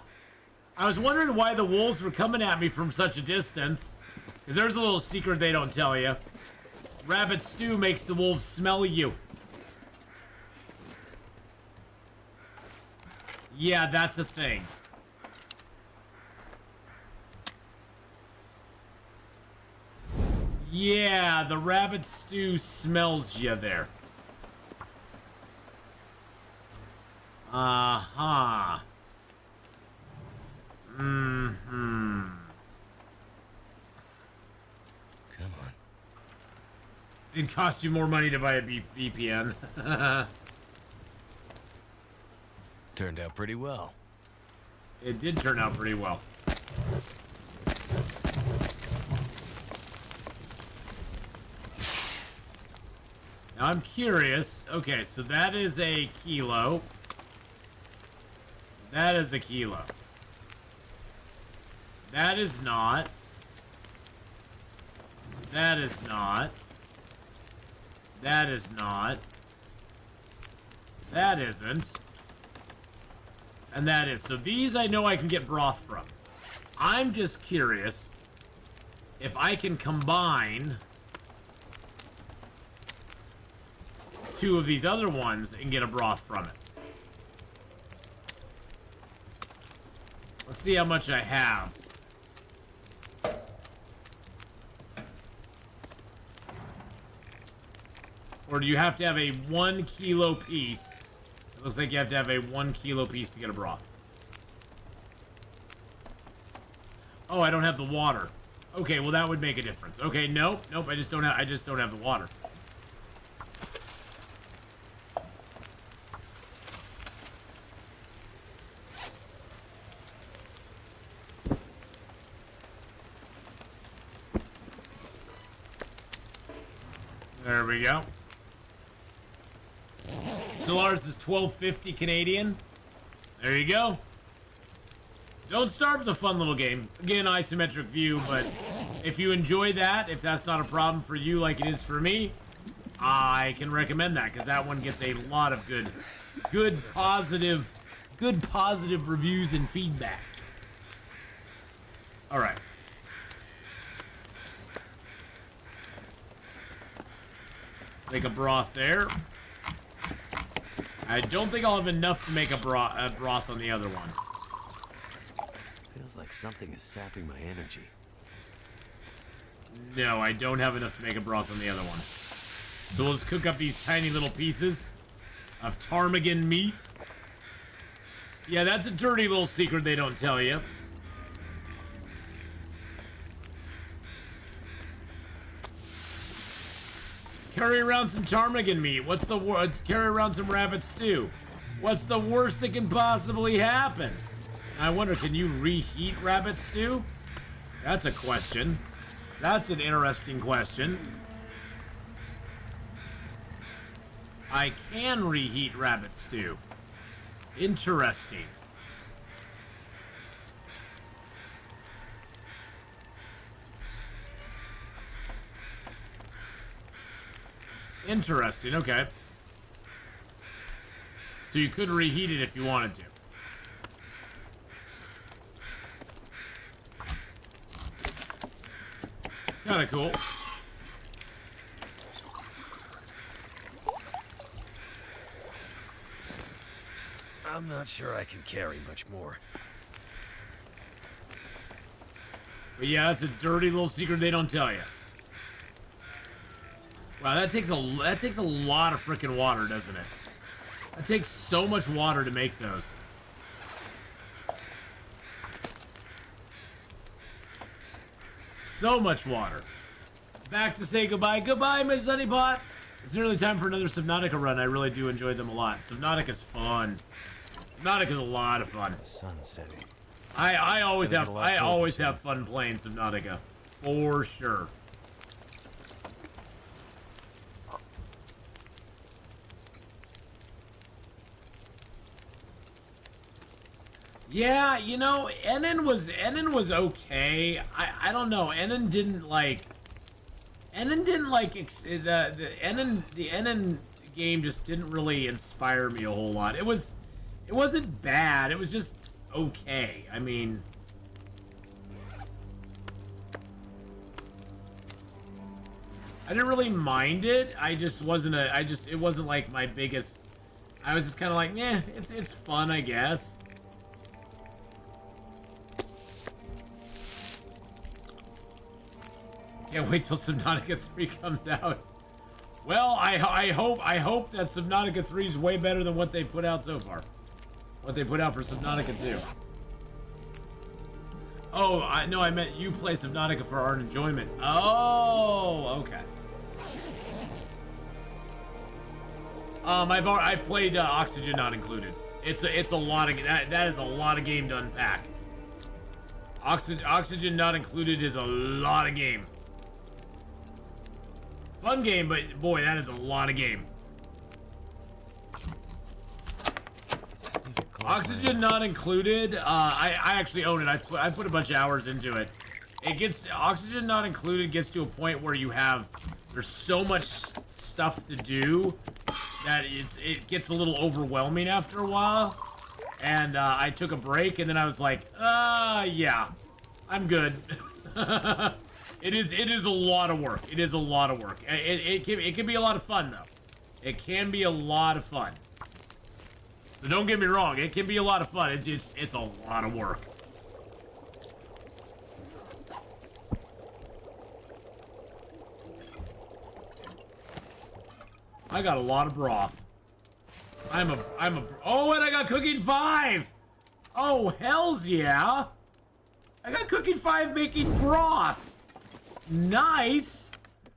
was wondering why the wolves were coming at me from such a distance. Because there's a little secret they don't tell you. Rabbit stew makes the wolves smell you. Yeah, that's a thing. Yeah, the rabbit stew smells you there. Uh-huh. Mm-hmm. Come on. It costs you more money to buy a VPN. Turned out pretty well. It did turn out pretty well. Now I'm curious. Okay, so that is a kilo. That is a kilo. That is not. That is not. That is not. That isn't. And that is. So these I know I can get broth from. I'm just curious if I can combine 2 of these other ones and get a broth from it. Let's see how much I have. Or do you have to have a 1 kilo piece? It looks like you have to have a 1 kilo piece to get a broth. Oh, I don't have the water. Okay, well that would make a difference. Okay, nope, I just don't have the water. There we go. Solaris is 12.50 Canadian. There you go. Don't Starve is a fun little game. Again, isometric view, but if you enjoy that, if that's not a problem for you like it is for me, I can recommend that, because that one gets a lot of good positive reviews and feedback. All right. Let's make a broth there. I don't think I'll have enough to make a broth on the other one. Feels like something is sapping my energy. No, I don't have enough to make a broth on the other one. So we'll just cook up these tiny little pieces of ptarmigan meat. Yeah, that's a dirty little secret they don't tell you. Carry around some ptarmigan meat. What's the carry around some rabbit stew. What's the worst that can possibly happen? I wonder, can you reheat rabbit stew? That's a question. That's an interesting question. I can reheat rabbit stew. Interesting. Interesting, okay. So you could reheat it if you wanted to. Kinda cool. I'm not sure I can carry much more. But yeah, that's a dirty little secret they don't tell you. Wow, that takes a lot of freaking water, doesn't it? That takes so much water to make those. So much water. Back to say goodbye. Goodbye, Miss Honeypot. It's nearly time for another Subnautica run. I really do enjoy them a lot. Subnautica's fun. Subnautica's a lot of fun. Sun setting. I always have fun playing Subnautica. For sure. Yeah, you know, Atheenon was okay. I don't know. Atheenon didn't like the Atheenon game just didn't really inspire me a whole lot. It wasn't bad. It was just okay. I mean, I didn't really mind it. It wasn't like my biggest. I was just kind of like, yeah, it's fun, I guess. Can't wait till Subnautica 3 comes out. Well, I hope that Subnautica 3 is way better than what they put out so far. What they put out for Subnautica 2. Oh, I meant you play Subnautica for our enjoyment. Oh, okay. I've played Oxygen Not Included. It's a lot of that is a lot of game to unpack. Oxygen Not Included is a lot of game. Fun game, but boy, that is a lot of game. Oxygen Not Included. I actually own it. I put a bunch of hours into it. Oxygen Not Included gets to a point where there's so much stuff to do that it gets a little overwhelming after a while. And I took a break, and then I was like, yeah, I'm good. It is a lot of work. It is a lot of work. It can be a lot of fun, though. It can be a lot of fun. So don't get me wrong. It can be a lot of fun. It's a lot of work. I got a lot of broth. Oh, and I got cooking 5. Oh, hells yeah. I got cooking 5 making broth. Nice.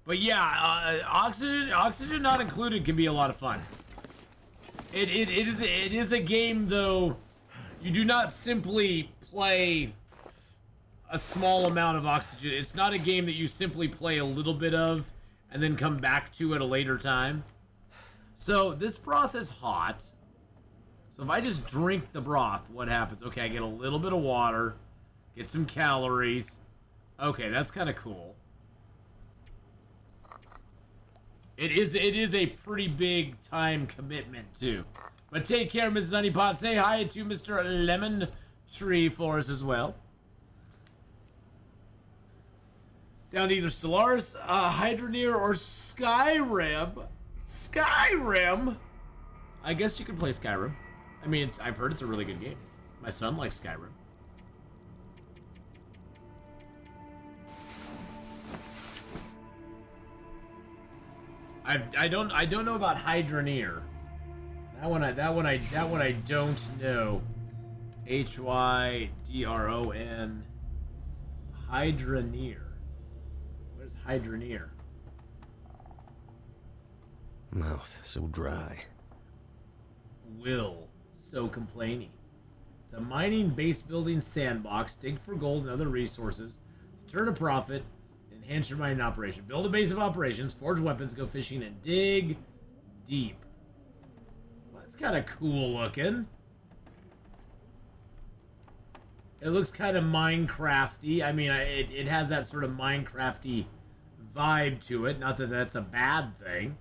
But yeah, Oxygen Not Included can be a lot of fun. It is a game, though. You do not simply play a small amount of oxygen. It's not a game that you simply play a little bit of and then come back to at a later time. So this broth is hot. So if I just drink the broth, what happens? Okay, I get a little bit of water, get some calories. Okay, that's kind of cool. It is a pretty big time commitment too. But take care, Mrs. Honeypot. Say hi to Mr. Lemon Tree for us as well. Down to either Stellaris, Hydroneer, or Skyrim. Skyrim? I guess you could play Skyrim. I mean, I've heard it's a really good game. My son likes Skyrim. I don't know about Hydroneer. That one I don't know. Hydron. Hydroneer. What is Hydroneer? Mouth so dry. Will so complaining. It's a mining base building sandbox. Dig for gold and other resources. Turn a profit. Enhance your mining operation. Build a base of operations. Forge weapons. Go fishing and dig deep. Well, that's kind of cool looking. It looks kind of Minecrafty. I mean, it has that sort of Minecrafty vibe to it. Not that that's a bad thing.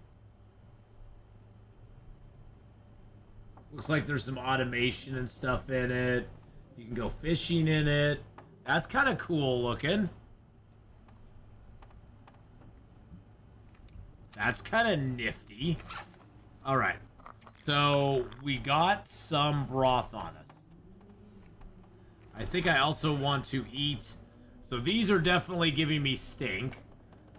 Looks like there's some automation and stuff in it. You can go fishing in it. That's kind of cool looking. That's kind of nifty. All right. So we got some broth on us. I think I also want to eat. So these are definitely giving me stink.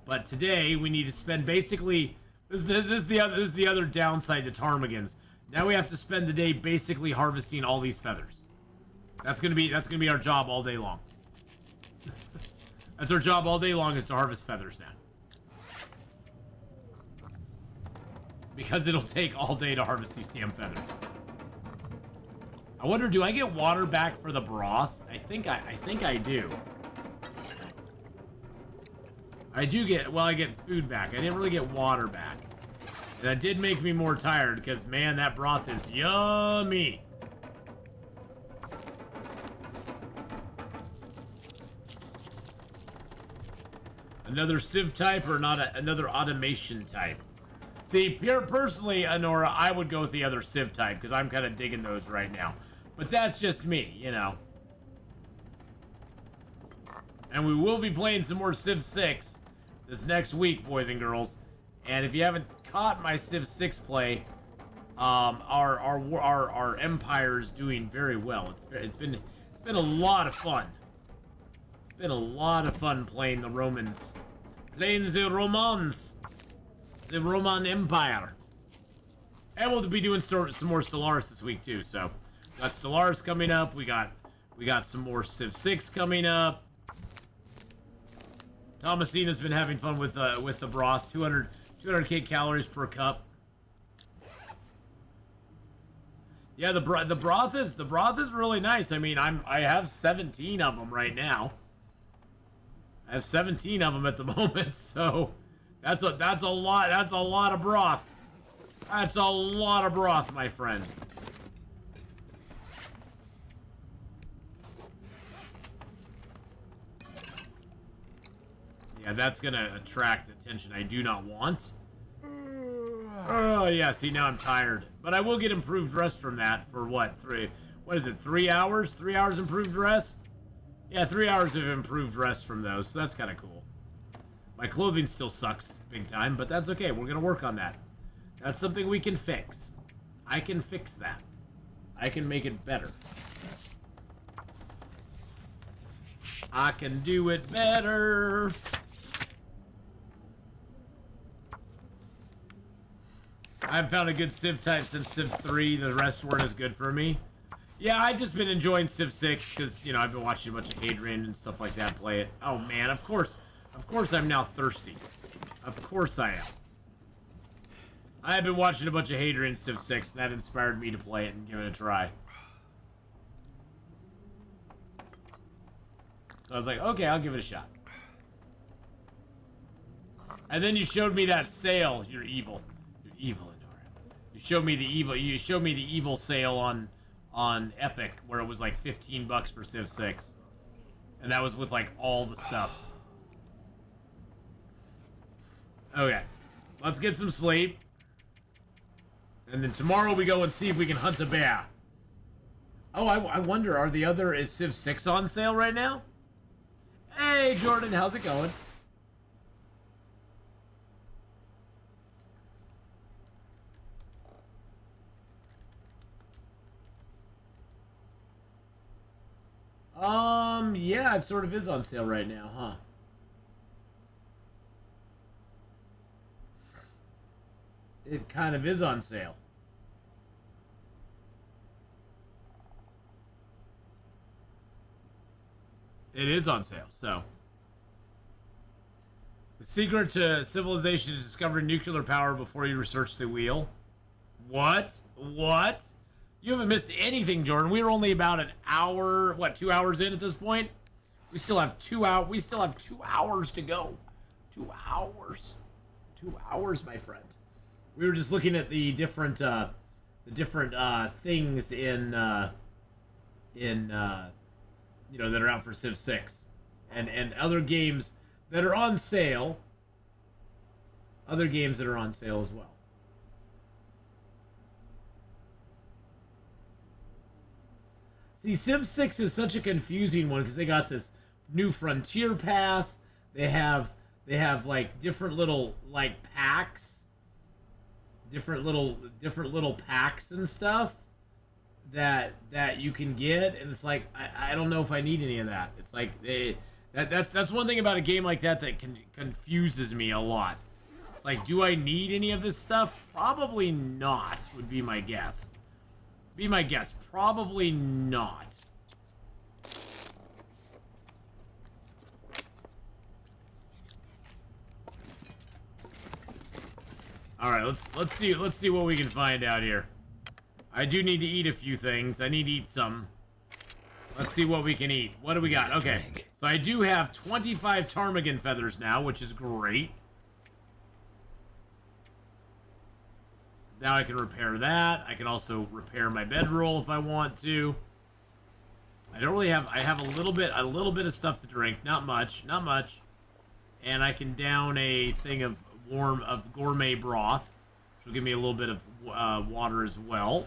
But today we need to spend basically. This is the other downside to Ptarmigans. Now we have to spend the day basically harvesting all these feathers. That's gonna be our job all day long. That's our job all day long, is to harvest feathers now. Because it'll take all day to harvest these damn feathers. I wonder, do I get water back for the broth? I think I do. I do get, well, I get food back. I didn't really get water back. That did make me more tired because, man, that broth is yummy. Another sieve type or not another automation type? See, personally, Honora, I would go with the other sieve type because I'm kind of digging those right now. But that's just me, you know. And we will be playing some more Civ 6 this next week, boys and girls. And if you haven't caught my Civ 6 play, our empire's doing very well. It's been a lot of fun. It's been a lot of fun playing the Romans, playing the Romans, the Roman Empire. And we'll be doing some more Stellaris this week too. So, got Stellaris coming up. We got some more Civ 6 coming up. Thomasina's been having fun with the broth. 200k calories per cup. Yeah, the broth is really nice. I mean, I have 17 of them right now. I have 17 of them at the moment, so that's a lot. That's a lot of broth. That's a lot of broth, my friend. Yeah, that's gonna attract attention I do not want. Oh yeah, see, now I'm tired. But I will get improved rest from that for what? 3 hours? 3 hours improved rest? Yeah, 3 hours of improved rest from those, so that's kind of cool. My clothing still sucks big time, but that's okay. We're gonna work on that. That's something we can fix. I can fix that. I can make it better. I can do it better. I haven't found a good Civ type since Civ 3. The rest weren't as good for me. Yeah, I've just been enjoying Civ 6 because, you know, I've been watching a bunch of Hadrian and stuff like that play it. Oh, man, of course I'm now thirsty. Of course I am. I have been watching a bunch of Hadrian Civ 6, and that inspired me to play it and give it a try. So I was like, okay, I'll give it a shot. And then you showed me that sale. You're evil. You're evil, Endora. You showed me the evil. You showed me the evil sale on Epic where it was like $15 for Civ 6, and that was with like all the stuffs. Okay, let's get some sleep, and then tomorrow we go and see if we can hunt a bear. Oh, I wonder, is Civ 6 on sale right now? Hey, Jordan, how's it going? Yeah, it sort of is on sale right now, huh? It kind of is on sale. It is on sale, so. The secret to civilization is discovering nuclear power before you research the wheel. What? What? You haven't missed anything, Jordan. We were only about an hour, what, 2 hours in at this point? We still have 2 hours. We still have 2 hours to go. 2 hours. 2 hours, my friend. We were just looking at the different things in you know, that are out for Civ 6, and other games that are on sale. Other games that are on sale as well. See, Civ 6 is such a confusing one because they got this new Frontier Pass. They have like different little like packs, different little packs and stuff that you can get, and it's like I don't know if I need any of that. It's like that's one thing about a game like that confuses me a lot. It's like, do I need any of this stuff? Probably not, would be my guess. Probably not. All right, let's see what we can find out here. I do need to eat a few things. I need to eat some. Let's see what we can eat. What do we got? Okay, so I do have 25 ptarmigan feathers now, which is great. Now I can repair that. I can also repair my bedroll if I want to. I don't really have. I have a little bit of stuff to drink. Not much. And I can down a thing of gourmet broth, which will give me a little bit of water as well.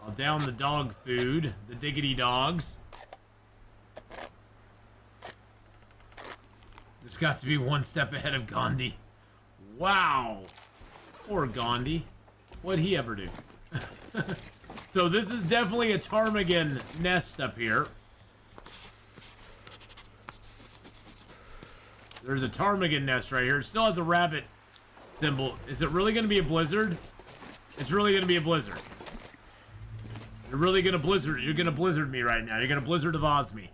I'll down the dog food, the diggity dogs. This got to be one step ahead of Gandhi. Wow. Poor Gandhi. What'd he ever do? So this is definitely a ptarmigan nest up here. There's a ptarmigan nest right here. It still has a rabbit symbol. Is it really going to be a blizzard? It's really going to be a blizzard. You're really going to blizzard. You're going to blizzard me right now. You're going to Blizzard of Oz me.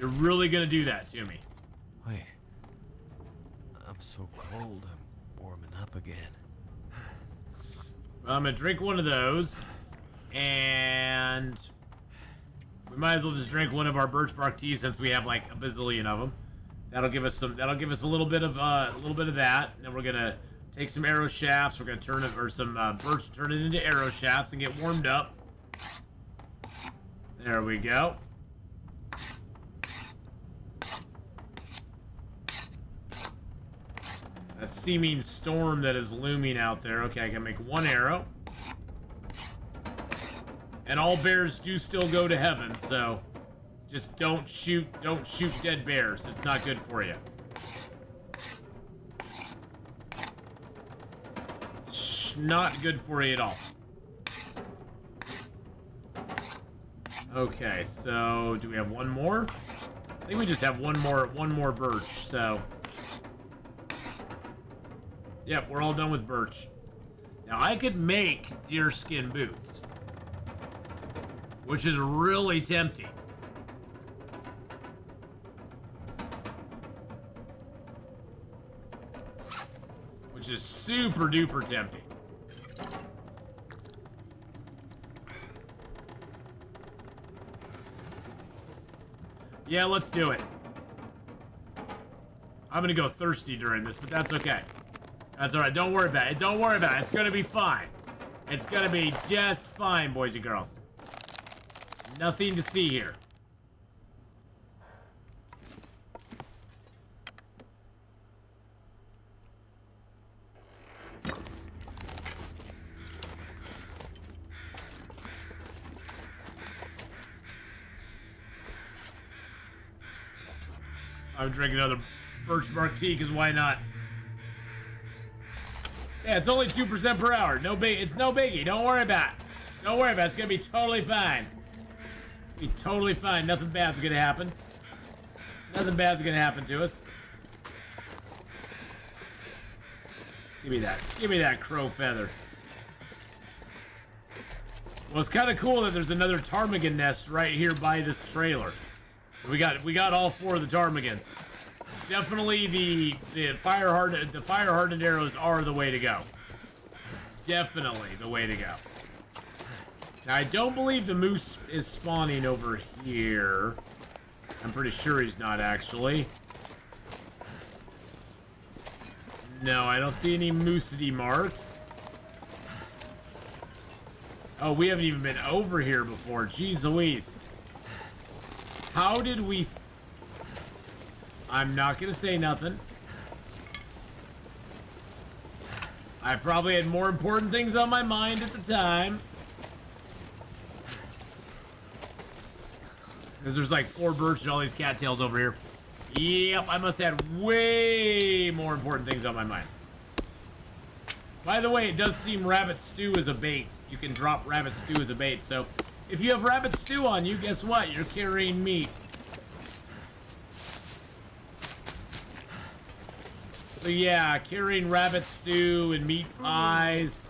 You're really going to do that to me. Wait. I'm so cold. I'm warming up again. Well, I'm going to drink one of those. And we might as well just drink one of our birch bark teas since we have like a bazillion of them. That'll give us some. That'll give us a little bit of that. And then we're gonna take some arrow shafts. We're gonna turn it, or some birch, turn it into arrow shafts and get warmed up. There we go. That seeming storm that is looming out there. Okay, I can make one arrow. And all bears do still go to heaven, so just don't shoot dead bears. It's not good for you. Not good for you at all. Okay, so do we have one more? I think we just have one more birch, so. Yep, we're all done with birch. Now I could make deerskin boots, which is really tempting. Which is super duper tempting. Yeah, let's do it. I'm gonna go thirsty during this, but that's okay. That's alright, don't worry about it. Don't worry about it. It's gonna be fine. It's gonna be just fine, boys and girls. Nothing to see here. I'm drinking another birch bark tea, because why not? Yeah, it's only 2% per hour. No big. It's no biggie. Don't worry about it. Don't worry about it. It's gonna be totally fine. Be totally fine. Nothing bad's gonna happen. Nothing bad's gonna happen to us. Give me that. Give me that crow feather. Well, it's kind of cool that there's another ptarmigan nest right here by this trailer. We got all 4 of the ptarmigans. Definitely the fire hardened arrows are the way to go. Definitely the way to go. Now I don't believe the moose is spawning over here. I'm pretty sure he's not actually. No, I don't see any moosity marks. Oh, we haven't even been over here before. Jeez Louise. How did we... I'm not gonna say nothing. I probably had more important things on my mind at the time. Because there's like 4 birch and all these cattails over here. Yep, I must have had way more important things on my mind. By the way, it does seem rabbit stew is a bait. You can drop rabbit stew as a bait, so... If you have rabbit stew on you, guess what? You're carrying meat. So yeah, carrying rabbit stew and meat pies.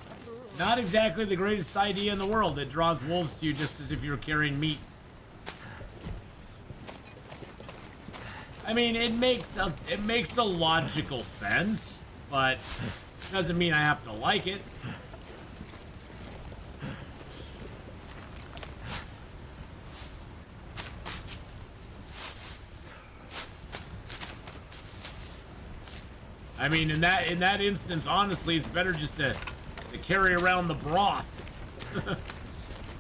Not exactly the greatest idea in the world. It draws wolves to you just as if you're carrying meat. I mean, it makes a logical sense, but doesn't mean I have to like it. I mean, in that instance, honestly, it's better just to carry around the broth.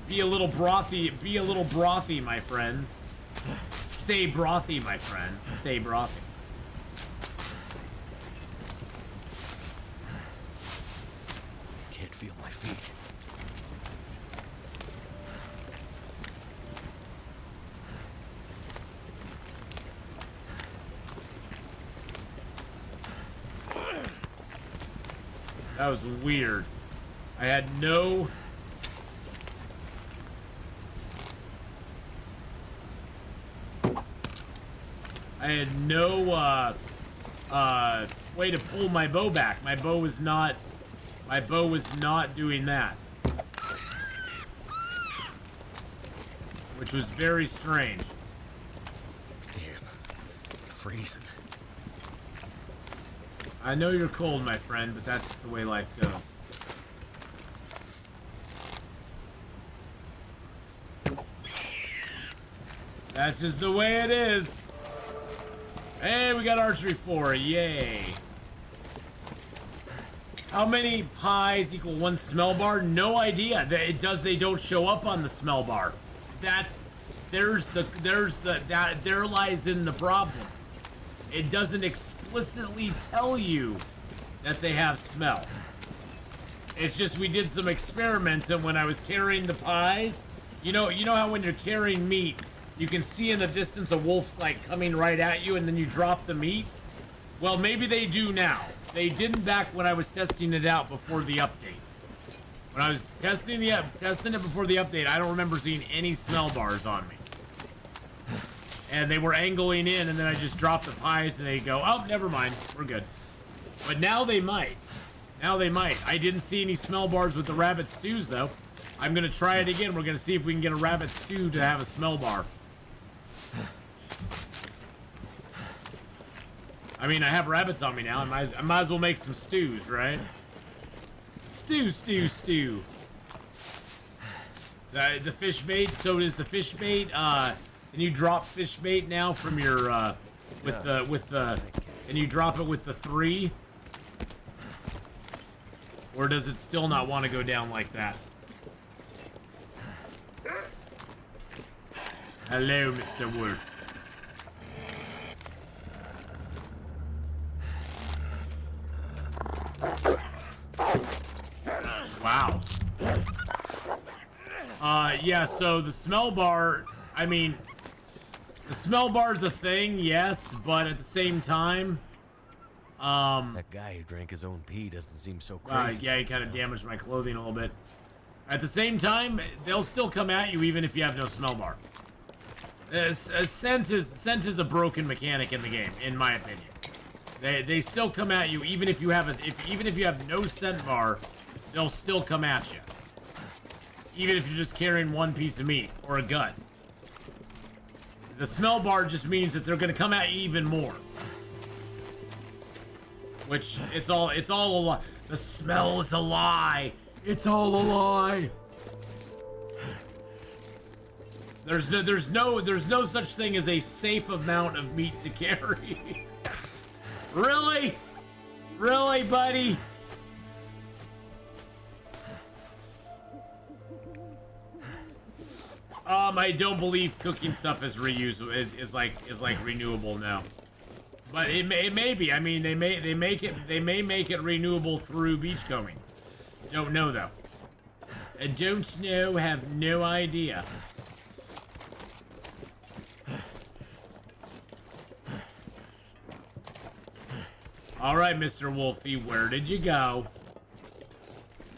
Be a little brothy, my friend. Stay brothy, my friend. Stay brothy. Can't feel my feet. That was weird. I had no... way to pull my bow back. My bow was not doing that. Which was very strange. Damn. Freezing. I know you're cold, my friend, but that's just the way life goes. That's just the way it is. Hey, we got archery 4, yay. How many pies equal 1 smell bar? No idea. They don't show up on the smell bar. There lies in the problem. It doesn't explicitly tell you that they have smell. It's just we did some experiments, and when I was carrying the pies, you know how when you're carrying meat, you can see in the distance a wolf like coming right at you, and then you drop the meat? Well, maybe they do now. They didn't back when I was testing it out before the update. When I was testing it before the update, I don't remember seeing any smell bars on me. And they were angling in, and then I just dropped the pies, and they go, oh, never mind, we're good. But now they might. Now they might. I didn't see any smell bars with the rabbit stews, though. I'm going to try it again. We're going to see if we can get a rabbit stew to have a smell bar. I mean, I have rabbits on me now. I might as well make some stews, right? Stew. The fish bait. So is the fish bait, can you drop fish bait now from your, with the and you drop it with the 3? Or does it still not want to go down like that? Hello, Mr. Wolf. Wow. Yeah, so the smell bar, I mean, the smell bar's a thing, yes, but at the same time, That guy who drank his own pee doesn't seem so crazy. yeah, he kind of damaged my clothing a little bit. At the same time, they'll still come at you even if you have no smell bar. Scent is a broken mechanic in the game, in my opinion. They still come at you even if you have even if you have no scent bar, they'll still come at you. Even if you're just carrying one piece of meat or a gut. The smell bar just means that they're gonna come at you even more. Which it's all a lie. The smell is a lie. It's all a lie. There's no such thing as a safe amount of meat to carry. Really? Really, buddy? I don't believe cooking stuff is reusable, is like renewable now. But it may be. I mean, they may make it renewable through beachcombing. Don't know though. I don't know. Have no idea. All right, Mr. Wolfie, where did you go?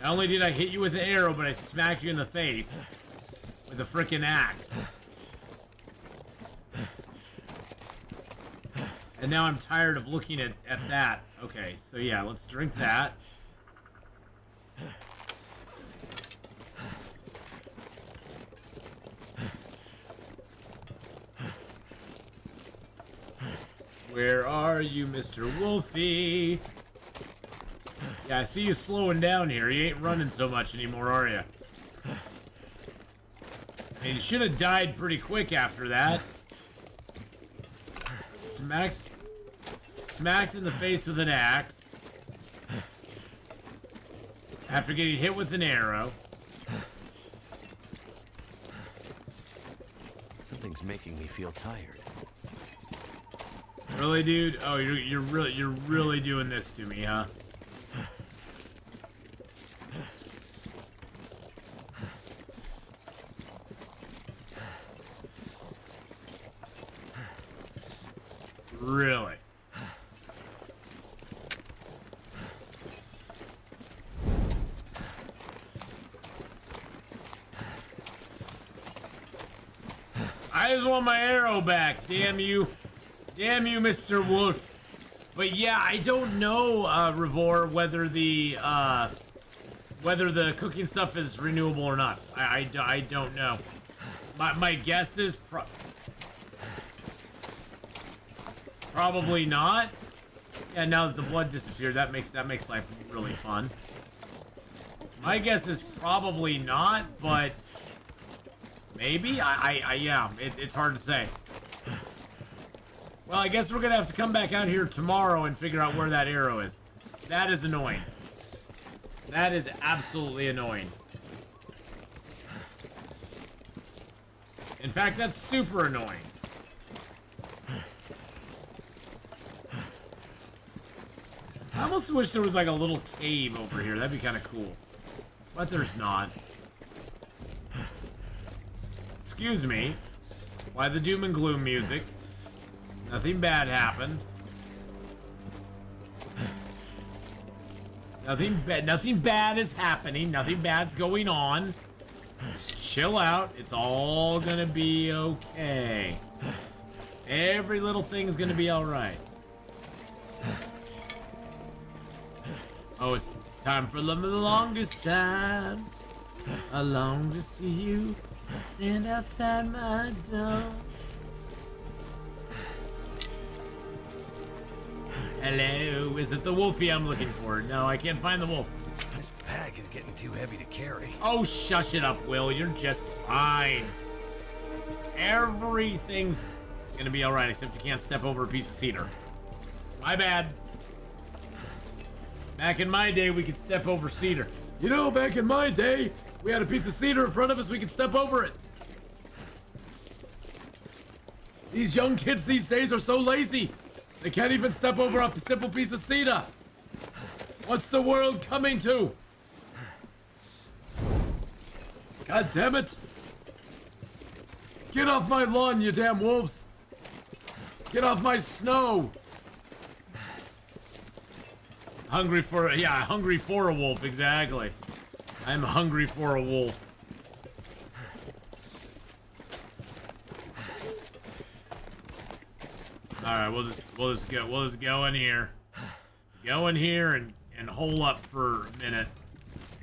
Not only did I hit you with an arrow, but I smacked you in the face with a frickin' axe. And now I'm tired of looking at that. Okay, so yeah, let's drink that. Where are you, Mr. Wolfie? Yeah, I see you slowing down here. You ain't running so much anymore, are you? And you should have died pretty quick after that. Smacked in the face with an axe. After getting hit with an arrow. Something's making me feel tired. Really, dude? Oh, you're really doing this to me, huh? Really? I just want my arrow back, damn you. Damn you, Mr. Wolf. But yeah, I don't know, Revor, whether the cooking stuff is renewable or not. I don't know. My guess is probably not. Yeah, now that the blood disappeared, that makes life really fun. My guess is probably not, but maybe. Yeah, it's hard to say. Well, I guess we're gonna have to come back out here tomorrow and figure out where that arrow is. That is annoying. That is absolutely annoying. In fact, that's super annoying. I almost wish there was like a little cave over here. That'd be kind of cool. But there's not. Excuse me. Why the doom and gloom music? Nothing bad happened. Nothing bad is happening. Nothing bad's going on. Just chill out. It's all gonna be okay. Every little thing's gonna be alright. Oh, it's time for the longest time. I long to see you stand outside my door. Hello, is it the Wolfie I'm looking for? No, I can't find the wolf. This pack is getting too heavy to carry. Oh, shush it up, Will. You're just fine. Everything's gonna be alright, except you can't step over a piece of cedar. My bad. Back in my day, we could step over cedar. You know, back in my day, we had a piece of cedar in front of us, we could step over it. These young kids these days are so lazy. They can't even step over a simple piece of cedar. What's the world coming to? God damn it. Get off my lawn, you damn wolves. Get off my snow. Hungry for a wolf, exactly. I'm hungry for a wolf. All right, we'll just go in here. Go in here and hole up for a minute.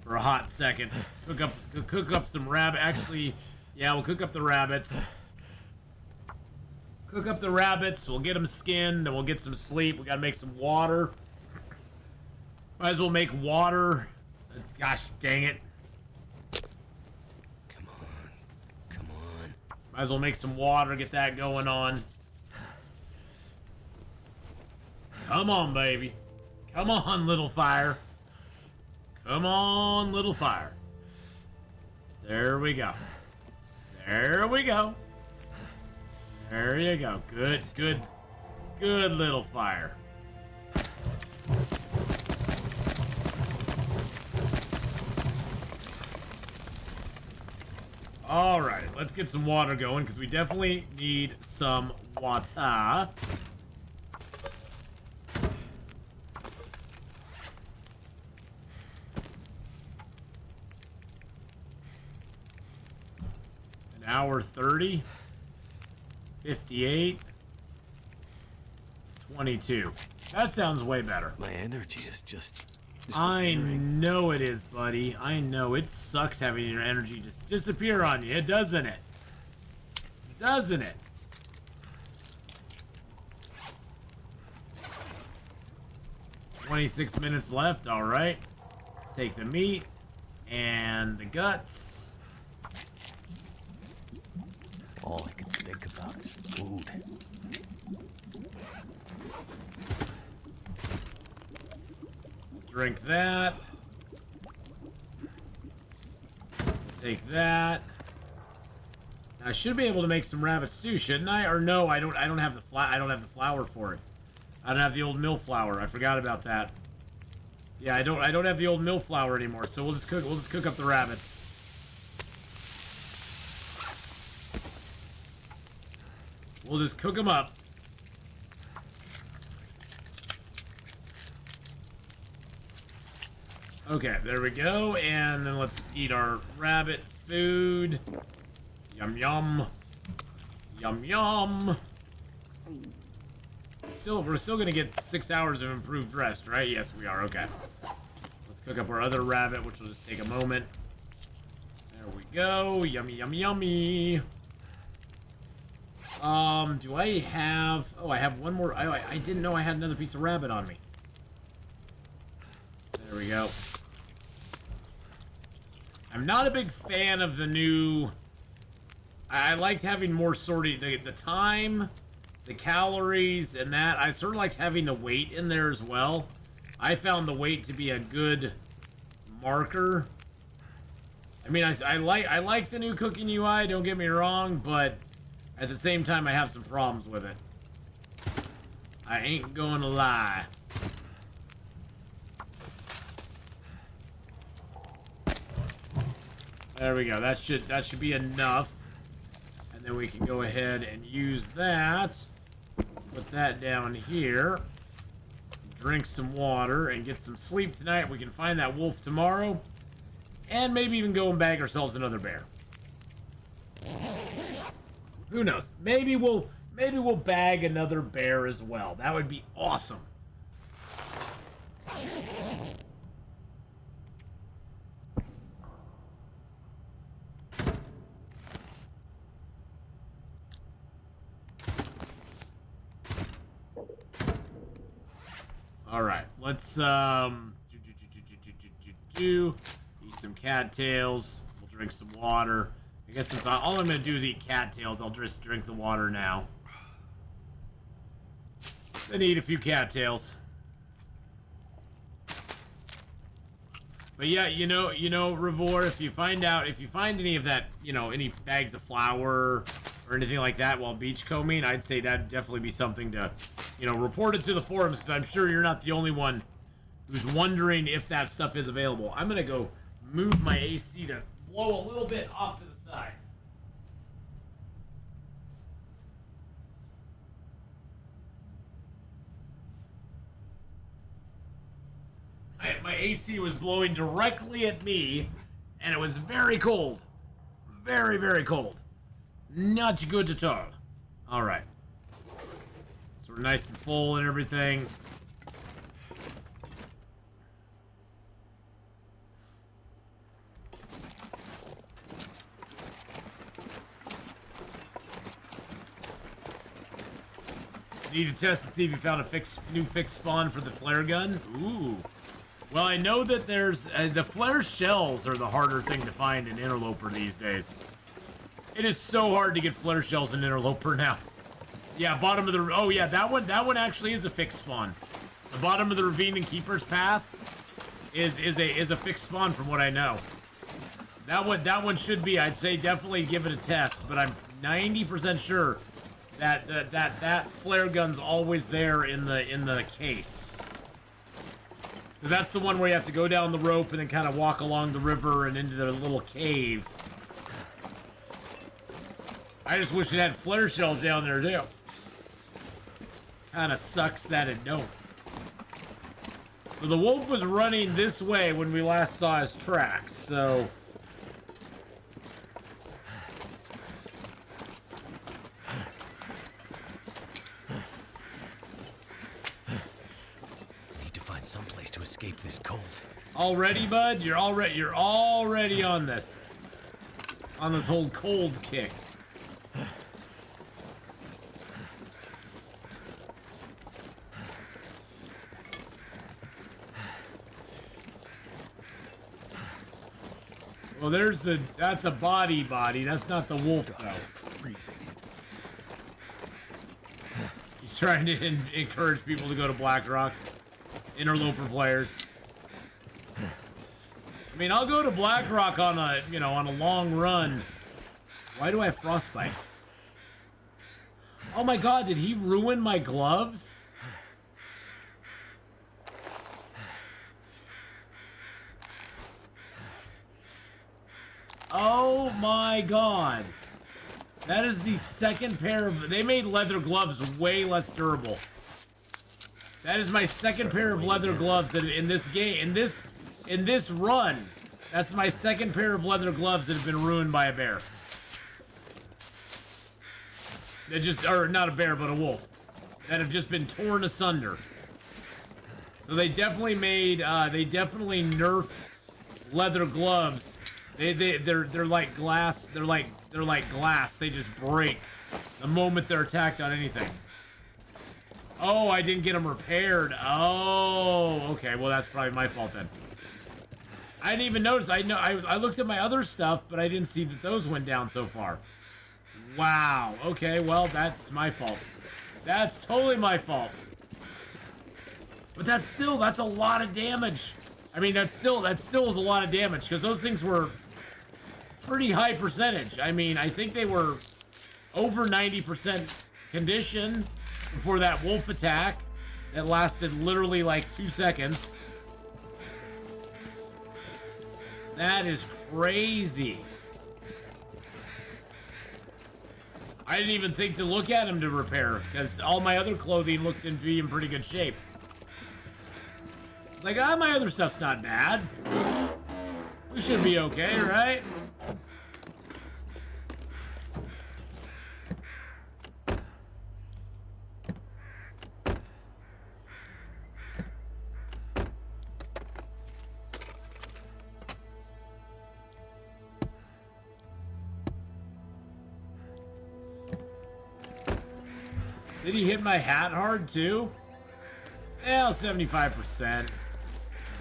For a hot second. Cook up some rabbit. Actually, yeah, we'll cook up the rabbits. Cook up the rabbits. We'll get them skinned, and we'll get some sleep. We gotta make some water. Might as well make water. Gosh dang it. Come on. Come on. Might as well make some water, get that going on. Come on, baby. Come on, little fire. Come on, little fire. There we go. There we go. There you go. Good, good, good little fire. All right, let's get some water going because we definitely need some water. Hour 30, 58, 22. That sounds way better. My energy is just I disappearing. know it is, buddy. I know it sucks having your energy just disappear on you, doesn't it? Doesn't it? "26 minutes left, all right. Let's take the meat and the guts. All I can think about is food. Drink that. Take that. I should be able to make some rabbit stew, shouldn't I? Or no, I don't have the flour for it. I don't have the old mill flour. I forgot about that. Yeah, I don't have the old mill flour anymore, so we'll just cook up the rabbits. We'll just cook them up. Okay, there we go. And then let's eat our rabbit food. Yum, yum. Yum, yum. We're still gonna get 6 hours of improved rest, right? Yes, we are. Okay. Let's cook up our other rabbit, which will just take a moment. There we go. Yummy, yummy, yummy. Do I have... Oh, I have one more... I didn't know I had another piece of rabbit on me. There we go. I'm not a big fan of the new... I liked having more sorting... The time, the calories, and that. I sort of liked having the weight in there as well. I found the weight to be a good marker. I mean, I like the new cooking UI, don't get me wrong, but... At the same time, I have some problems with it. I ain't gonna lie. There we go. That should be enough. And then we can go ahead and use that. Put that down here. Drink some water and get some sleep tonight. We can find that wolf tomorrow. And maybe even go and bag ourselves another bear. Who knows? Maybe we'll bag another bear as well. That would be awesome. All right, let's eat some cattails. We'll drink some water. I guess since all I'm gonna do is eat cattails, I'll just drink the water now. They need a few cattails. But yeah, you know, Revor, if you find any of that, you know, any bags of flour or anything like that while beachcombing, I'd say that'd definitely be something to, you know, report it to the forums, because I'm sure you're not the only one who's wondering if that stuff is available. I'm gonna go move my AC to blow a little bit off to the side. My AC was blowing directly at me, and it was very cold. Very, very cold. Not good at all. Alright. So we're nice and full and everything. Need to test to see if you found a new fixed spawn for the flare gun. Ooh. Well, I know that there's... the flare shells are the harder thing to find in Interloper these days. It is so hard to get flare shells in Interloper now. Yeah, bottom of the... Oh, yeah, that one actually is a fixed spawn. The bottom of the Ravine and Keeper's Path is a fixed spawn from what I know. That one should be. I'd say definitely give it a test, but I'm 90% sure that flare gun's always there in the case. Because that's the one where you have to go down the rope and then kind of walk along the river and into the little cave. I just wish it had flare shells down there too. Kind of sucks that it don't. So the wolf was running this way when we last saw his tracks, so... Someplace to escape this cold. Already, bud? You're already on this. On this whole cold kick. Well, that's a body. That's not the wolf, though. Freezing. He's trying to encourage people to go to Blackrock. Interloper players. I mean, I'll go to Blackrock on a long run. Why do I have frostbite? Oh my god, did he ruin my gloves? Oh my god. That is the second pair of... They made leather gloves way less durable. That is my second pair of leather gloves that in this game, in this run. That's my second pair of leather gloves that have been ruined by a bear. Or not a bear, but a wolf. That have just been torn asunder. So they definitely definitely nerfed leather gloves. They're like glass. They're like glass. They just break the moment they're attacked on anything. Oh, I didn't get them repaired. Oh, okay. Well, that's probably my fault then. I didn't even notice. I looked at my other stuff, but I didn't see that those went down so far. Wow. Okay, well, that's my fault. That's totally my fault. But that's a lot of damage. I mean, that still is a lot of damage, because those things were pretty high percentage. I mean, I think they were over 90% condition before that wolf attack that lasted literally like 2 seconds. That is crazy. I didn't even think to look at him to repair, because all my other clothing looked to be in pretty good shape. Like, my other stuff's not bad. We should be okay, right? Did he hit my hat hard, too? Well, 75%.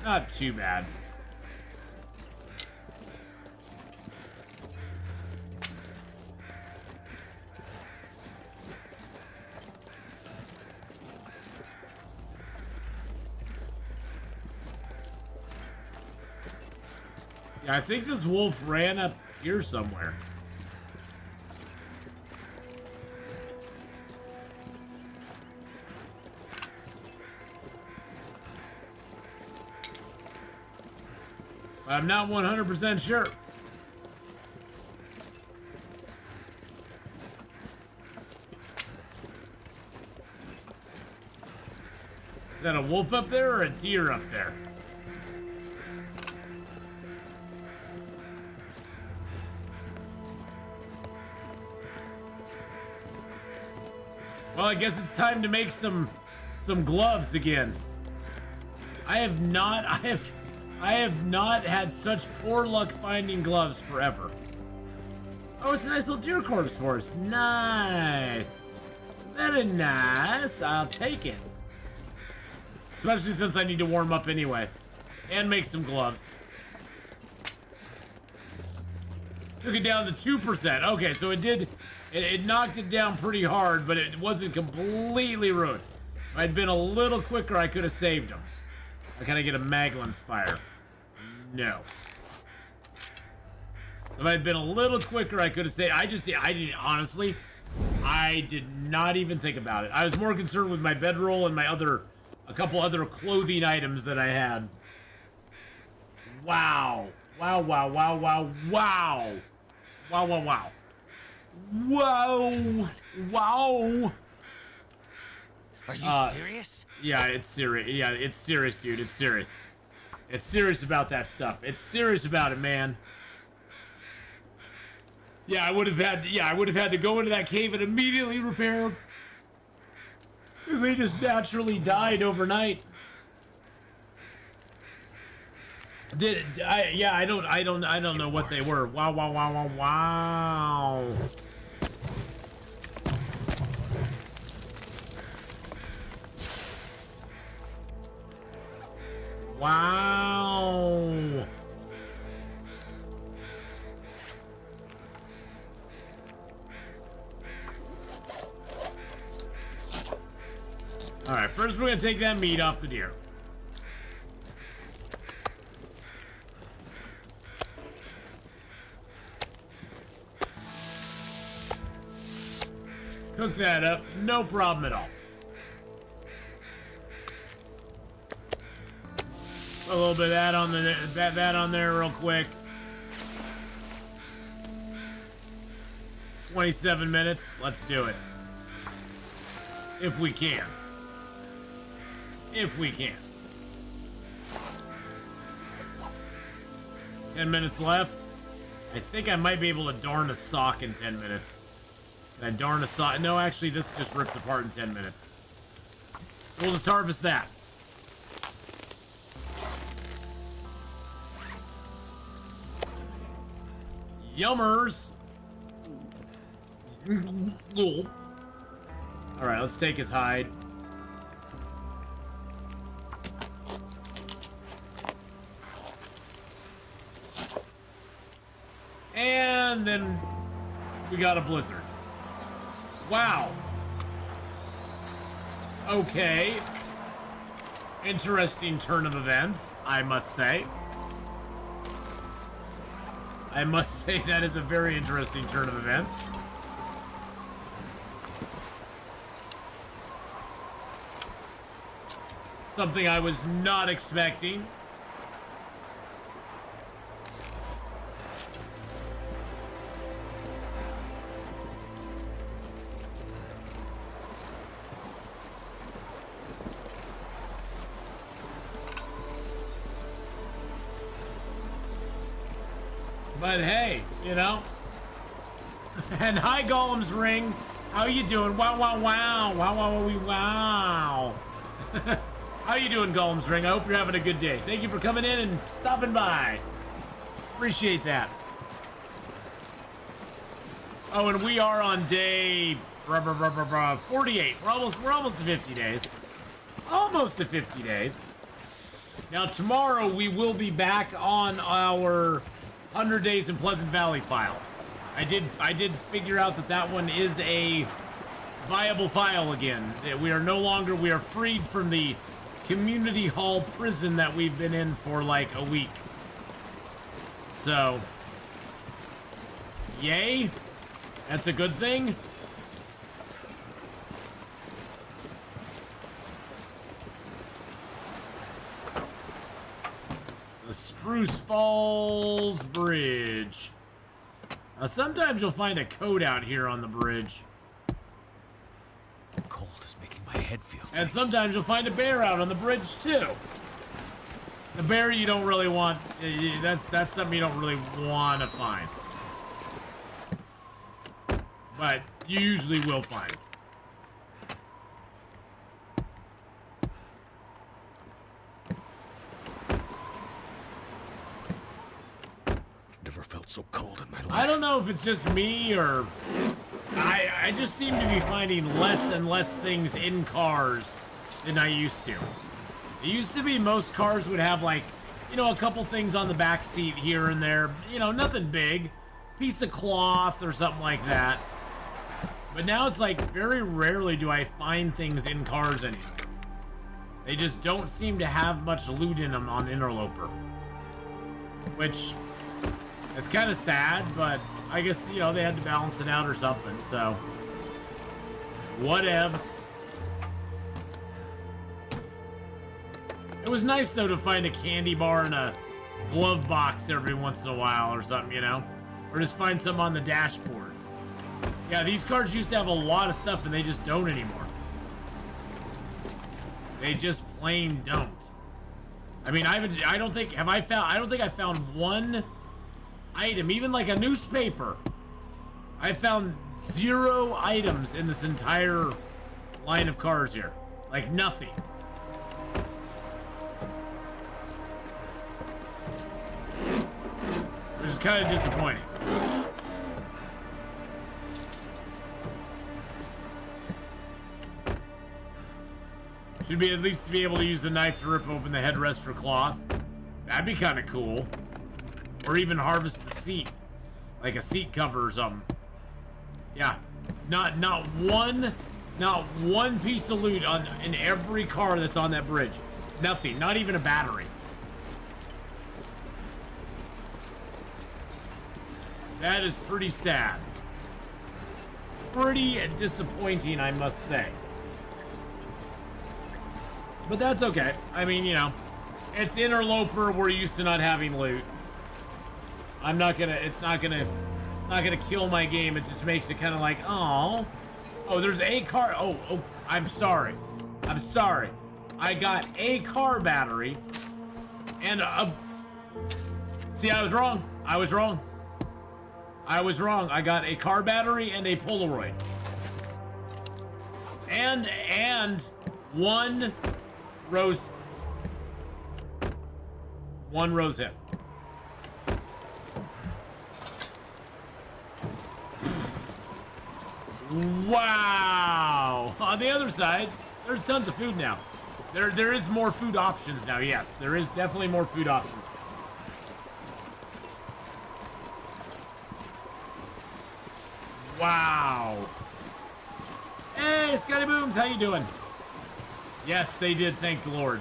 Not too bad. Yeah, I think this wolf ran up here somewhere. I'm not 100% sure. Is that a wolf up there or a deer up there? Well, I guess it's time to make some gloves again. I have not had such poor luck finding gloves forever. Oh, it's a nice little deer corpse for us. Nice. Very nice. I'll take it. Especially since I need to warm up anyway. And make some gloves. Took it down to 2%. Okay, so it knocked it down pretty hard, but it wasn't completely ruined. If I'd been a little quicker, I could have saved him. Can I get a Maglin's fire? No. So if I'd been a little quicker, I could have saved. I didn't, honestly, I did not even think about it. I was more concerned with my bedroll and a couple other clothing items that I had. Wow. Wow, wow, wow, wow, wow. Wow, wow, wow. Whoa. Wow. Are you serious? Yeah, it's serious. Yeah, it's serious, dude. It's serious. It's serious about that stuff. It's serious about it, man. Yeah, I would have had to go into that cave and immediately repair them. Because they just naturally died overnight. I don't know what they were. Wow, wow, wow, wow, wow. Wow. All right, first we're gonna take that meat off the deer. Cook that up, no problem at all. Put a little bit of that on that on there real quick. 27 minutes. Let's do it. If we can. If we can. 10 minutes left. I think I might be able to darn a sock in 10 minutes. Can I darn a sock? No, actually, this just rips apart in 10 minutes. We'll just harvest that. Yummers. All right, let's take his hide. And then we got a blizzard. Wow. Okay. Interesting turn of events, I must say. I must say that is a very interesting turn of events. Something I was not expecting. But hey, you know. And hi, Golem's Ring. How you doing? Wow, wow, wow. Wow, wow, wow, wow. How you doing, Golem's Ring? I hope you're having a good day. Thank you for coming in and stopping by. Appreciate that. Oh, and we are on day 48. We're almost to 50 days. Almost to 50 days. Now tomorrow we will be back on our 100 Days in Pleasant Valley file. I did figure out that one is a viable file again. We are freed from the community hall prison that we've been in for like a week. So, yay. That's a good thing. The Spruce Falls Bridge. Now, sometimes you'll find a code out here on the bridge. Cold is making my head feel And thick. sometimes you'll find a bear out on the bridge, too. The bear you don't really want... That's something you don't really want to find. But you usually will find. Never felt so cold in my life. I don't know if it's just me or... I just seem to be finding less and less things in cars than I used to. It used to be most cars would have, like, you know, a couple things on the back seat here and there. You know, nothing big. Piece of cloth or something like that. But now it's like very rarely do I find things in cars anymore. They just don't seem to have much loot in them on Interloper. Which is kind of sad, but I guess, you know, they had to balance it out or something, so. Whatevs. It was nice, though, to find a candy bar and a glove box every once in a while or something, you know? Or just find some on the dashboard. Yeah, these cars used to have a lot of stuff, and they just don't anymore. They just plain don't. I mean, I don't think I found one item, even like a newspaper. I found 0 items in this entire line of cars here. Like, nothing. Which is kind of disappointing. Should be at least be able to use the knife to rip open the headrest for cloth. That'd be kind of cool. Or even harvest the seat. Like a seat cover or something. Yeah. Not one piece of loot in every car that's on that bridge. Nothing. Not even a battery. That is pretty sad. Pretty disappointing, I must say. But that's okay. I mean, you know, it's Interloper. We're used to not having loot. It's not gonna kill my game. It just makes it kind of like, oh, there's a car. Oh, I'm sorry. I got a car battery and see, I was wrong. I got a car battery and a Polaroid. And one rose hip. Wow! On the other side, there's tons of food now. There is more food options now. Yes, there is definitely more food options. Wow! Hey, Scotty Booms, how you doing? Yes, they did. Thank the Lord.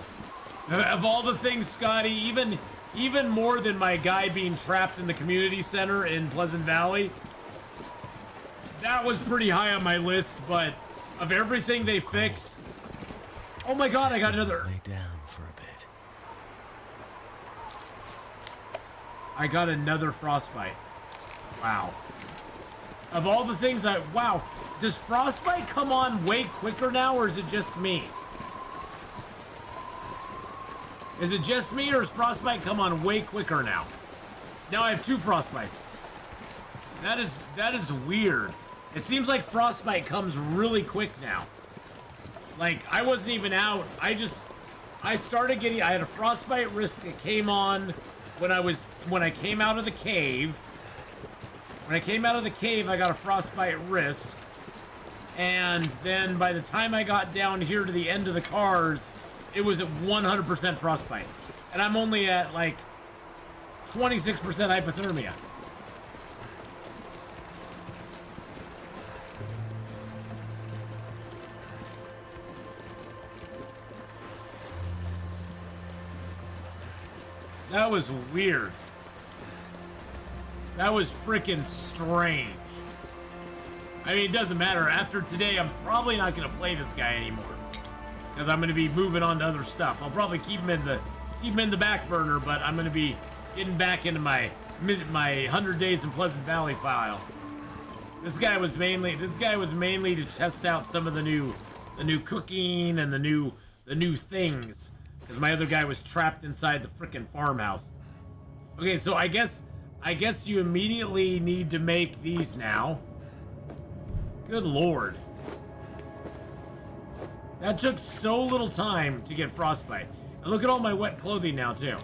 Of all the things, Scotty, even more than my guy being trapped in the community center in Pleasant Valley. That was pretty high on my list, but of everything they fixed... Oh my god, I got another... Lay down for a bit. I got another frostbite. Wow. Of all the things wow. Does frostbite come on way quicker now, or is it just me? Is it just me, or does frostbite come on way quicker now? Now I have 2 frostbites. That is weird. It seems like frostbite comes really quick now. Like, I wasn't even out. I started getting... I had a frostbite wrist that came on when I came out of the cave. When I came out of the cave, I got a frostbite wrist. And then by the time I got down here to the end of the cars, it was at 100% frostbite. And I'm only at, like, 26% hypothermia. That was weird. That was freaking strange. I mean, it doesn't matter. After today, I'm probably not going to play this guy anymore. Because I'm going to be moving on to other stuff. I'll probably keep him in the back burner, but I'm going to be getting back into my 100 Days in Pleasant Valley file. This guy was mainly to test out some of the new cooking and the new things. Because my other guy was trapped inside the frickin' farmhouse. Okay, so I guess you immediately need to make these now. Good lord. That took so little time to get frostbite. And look at all my wet clothing now, too.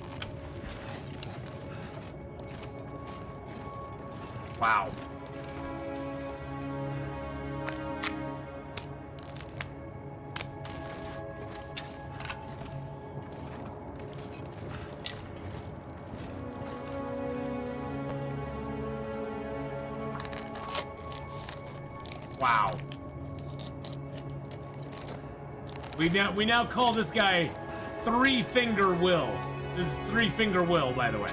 Wow. Wow. We now call this guy Three Finger Will. This is Three Finger Will, by the way.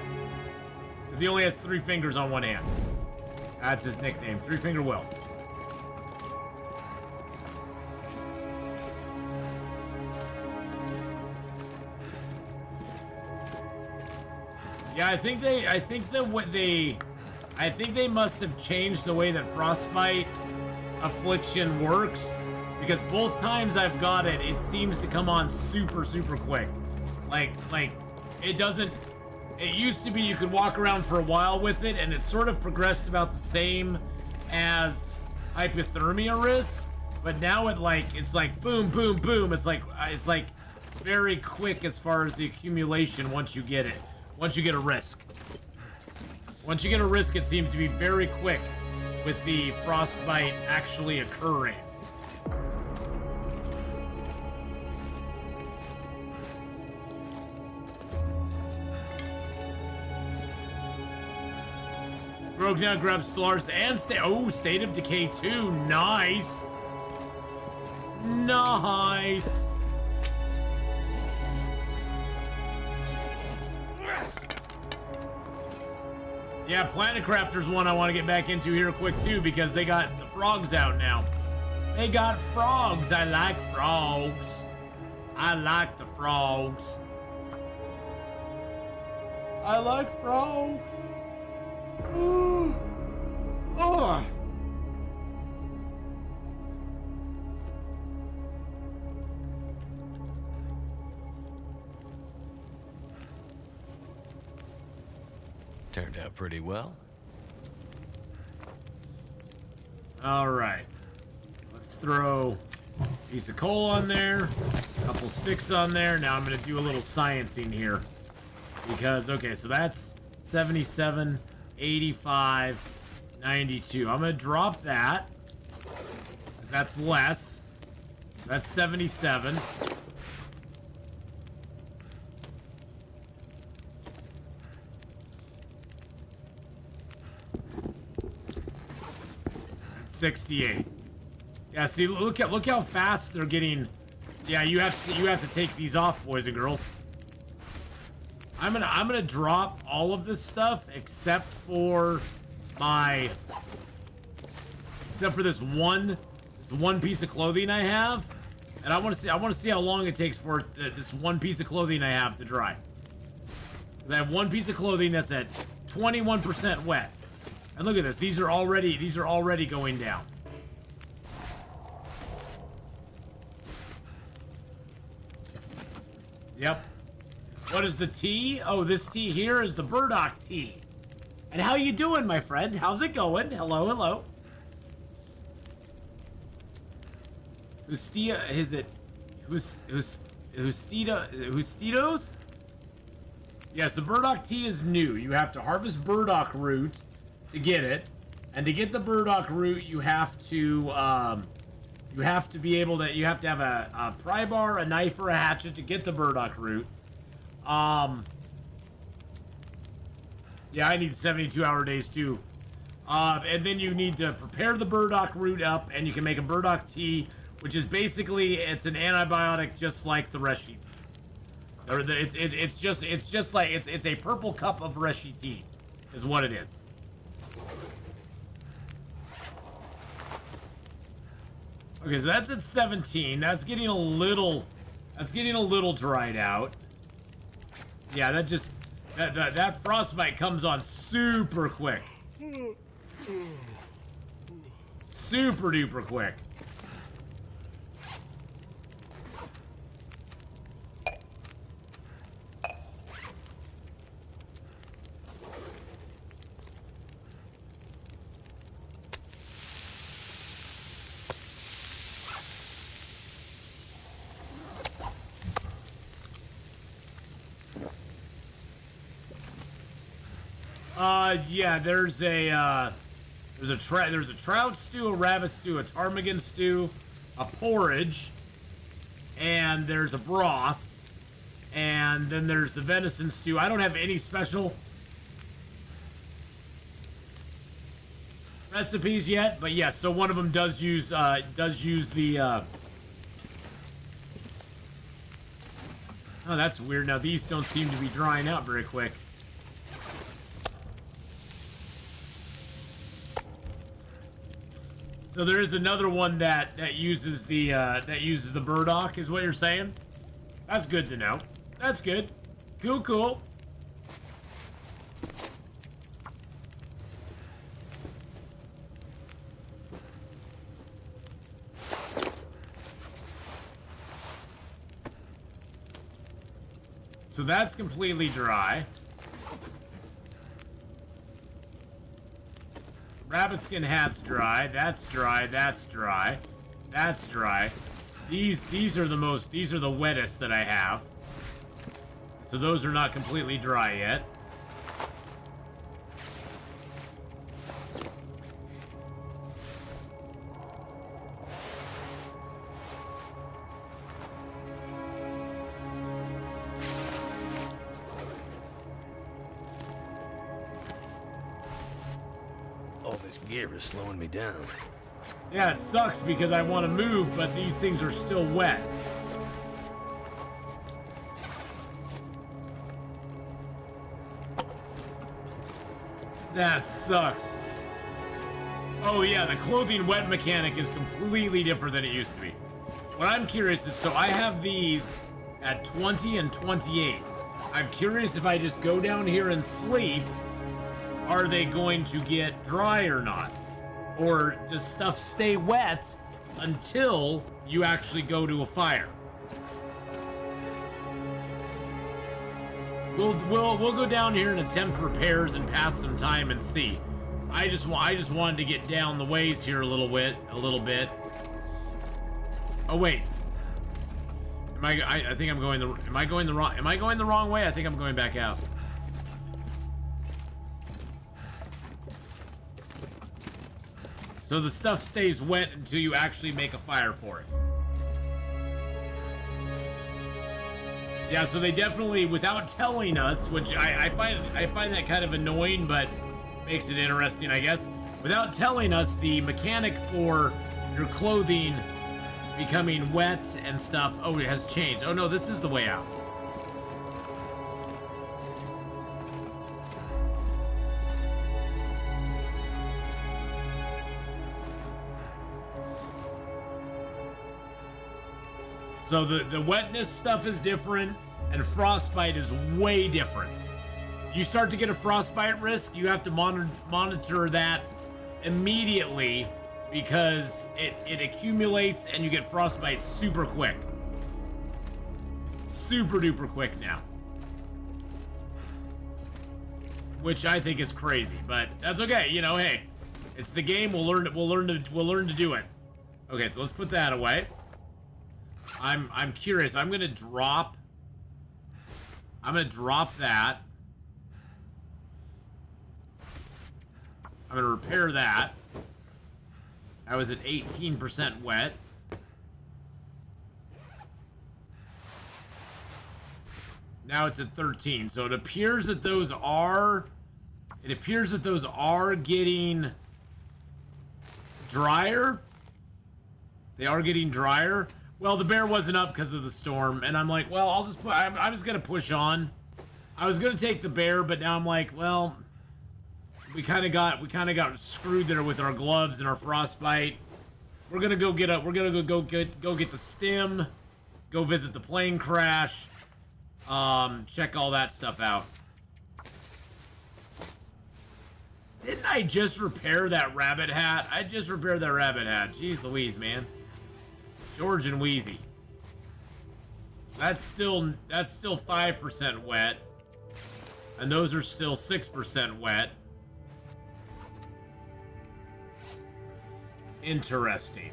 Because he only has 3 fingers on one hand. That's his nickname, Three Finger Will. Yeah, I think they must have changed the way that frostbite affliction works, because both times I've got it, it seems to come on super quick. Like it doesn't. It used to be you could walk around for a while with it, and it sort of progressed about the same as hypothermia risk, but now it's like boom boom boom. It's like very quick as far as the accumulation once you get it. Once you get a risk. Once you get a risk, it seems to be very quick with the frostbite actually occurring. Broke down, grabbed Stars and State of Decay 2. Nice. Nice. Yeah, Planet Crafters one I want to get back into here quick too, because they got the frogs out now. They got frogs. I like frogs. I like the frogs. I like frogs. Ooh. Oh. Turned out pretty well. All right. Let's throw a piece of coal on there, a couple sticks on there. Now I'm going to do a little sciencing here. Because, okay, so that's 77, 85, 92. I'm going to drop that. That's less. That's 77. That's 68. Yeah, see, look how fast they're getting. Yeah, you have to take these off, boys and girls. I'm gonna drop all of this stuff except for this one piece of clothing I have, and I want to see how long it takes for this one piece of clothing I have to dry. 'Cause I have one piece of clothing that's at 21% wet, and look at this. These are already going down. Yep. What is the tea? Oh, this tea here is the Burdock tea. And how you doing, my friend? How's it going? Hello, hello. Hustia, is it? Hustitos? Yes, the Burdock tea is new. You have to harvest Burdock root to get it, and to get the Burdock root, you have to be able to. You have to have a pry bar, a knife, or a hatchet to get the Burdock root. Yeah, I need 72-hour days too. And then you need to prepare the Burdock root up, and you can make a Burdock tea, which is basically, it's an antibiotic just like the Reshi tea. Or it's a purple cup of Reshi tea, is what it is. Okay, so that's at 17. That's getting a little dried out. Yeah, that frostbite comes on super quick. Super duper quick. Yeah, there's a trout stew, a rabbit stew, a ptarmigan stew, a porridge, and there's a broth, and then there's the venison stew. I don't have any special recipes yet, but yes, so one of them does use the oh, that's weird. Now these don't seem to be drying out very quick. So there is another one that uses the burdock, is what you're saying? That's good to know. That's good. Cool, cool. So that's completely dry. Rabbit skin hat's dry. That's dry. That's dry. That's dry. These are the wettest that I have. So those are not completely dry yet. This gear is slowing me down. Yeah, it sucks because I want to move, but these things are still wet. That sucks. Oh yeah, the clothing wet mechanic is completely different than it used to be. What I'm curious is, so I have these at 20 and 28. I'm curious if I just go down here and sleep, are they going to get dry or not? Or does stuff stay wet until you actually go to a fire? We'll go down here and attempt repairs and pass some time and see. I just wanted to get down the ways here a little bit. Oh wait. I think I'm going am I going the wrong way? I think I'm going back out. So the stuff stays wet until you actually make a fire for it. Yeah, so they definitely, without telling us, which I find that kind of annoying, but makes it interesting, I guess. Without telling us, the mechanic for your clothing becoming wet and stuff, oh, it has changed. Oh no, this is the way out. So the wetness stuff is different, and frostbite is way different. You start to get a frostbite risk, you have to monitor that immediately, because it accumulates and you get frostbite super quick. Super duper quick now. Which I think is crazy, but that's okay. You know, hey, it's the game. We'll learn to do it. Okay, so let's put that away. I'm curious. I'm gonna drop that. I'm gonna repair that. I was at 18% wet. Now it's at 13. So it appears that those are getting drier. They are getting drier. Well, the bear wasn't up because of the storm, and I'm like, well, I'm just gonna push on. I was gonna take the bear, but now I'm like, well, we kind of got screwed there with our gloves and our frostbite. We're gonna go get go get the stim, go visit the plane crash, check all that stuff out. Didn't I just repair that rabbit hat? I just repaired that rabbit hat. Jeez Louise, man. George and Wheezy. That's still 5% wet. And those are still 6% wet. Interesting.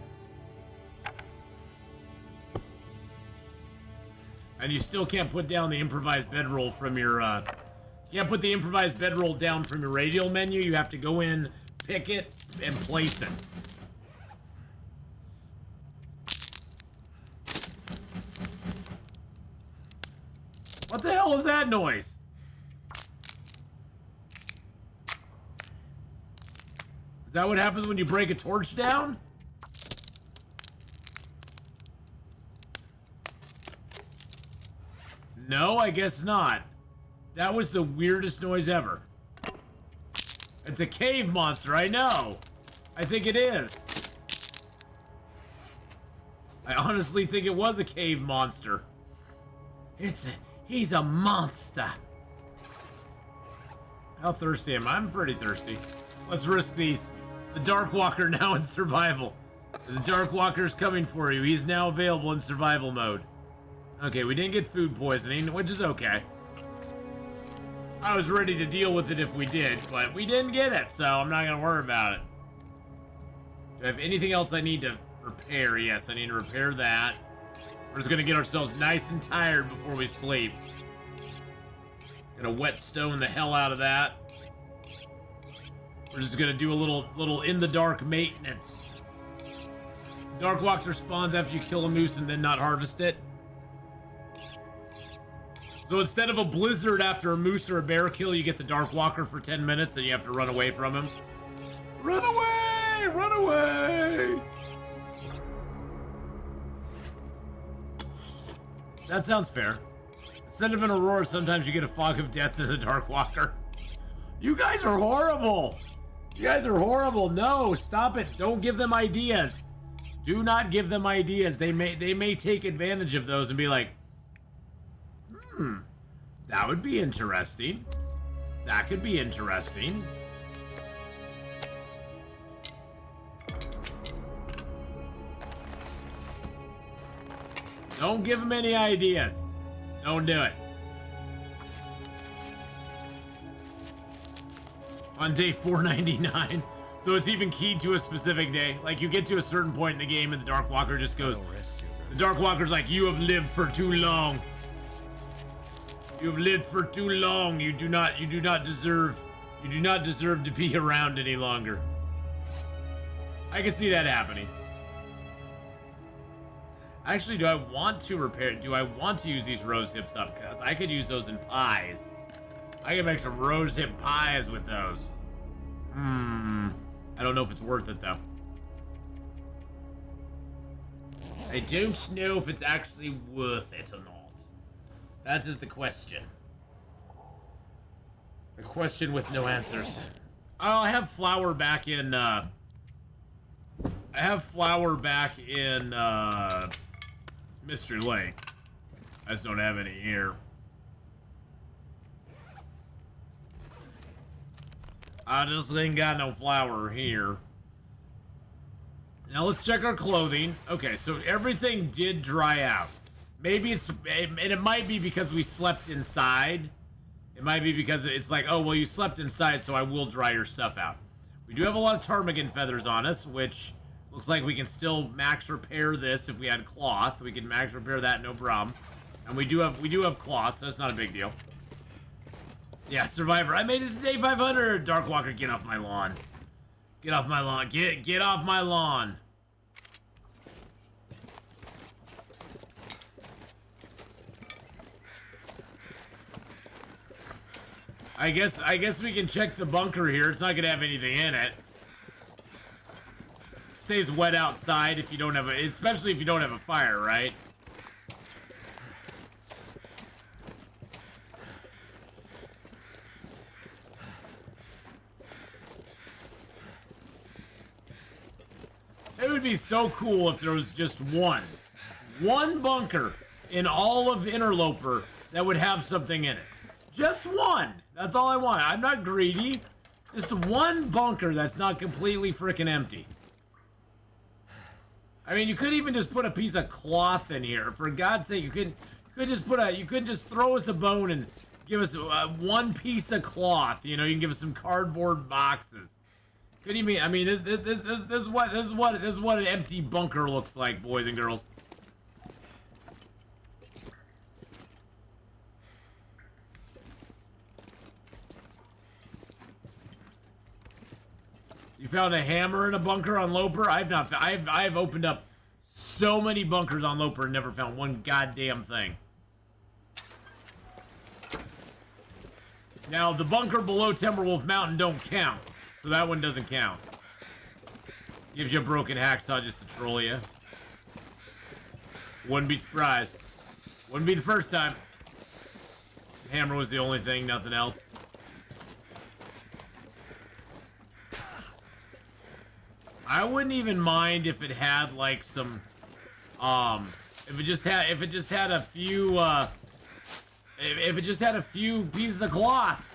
And you still can't put down the improvised bedroll from your, you can't put the improvised bedroll down from your radial menu. You have to go in, pick it, and place it. What the hell is that noise? Is that what happens when you break a torch down? No, I guess not. That was the weirdest noise ever. It's a cave monster, I know. I think it is. I honestly think it was a cave monster. He's a monster. How thirsty am I? I'm pretty thirsty. Let's risk these. The Dark Walker now in survival. The Dark Walker's coming for you. He's now available in survival mode. Okay, we didn't get food poisoning, which is okay. I was ready to deal with it if we did, but we didn't get it, so I'm not gonna worry about it. Do I have anything else I need to repair? Yes, I need to repair that. We're just gonna get ourselves nice and tired before we sleep. Gonna whetstone the hell out of that. We're just gonna do a little in the dark maintenance. Dark Walker spawns after you kill a moose and then not harvest it. So instead of a blizzard after a moose or a bear kill, you get the Dark Walker for 10 minutes and you have to run away from him. Run away! Run away! That sounds fair. Instead of an aurora, sometimes you get a fog of death in the Dark Walker. You guys are horrible! You guys are horrible. No, stop it. Don't give them ideas. Do not give them ideas. They may take advantage of those and be like, that would be interesting. That could be interesting. Don't give them any ideas. Don't do it. On day 499. So it's even keyed to a specific day. Like you get to a certain point in the game and the Dark Walker just goes, the Dark Walker's like, you have lived for too long. You have lived for too long. You do not deserve to be around any longer. I can see that happening. Actually, do I want to use these rose hips up? Because I could use those in pies. I can make some rose hip pies with those. I don't know if it's worth it, though. I don't know if it's actually worth it or not. That is the question. The question with no answers. Oh, I have flour back in, Mystery Lake. I just don't have any here. I just ain't got no flour here. Now let's check our clothing. Okay, so everything did dry out. Maybe it might be because we slept inside. It might be because it's like, oh, well, you slept inside, so I will dry your stuff out. We do have a lot of ptarmigan feathers on us, which looks like we can still max repair this if we had cloth. We can max repair that, no problem. And we do have cloth, so that's not a big deal. Yeah, Survivor. I made it to day 500. Dark Walker, get off my lawn. Get off my lawn. Get off my lawn. I guess we can check the bunker here. It's not gonna have anything in it. Stays wet outside if you don't have especially if you don't have a fire, right? It would be be so cool if there was just one bunker in all of Interloper that would have something in it. Just one. That's all I want. I'm not greedy. Just one bunker that's not completely freaking empty. I mean, you could even just put a piece of cloth in here. For God's sake, you couldn't just throw us a bone and give us one piece of cloth. You know, you can give us some cardboard boxes. Couldn't even, I mean, this is what an empty bunker looks like, boys and girls. You found a hammer in a bunker on Loper? I've opened up so many bunkers on Loper and never found one goddamn thing. Now, the bunker below Timberwolf Mountain don't count, so that one doesn't count. Gives you a broken hacksaw just to troll you. Wouldn't be surprised. Wouldn't be the first time. The hammer was the only thing, nothing else. I wouldn't even mind if it had like some, if it just had a few, if it just had a few pieces of cloth.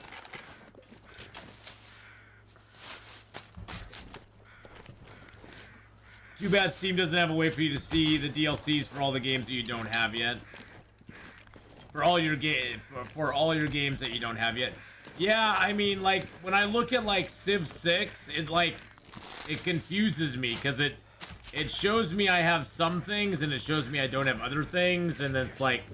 Too bad Steam doesn't have a way for you to see the DLCs for all the games that you don't have yet. For all your games that you don't have yet. Yeah, I mean, like when I look at like Civ 6, it confuses me because it shows me I have some things and it shows me I don't have other things, and it's like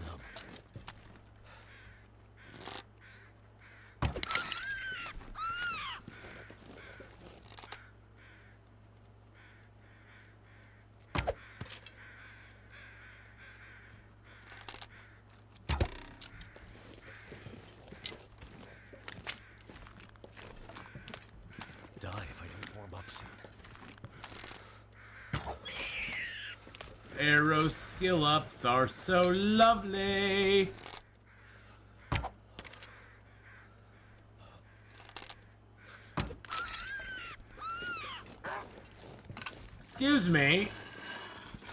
arrow skill ups are so lovely. Excuse me,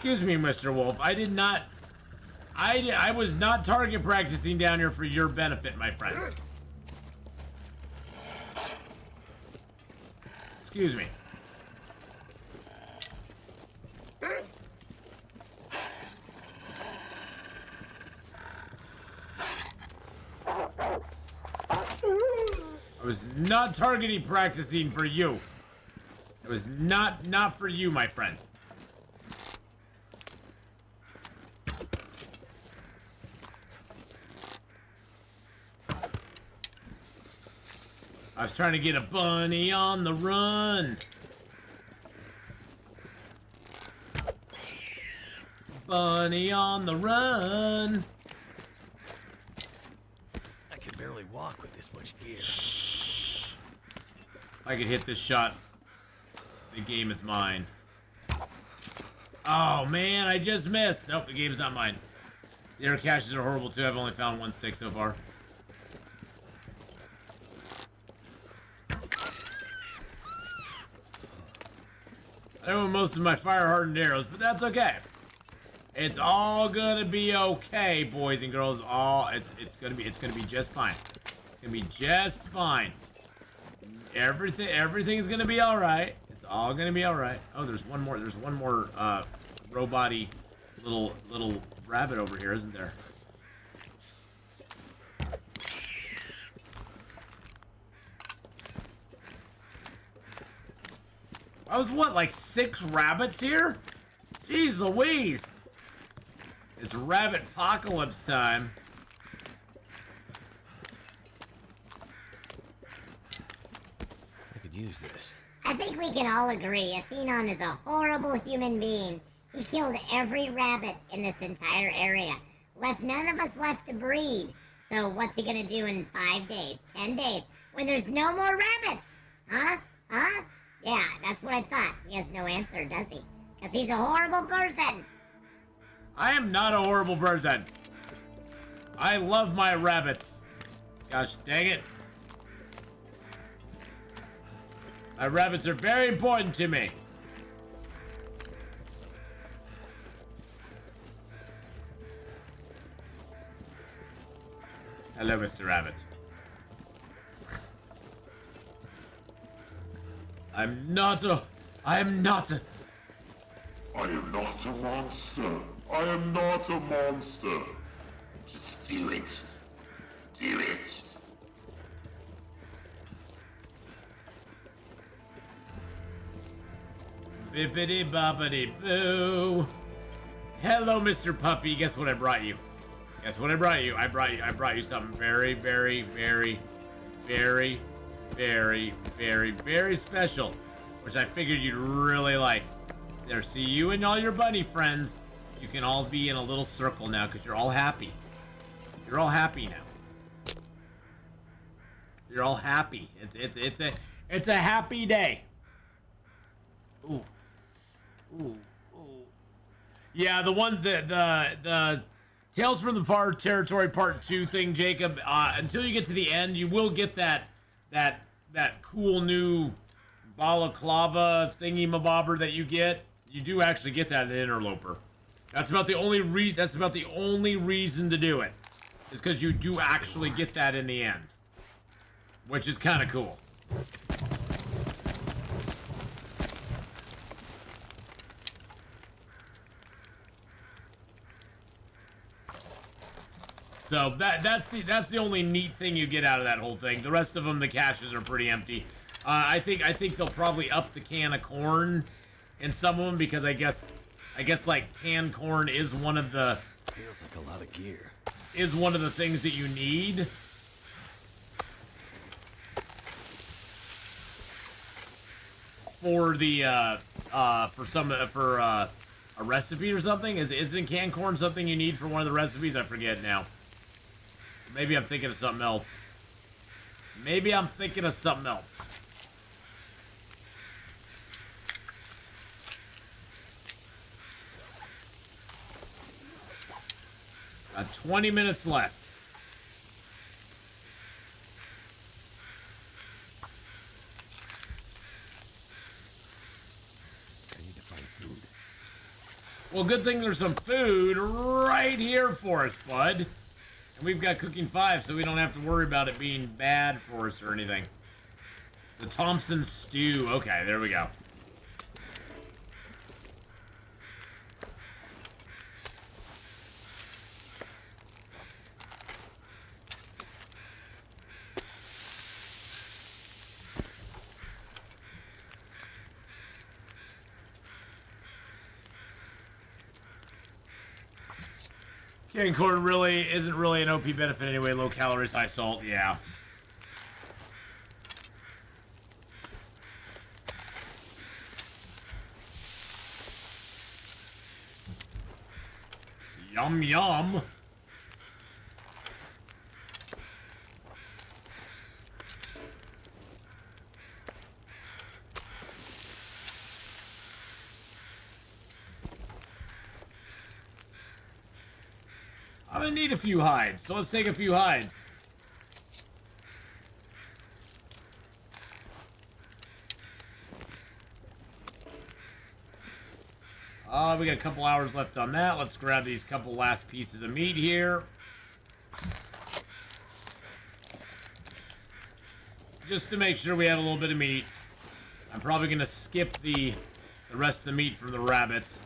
Mr. Wolf. I was not target practicing down here for your benefit, my friend. Excuse me. I was not targeting practicing for you. It was not for you, my friend. I was trying to get a bunny on the run. Bunny on the run. I can barely walk with this much gear. Shh. I could hit this shot. The game is mine. Oh man, I just missed. Nope, the game's not mine. The air caches are horrible too. I've only found one stick so far. I own most of my fire-hardened arrows, but that's okay. It's all gonna be okay, boys and girls. It's gonna be just fine. It's gonna be just fine. Everything's gonna be all right. It's all gonna be all right. Oh, there's one more. There's one more robot-y little rabbit over here, isn't there? I was what, like 6 rabbits here? Jeez Louise! It's rabbit apocalypse time. I could use this. I think we can all agree Atheenon is a horrible human being. He killed every rabbit in this entire area. Left none of us left to breed. So what's he gonna do in 5 days, 10 days, when there's no more rabbits? Huh? Huh? Yeah, that's what I thought. He has no answer, does he? Because he's a horrible person. I am not a horrible person. I love my rabbits. Gosh dang it. My rabbits are very important to me. Hello, Mr. Rabbit. I am not a I am not a monster. I am not a monster. Just do it. Do it. Bippity boppity boo. Hello, Mr. Puppy. Guess what I brought you? Guess what I brought you? I brought you something very, very, very, very, very, very, very special, which I figured you'd really like. There, see, you and all your bunny friends, you can all be in a little circle now because you're all happy. You're all happy now. You're all happy. It's a happy day. Ooh. Ooh. Ooh. Yeah, the Tales from the Far Territory Part 2 thing, Jacob, until you get to the end, you will get that cool new balaclava thingy-mabobber that you get. You do actually get that in Interloper. That's about the only reason to do it. Is because you do actually get that in the end. Which is kind of cool. So that's the only neat thing you get out of that whole thing. The rest of them, the caches are pretty empty. I think they'll probably up the can of corn in some of them because I guess like canned corn is one of the Feels like a lot of gear. Is one of the things that you need. For the for a recipe or something. Isn't canned corn something you need for one of the recipes? I forget now. Maybe I'm thinking of something else. Maybe I'm thinking of something else. Got 20 minutes left. I need to find food. Well, good thing there's some food right here for us, bud. And we've got cooking 5, so we don't have to worry about it being bad for us or anything. The Thompson stew. Okay, there we go. Canned corn really isn't really an OP benefit anyway. Low calories, high salt. Yeah. Yum yum. I'm gonna need a few hides, so let's take a few hides. We got a couple hours left on that. Let's grab these couple last pieces of meat here. Just to make sure we have a little bit of meat. I'm probably gonna skip the rest of the meat from the rabbits.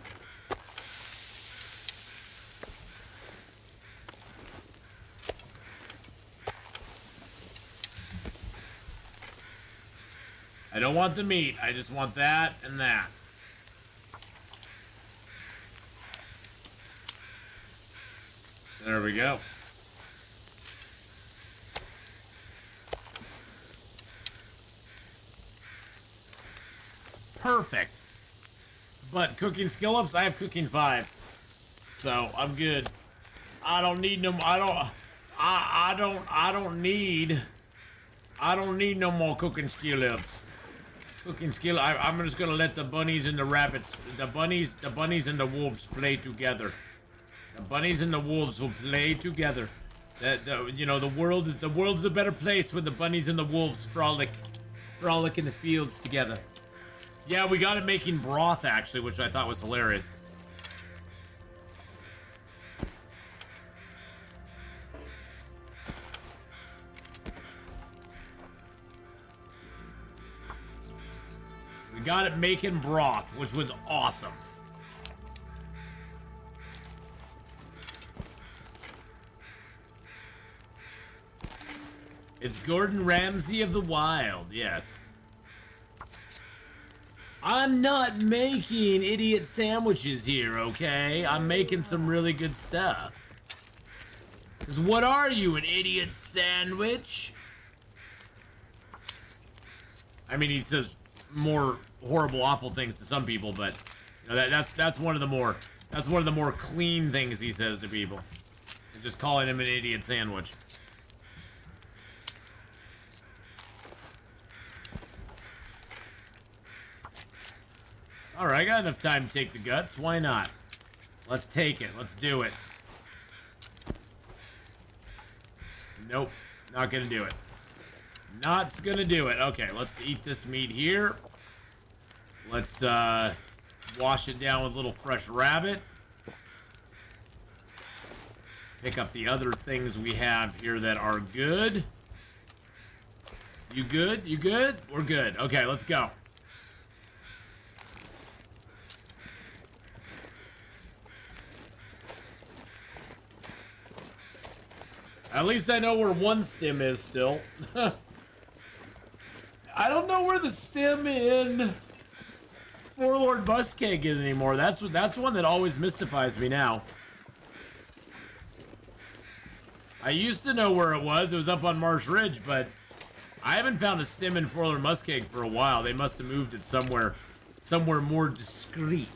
I don't want the meat. I just want that and that. There we go. Perfect. But cooking skill ups, I have cooking 5. So I'm good. I don't need no I don't need no more cooking skill ups. Cooking skill. I'm just gonna let the bunnies and the rabbits, the bunnies and the wolves play together. The bunnies and the wolves will play together. You know, the world is a better place when the bunnies and the wolves frolic in the fields together. Yeah, we got it making broth actually, which I thought was hilarious. got it making broth, which was awesome. It's Gordon Ramsay of the wild, yes. I'm not making idiot sandwiches here, okay? I'm making some really good stuff. Because what are you, an idiot sandwich? I mean, he says more horrible, awful things to some people, but you know, that's one of the more clean things he says to people. Just calling him an idiot sandwich. Alright, I got enough time to take the guts. Why not? Let's take it. Let's do it. Nope. Not gonna do it. Not gonna do it. Okay, let's eat this meat here. Let's, wash it down with a little fresh rabbit. Pick up the other things we have here that are good. You good? You good? We're good. Okay, let's go. At least I know where one stem is still. I don't know where the stem in Forlord Muskeg is anymore. That's one that always mystifies me now. I used to know where it was. It was up on Marsh Ridge, but I haven't found a stem in Forlord Muskeg for a while. They must have moved it somewhere more discreet.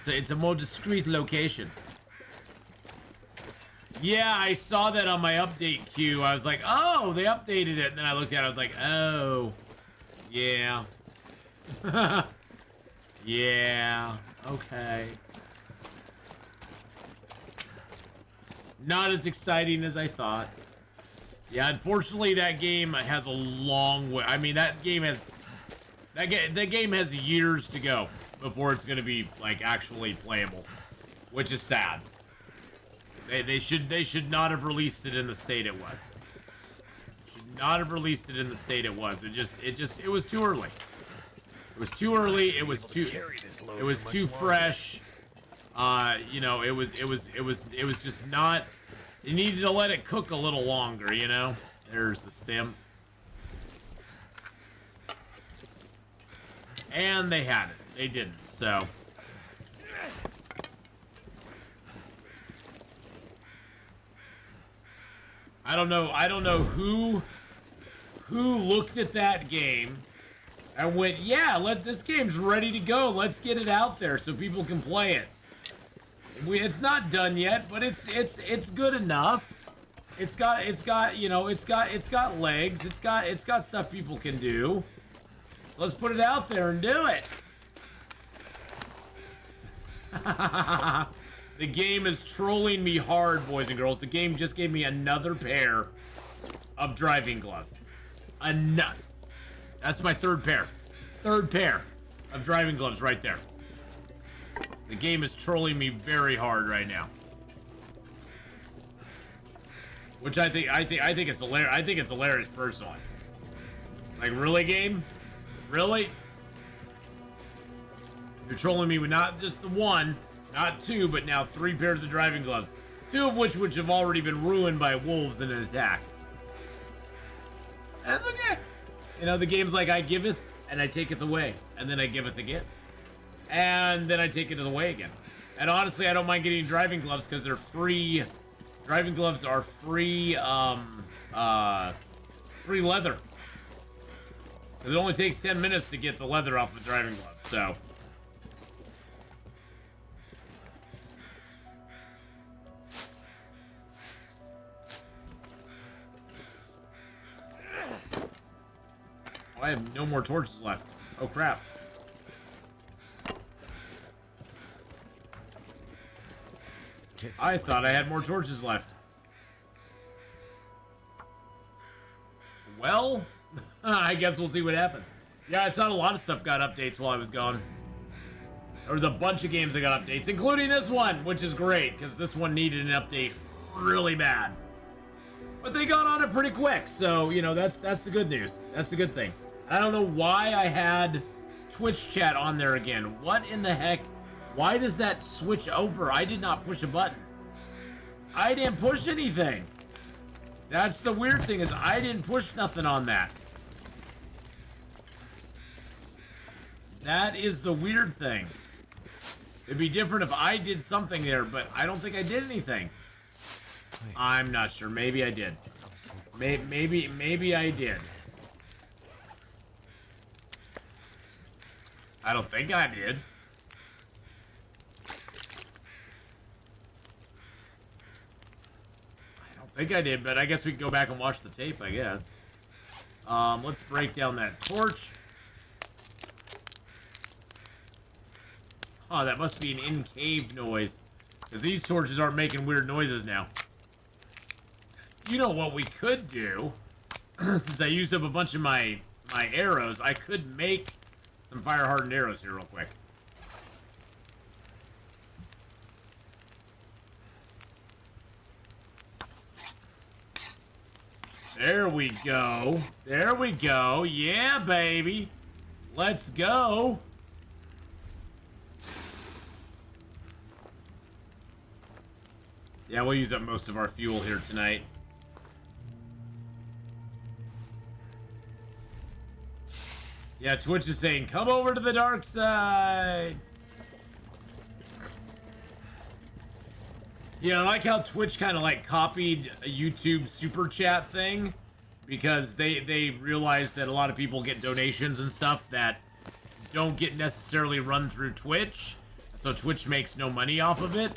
It's a more discreet location. Yeah, I saw that on my update queue. I was like, oh, they updated it. And then I looked at it, I was like, oh, yeah. Yeah, okay. Not as exciting as I thought. Yeah, unfortunately, that game has a long way. I mean, that game has years to go before it's going to be, like, actually playable, which is sad. They should not have released it in the state it was. Should not have released it in the state it was. It was too early. It was too early. It was too fresh. You know, it was just not. You needed to let it cook a little longer. You know. There's the stem. And they had it. They didn't. So. I don't know who looked at that game and went, yeah, this game's ready to go. Let's get it out there so people can play it. It's not done yet, but it's good enough. It's got legs. It's got stuff people can do. So let's put it out there and do it. The game is trolling me hard, boys and girls. The game just gave me another pair of driving gloves. That's my third pair. Third pair of driving gloves right there. The game is trolling me very hard right now. Which I think it's hilarious. I think it's hilarious personally. Like, really, game? Really? You're trolling me with not just the one, not two, but now 3 pairs of driving gloves. 2 of which have already been ruined by wolves in an attack. That's okay. You know, the game's like, I giveth, and I taketh away. And then I giveth again. And then I take it away again. And honestly, I don't mind getting driving gloves because they're free. Driving gloves are free, free leather. Because it only takes 10 minutes to get the leather off of driving gloves, so... I have no more torches left. Oh, crap. I thought I had more torches left. Well, I guess we'll see what happens. Yeah, I saw a lot of stuff got updates while I was gone. There was a bunch of games that got updates, including this one, which is great, because this one needed an update really bad. But they got on it pretty quick, so, you know, that's the good news. That's the good thing. I don't know why I had Twitch chat on there again. What in the heck? Why does that switch over? I did not push a button. I didn't push anything. That's the weird thing, is I didn't push nothing on that. That is the weird thing. It'd be different if I did something there, but I don't think I did anything. I'm not sure. Maybe I did. Maybe I did. I don't think I did. I don't think I did, but I guess we can go back and watch the tape, I guess. Let's break down that torch. Oh, that must be an in-cave noise. Because these torches aren't making weird noises now. You know what we could do? Since I used up a bunch of my arrows, I could make some fire-hardened arrows here real quick. There we go. There we go. Yeah, baby. Let's go. Yeah, we'll use up most of our fuel here tonight. Yeah, Twitch is saying, come over to the dark side. Yeah, I like how Twitch kind of like copied a YouTube super chat thing, because they realized that a lot of people get donations and stuff that don't get necessarily run through Twitch, so Twitch makes no money off of it.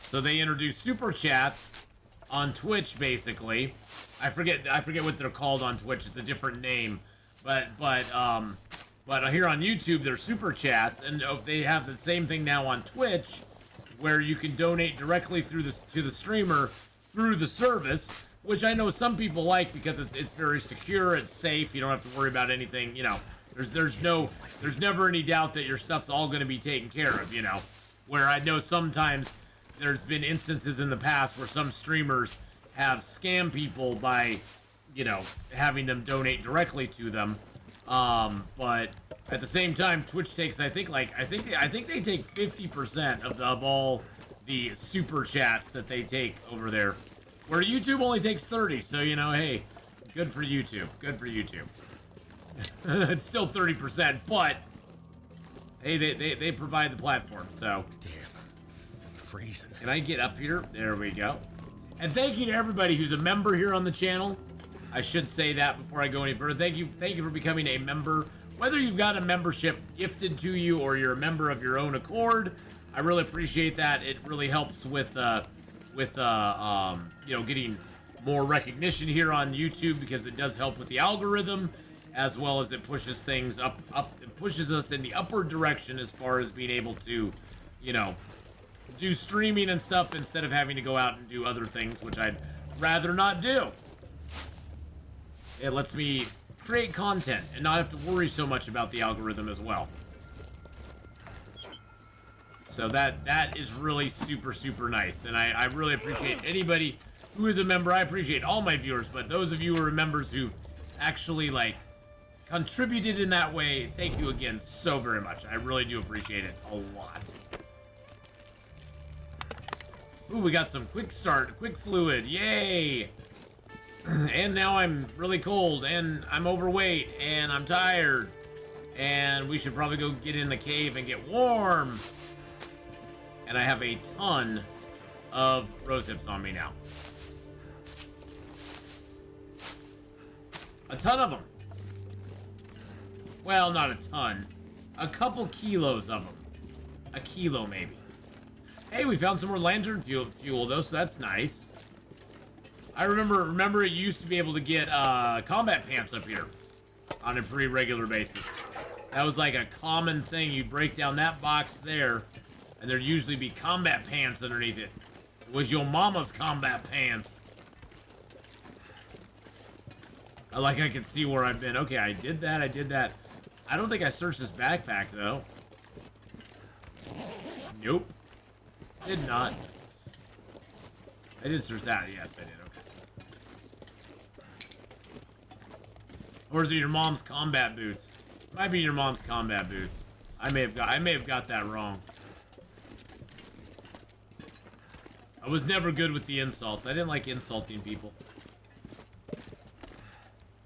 So they introduced super chats on Twitch, basically. I forget what they're called on Twitch. It's a different name, but here on YouTube they're super chats, and they have the same thing now on Twitch, where you can donate directly to the streamer through the service, which I know some people like because it's very secure, it's safe, you don't have to worry about anything, you know. There's never any doubt that your stuff's all going to be taken care of, you know. Where I know sometimes there's been instances in the past where some streamers have scammed people by, you know, having them donate directly to them. But at the same time, Twitch takes, I think they take 50% of all the super chats that they take over there, where YouTube only takes 30. So, you know, hey, good for YouTube. Good for YouTube. It's still 30%, but hey, they provide the platform. So, Damn, I'm freezing. can I get up here? There we go. And thank you to everybody who's a member here on the channel. I should say that before I go any further. Thank you for becoming a member. Whether you've got a membership gifted to you or you're a member of your own accord, I really appreciate that. It really helps with you know, getting more recognition here on YouTube, because it does help with the algorithm, as well as it pushes things up. It pushes us in the upward direction as far as being able to, you know, do streaming and stuff instead of having to go out and do other things, which I'd rather not do. It lets me create content and not have to worry so much about the algorithm as well. So that is really super, super nice. And I really appreciate anybody who is a member. I appreciate all my viewers, but those of you who are members who actually, like, contributed in that way, thank you again so very much. I really do appreciate it a lot. Ooh, we got some quick start, quick fluid. Yay! And now I'm really cold, and I'm overweight, and I'm tired. And we should probably go get in the cave and get warm. And I have a ton of rose hips on me now. A ton of them. Well, not a ton. A couple kilos of them. A kilo, maybe. Hey, we found some more lantern fuel though, so that's nice. I remember it used to be able to get combat pants up here on a pretty regular basis. That was like a common thing. You'd break down that box there, and there'd usually be combat pants underneath it. It was your mama's combat pants. I can see where I've been. Okay, I did that. I don't think I searched this backpack, though. Nope. Did not. I did search that. Yes, I did. Okay. Or is it your mom's combat boots? Might be your mom's combat boots. I may have got that wrong. I was never good with the insults. I didn't like insulting people.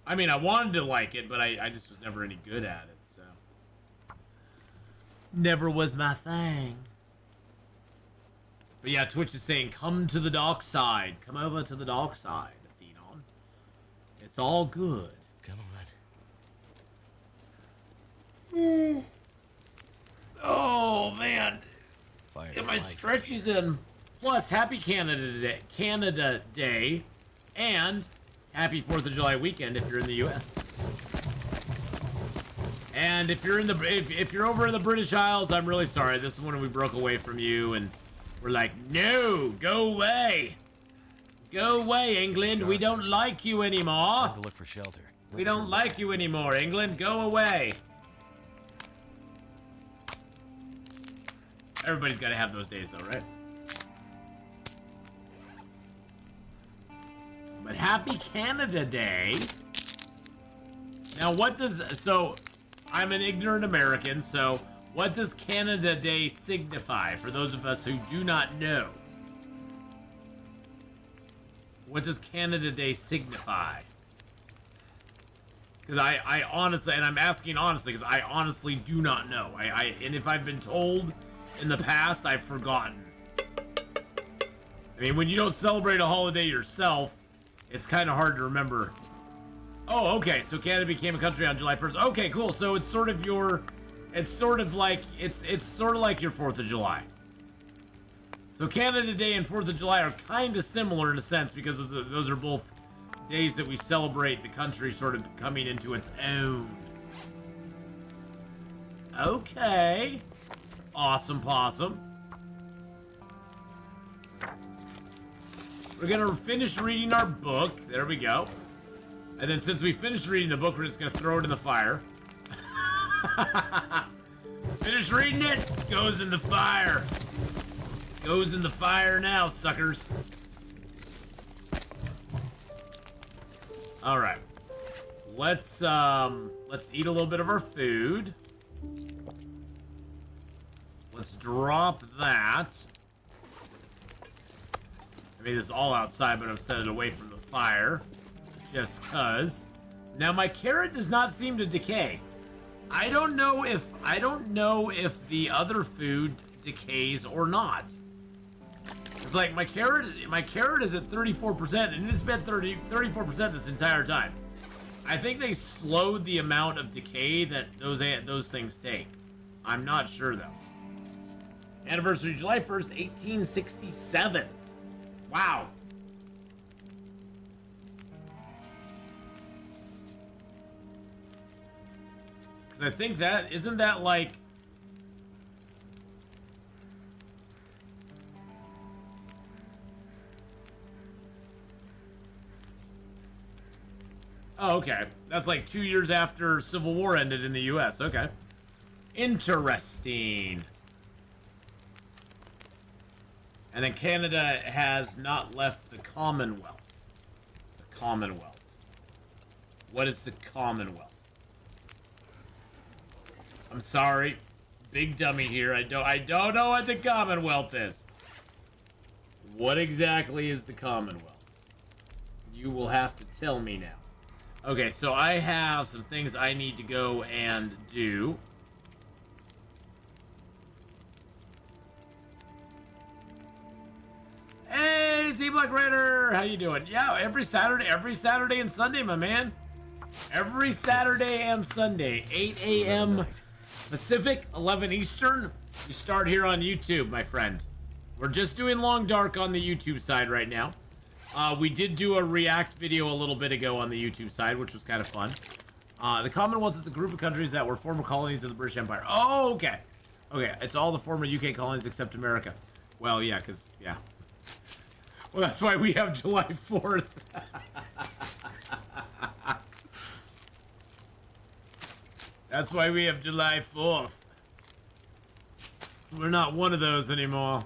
I mean, I wanted to like it, but I just was never any good at it, so. Never was my thing. But yeah, Twitch is saying, come to the dark side. Come over to the dark side, Atheenon. It's all good. Come on. Oh, man. Fire Get my light. stretchies in. Plus, happy Canada Day, and happy 4th of July weekend if you're in the U.S. And if you're in the if you're over in the British Isles, I'm really sorry. This is when we broke away from you, and we're like, no, go away, England. We don't like you anymore. Time to look for shelter. We don't like you anymore, England. Go away. Everybody's got to have those days, though, right? But happy Canada Day. Now, what does... So, I'm an ignorant American, so what does Canada Day signify for those of us who do not know? What does Canada Day signify? Because I honestly, and I'm asking honestly, because I honestly do not know. And if I've been told in the past, I've forgotten. I mean, when you don't celebrate a holiday yourself, it's kind of hard to remember. Oh, okay. So Canada became a country on July 1st. Okay, cool. So it's sort of your, it's sort of like your 4th of July. So Canada Day and 4th of July are kind of similar in a sense because those are both days that we celebrate the country sort of coming into its own. Okay. Awesome possum. We're gonna finish reading our book. There we go. And then since we finished reading the book, we're just gonna throw it in the fire. Finish reading it, goes in the fire. Goes in the fire now, suckers. All right. Let's eat a little bit of our food. Let's drop that. I mean, this is all outside, but I've set it away from the fire. Just cuz. Now, my carrot does not seem to decay. I don't know if the other food decays or not. It's like my carrot is at 34%, and it's been 34% this entire time. I think they slowed the amount of decay that those things take. I'm not sure though. Anniversary July 1st, 1867. Wow. Because I think isn't that like... Oh, okay. That's like 2 years after Civil War ended in the U.S. Okay. Interesting. And then Canada has not left the Commonwealth. The Commonwealth. What is the Commonwealth? I'm sorry. Big dummy here. I don't know what the Commonwealth is. What exactly is the Commonwealth? You will have to tell me now. Okay, so I have some things I need to go and do. Hey, Z Black Raider, how you doing? Yeah, every Saturday and Sunday, my man. Every Saturday and Sunday, 8 a.m. Pacific, 11 Eastern. You start here on YouTube, my friend. We're just doing Long Dark on the YouTube side right now. We did do a react video a little bit ago on the YouTube side, which was kind of fun. The Commonwealth is a group of countries that were former colonies of the British Empire. Oh, okay. Okay, it's all the former UK colonies except America. Well, yeah, because, yeah. Well, that's why we have July 4th. That's why we have July 4th. So we're not one of those anymore.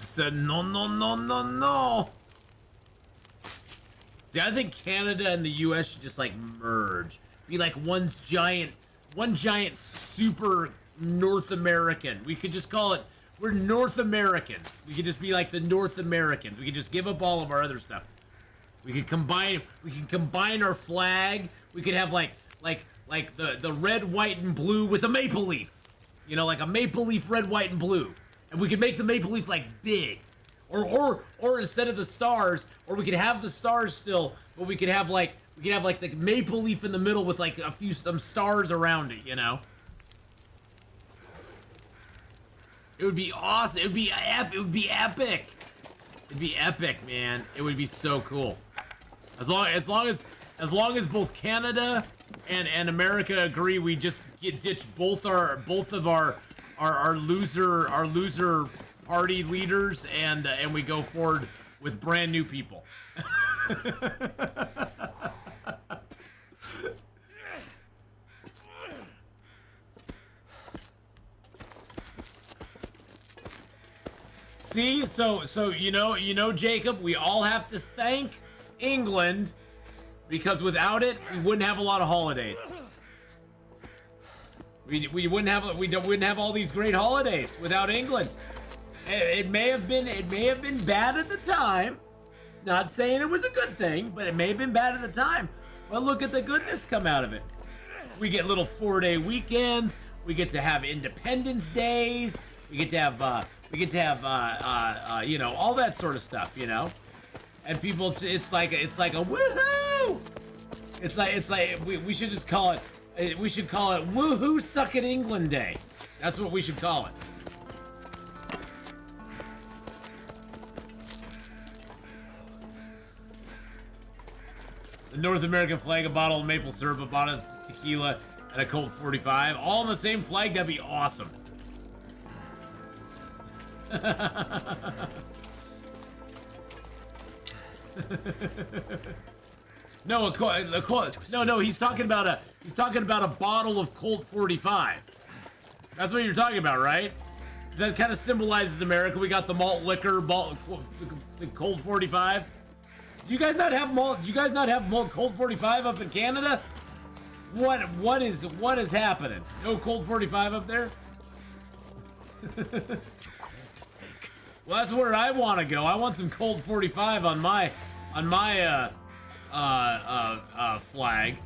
I said, no, no, no, no, no. See, I think Canada and the U.S. should just, like, merge. be like one giant super North American. We could just call it, we're North Americans. We could just be like the North Americans. We could just give up all of our other stuff. We could combine our flag. We could have like the red, white, and blue with a maple leaf. You know, like a maple leaf, red, white, and blue. And we could make the maple leaf like big. Or instead of the stars, or we could have the stars still, but we could have like the maple leaf in the middle with like some stars around it, you know? It would be awesome. It would be epic. It'd be epic, man. It would be so cool. As long as both Canada and America agree, we just ditch both of our loser party leaders and we go forward with brand new people. See, so you know, Jacob, we all have to thank England because without it, we wouldn't have a lot of holidays. We wouldn't have all these great holidays without England. It may have been bad at the time. Not saying it was a good thing, but it may have been bad at the time. But look at the goodness come out of it. We get little 4-day weekends. We get to have Independence Days. We get to have you know, all that sort of stuff, you know. And people, it's like a woohoo. It's like we should just call it. We should call it Woohoo Suck at England Day. That's what we should call it. The North American flag, a bottle of maple syrup, a bottle of tequila, and a Colt 45. All on the same flag, that'd be awesome. No, no, he's talking about a bottle of Colt 45. That's what you're talking about, right? That kind of symbolizes America. We got the malt liquor, the Colt 45. Do you guys not have malt? Do you guys not have malt Colt 45 up in Canada? What is happening? No Colt 45 up there? Well, that's where I want to go. I want some Colt 45 on my flag.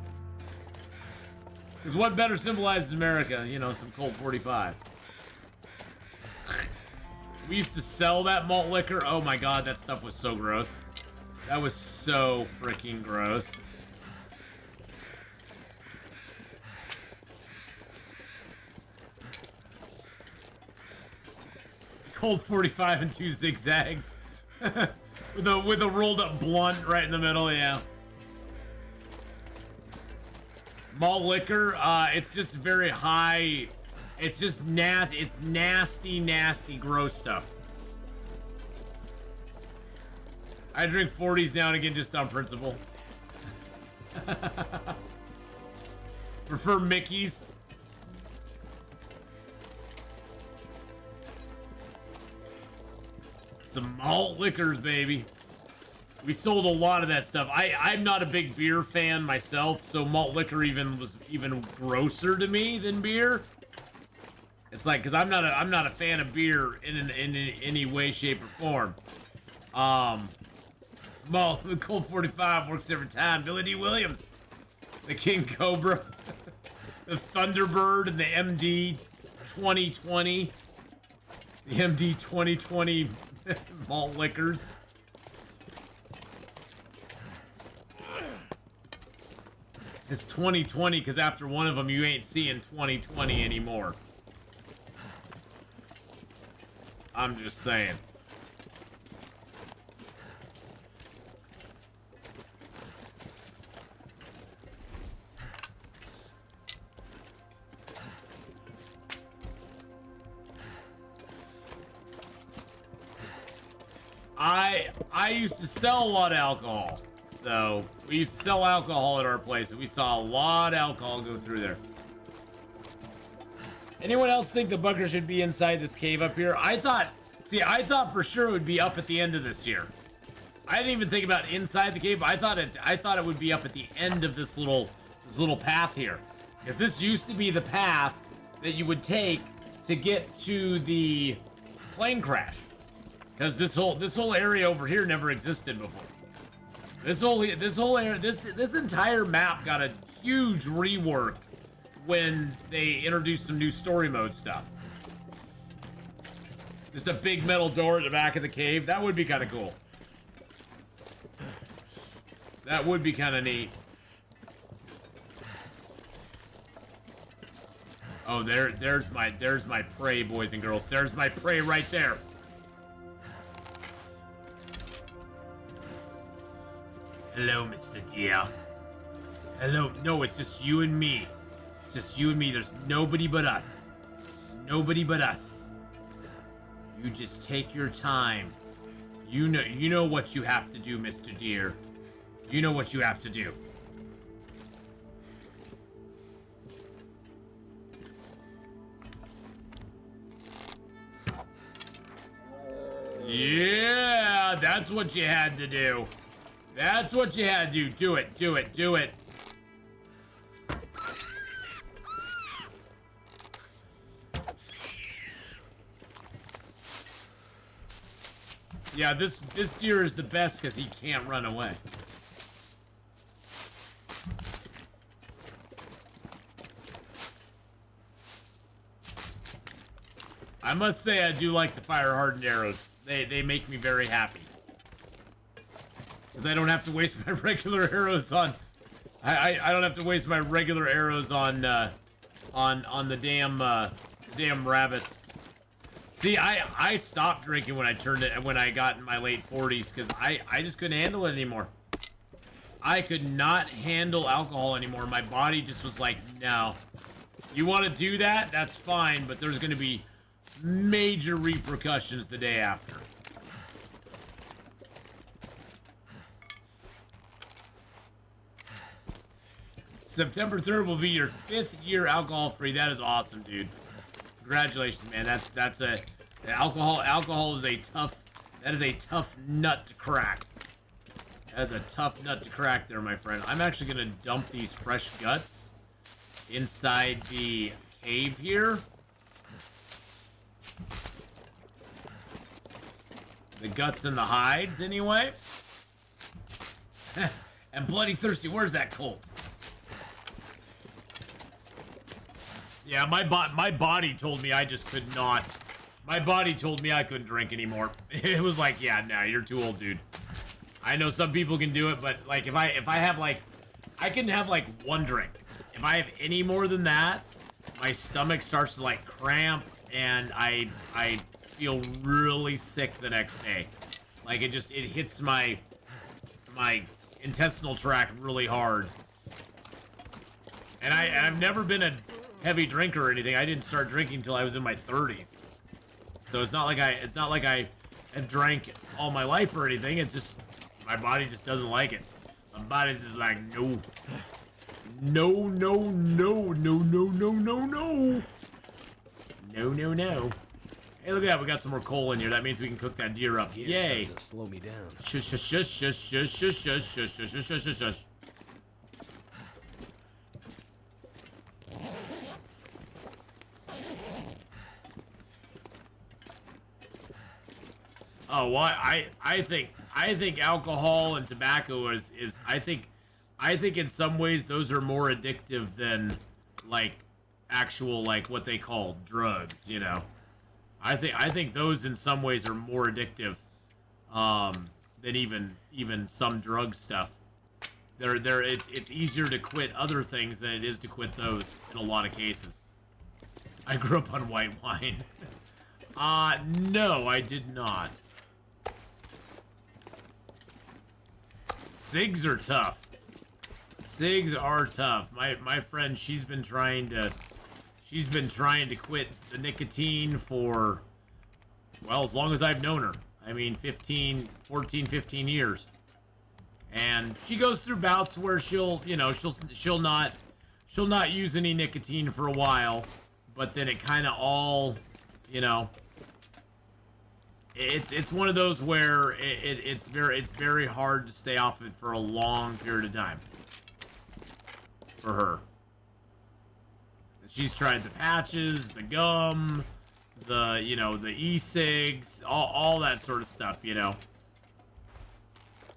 Because what better symbolizes America? You know, some Colt 45. We used to sell that malt liquor. Oh my god, that stuff was so gross. That was so freaking gross. Colt 45 and 2 zigzags. with a rolled up blunt right in the middle, yeah. Malt liquor, it's just very high. It's just nasty. It's nasty, gross stuff. I drink 40s now and again just on principle. Prefer Mickey's. Some malt liquors, baby. We sold a lot of that stuff. I'm not a big beer fan myself, so malt liquor was even grosser to me than beer. It's like, cause I'm not a fan of beer in any way, shape, or form. Malt, the Colt 45 works every time. Billy D. Williams, the King Cobra, the Thunderbird, and the MD 2020, the MD 2020 malt liquors. It's 2020 because after one of them, you ain't seeing 2020 anymore. I'm just saying. I used to sell a lot of alcohol. So, we used to sell alcohol at our place, and we saw a lot of alcohol go through there. Anyone else think the bunker should be inside this cave up here? I thought for sure it would be up at the end of this year. I didn't even think about inside the cave. I thought it would be up at the end of this little This little path here. Because this used to be the path that you would take to get to the plane crash. Because this whole area over here never existed before. This entire map got a huge rework when they introduced some new story mode stuff. Just a big metal door at the back of the cave. That would be kind of cool. That would be kind of neat. Oh, there's my prey, boys and girls. There's my prey right there. Hello, Mr. Deer. Hello. No, it's just you and me. It's just you and me. There's nobody but us. Nobody but us. You just take your time. You know what you have to do, Mr. Deer. You know what you have to do. Yeah, that's what you had to do. That's what you had to do. Do it, do it, do it. Yeah, this deer is the best because he can't run away. I must say I do like the fire-hardened arrows. They make me very happy. Because I don't have to waste my regular arrows on... I don't have to waste my regular arrows on the damn rabbits. See, I stopped drinking when I got in my late 40s because I just couldn't handle it anymore. I could not handle alcohol anymore. My body just was like, no. You want to do that? That's fine, but there's going to be major repercussions the day after. September 3rd will be your 5th year alcohol-free. That is awesome, dude. Congratulations, man. Alcohol is a tough nut to crack. That is a tough nut to crack there, my friend. I'm actually gonna dump these fresh guts inside the cave here. The guts and the hides, anyway. And bloody thirsty. Where's that colt? Yeah, my body told me I just could not. My body told me I couldn't drink anymore. It was like, yeah, nah, you're too old, dude. I know some people can do it, but like if I have like, I can have like one drink. If I have any more than that, my stomach starts to like cramp and I feel really sick the next day. Like it hits my intestinal tract really hard. And I've never been a heavy drinker or anything. I didn't start drinking until I was in my 30s. So it's not like I have drank all my life or anything. It's just my body just doesn't like it. My body's just like, no. No, no, no, no, no, no, no, no. No, no, no. Hey, look at that. We got some more coal in here. That means we can cook that deer up. Yay. To slow me down. Shush, shush, shush, shush, shush, shush, shush, shush, shush, shush, shush, shush, shush. Oh, what? I think alcohol and tobacco is I think in some ways those are more addictive than like actual like what they call drugs, you know. I think those in some ways are more addictive than even some drug stuff. It's easier to quit other things than it is to quit those in a lot of cases. I grew up on white wine. No, I did not. Cigs are tough. Cigs are tough. My friend, she's been trying to quit the nicotine for, well, as long as I've known her. I mean, 14, 15 years. And she goes through bouts where she'll not use any nicotine for a while, but then it kind of all, you know, it's one of those where it's very hard to stay off of it for a long period of time. for her. She's tried the patches, the gum, the, you know, the e-cigs, all that sort of stuff, you know.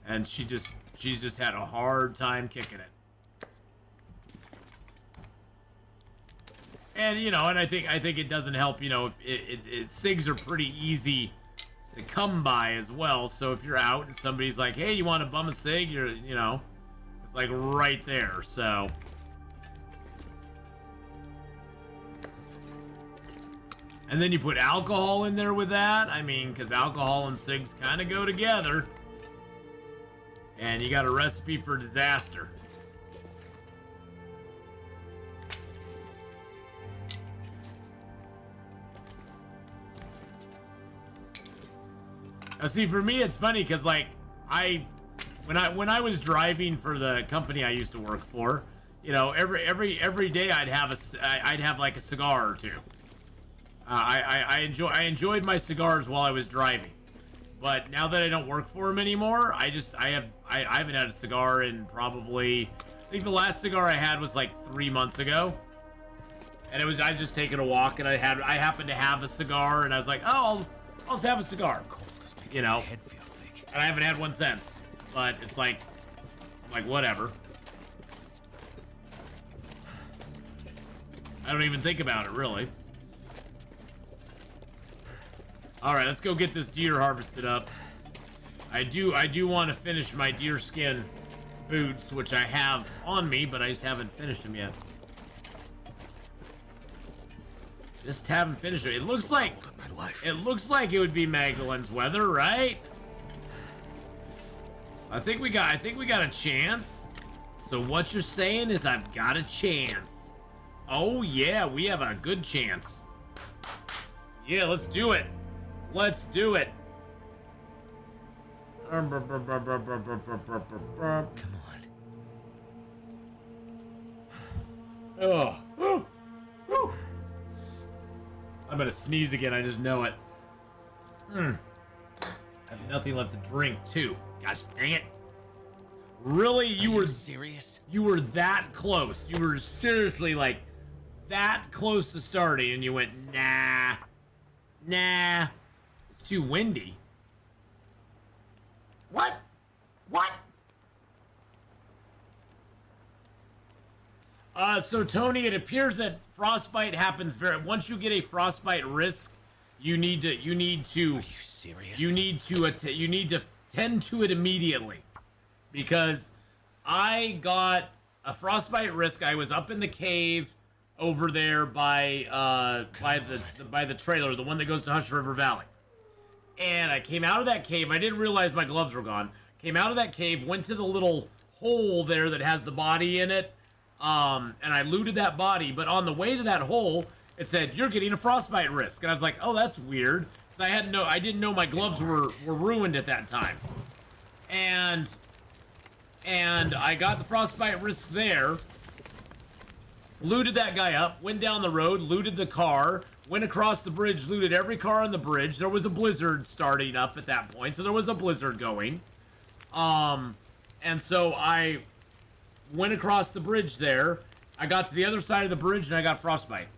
And she's just had a hard time kicking it. And, you know, and I think it doesn't help, you know, if cigs are pretty easy to come by as well. So if you're out and somebody's like, hey, you want to bum a cig? You know, it's like right there. So. And then you put alcohol in there with that. I mean, because alcohol and cigs kind of go together. And you got a recipe for disaster. Now, see, for me, it's funny because, like, when I was driving for the company I used to work for, you know, every day I'd have like a cigar or two. I enjoyed my cigars while I was driving, but now that I don't work for them anymore, I haven't had a cigar in probably, I think the last cigar I had was like 3 months ago, and I just taking a walk and I happened to have a cigar and I was like, oh, I'll just have a cigar. You know, head feel thick. And I haven't had one since, but it's like, I'm like, whatever. I don't even think about it, really. All right, let's go get this deer harvested up. I do want to finish my deer skin boots, which I have on me, but I just haven't finished them yet. Just haven't finished it. It looks like it would be Magdalene's weather, right? I think we got a chance. So what you're saying is I've got a chance. Oh yeah, we have a good chance. Yeah, let's do it. Let's do it. Come on. Oh. Woo. Woo. I'm gonna sneeze again, I just know it. I have nothing left to drink, too. Gosh dang it. Really? You were serious? You were that close. You were seriously, like, that close to starting, and you went, nah. Nah. It's too windy. What? What? So Tony, it appears that frostbite happens once you get a frostbite risk, you need to Are you serious? you need to tend to it immediately, because I got a frostbite risk. I was up in the cave over there by the trailer, the one that goes to Hush River Valley, and I came out of that cave. I didn't realize my gloves were gone. Came out of that cave, went to the little hole there that has the body in it. And I looted that body, but on the way to that hole, it said, you're getting a frostbite risk. And I was like, oh, that's weird. I didn't know my gloves were ruined at that time. And I got the frostbite risk there, looted that guy up, went down the road, looted the car, went across the bridge, looted every car on the bridge. There was a blizzard starting up at that point, so there was a blizzard going. And so I went across the bridge there. I got to the other side of the bridge and I got frostbite.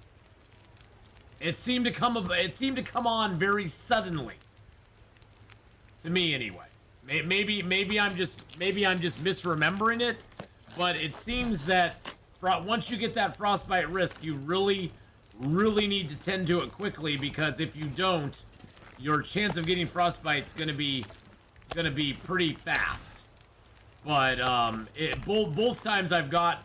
It seemed to come on very suddenly. To me, anyway. Maybe I'm just misremembering it, but it seems that once you get that frostbite risk, you really need to tend to it quickly, because if you don't, your chance of getting frostbite's gonna be pretty fast. But both times I've got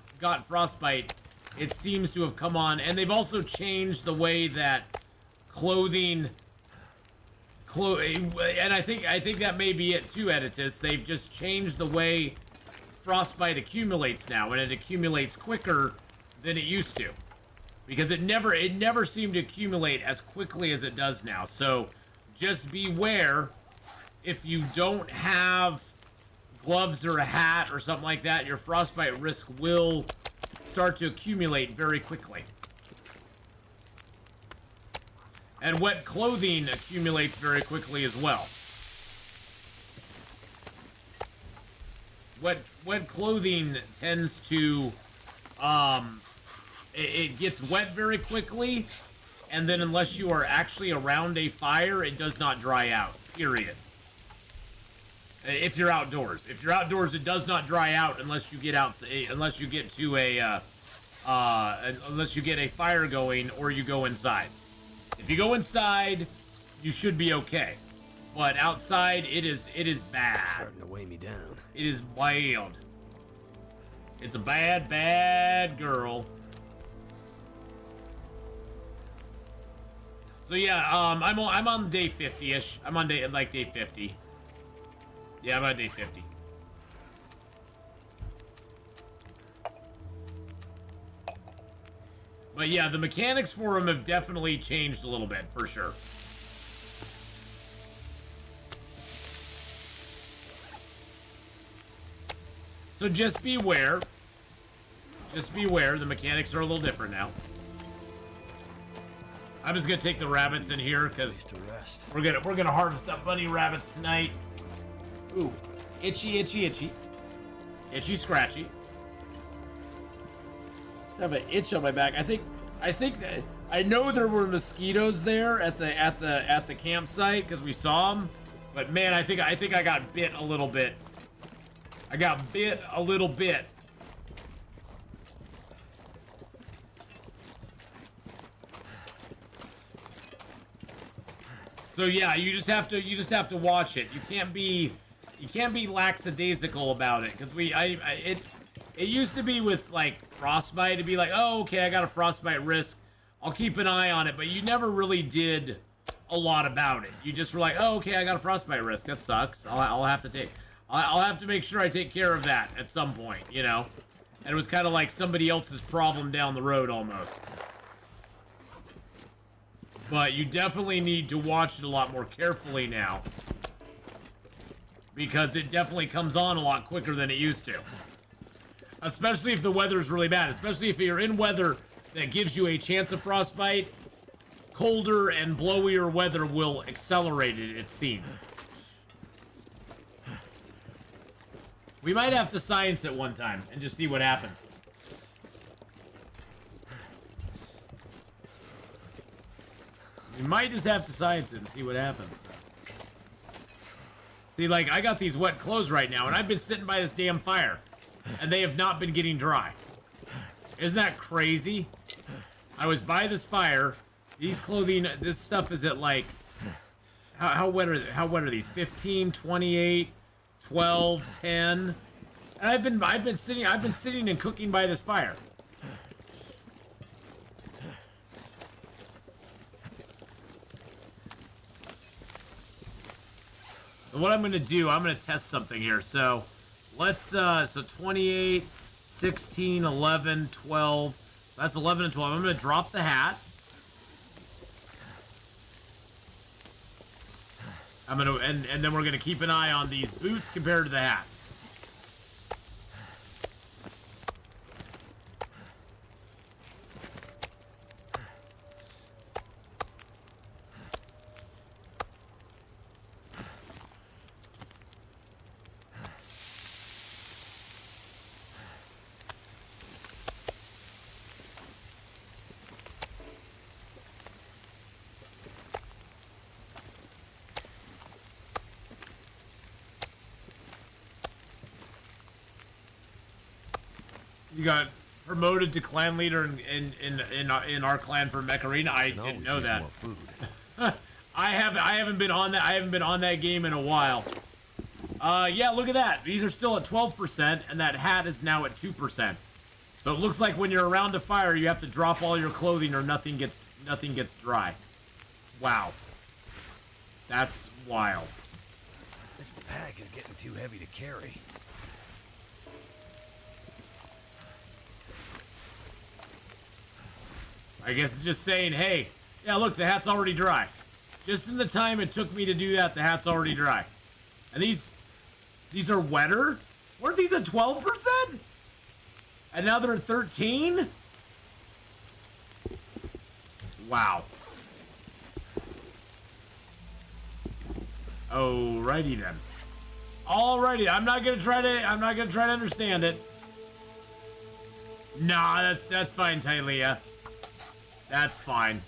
frostbite, it seems to have come on, and they've also changed the way that clothing, and I think that may be it too, Editus. They've just changed the way frostbite accumulates now, and it accumulates quicker than it used to, because it never seemed to accumulate as quickly as it does now. So just beware if you don't have gloves or a hat or something like that. Your frostbite risk will start to accumulate very quickly. And wet clothing accumulates very quickly as well. Wet clothing tends to it gets wet very quickly, and then unless you are actually around a fire, it does not dry out, period. If you're outdoors. If you're outdoors, it does not dry out unless you get out, unless you get to a, unless you get a fire going or you go inside. If you go inside, you should be okay. But outside, it is bad. Starting to weigh me down. It is wild. It's a bad, bad girl. So yeah, I'm on day 50-ish. I'm on day 50. Yeah, I'm on day 50. But yeah, the mechanics for him have definitely changed a little bit, for sure. So just beware. Just beware, the mechanics are a little different now. I'm just gonna take the rabbits in here because we're gonna harvest up bunny rabbits tonight. Ooh, itchy, itchy, itchy, itchy, scratchy. Just have an itch on my back. I think that I know there were mosquitoes there at the campsite because we saw them, but man, I think I got bit a little bit. I got bit a little bit. So yeah, you just have to watch it. You can't be lackadaisical about it because it used to be with like frostbite to be like, oh okay, I got a frostbite risk, I'll keep an eye on it, but you never really did a lot about it. You just were like, oh okay, I got a frostbite risk, that sucks. I'll have to make sure I take care of that at some point, you know. And it was kind of like somebody else's problem down the road almost. But you definitely need to watch it a lot more carefully now. Because it definitely comes on a lot quicker than it used to. Especially if the weather's really bad. Especially if you're in weather that gives you a chance of frostbite. Colder and blowier weather will accelerate it, it seems. We might have to science it one time and just see what happens. We might just have to science it and see what happens. See, like, I got these wet clothes right now, and I've been sitting by this damn fire, and they have not been getting dry. Isn't that crazy? I was by this fire. These clothing, this stuff is at, like, how wet are these? 15, 28, 12, 10. And I've been sitting and cooking by this fire. So what I'm going to do, I'm going to test something here. So let's, so 28, 16, 11, 12. That's 11 and 12. I'm going to drop the hat. I'm going to, and then we're going to keep an eye on these boots compared to the hat. You got promoted to clan leader in our clan for Mech Arena. I didn't know that. I haven't been on that. I haven't been on that game in a while. Yeah, look at that. These are still at 12%, and that hat is now at 2%. So it looks like when you're around a fire, you have to drop all your clothing, or nothing gets dry. Wow, that's wild. This pack is getting too heavy to carry. I guess it's just saying, hey, yeah, look, the hat's already dry. Just in the time it took me to do that, the hat's already dry. And these are wetter? Weren't these at 12%? And now they're at 13? Wow. Alrighty then. Alrighty, I'm not gonna try to understand it. Nah, that's fine, Tylea. That's fine.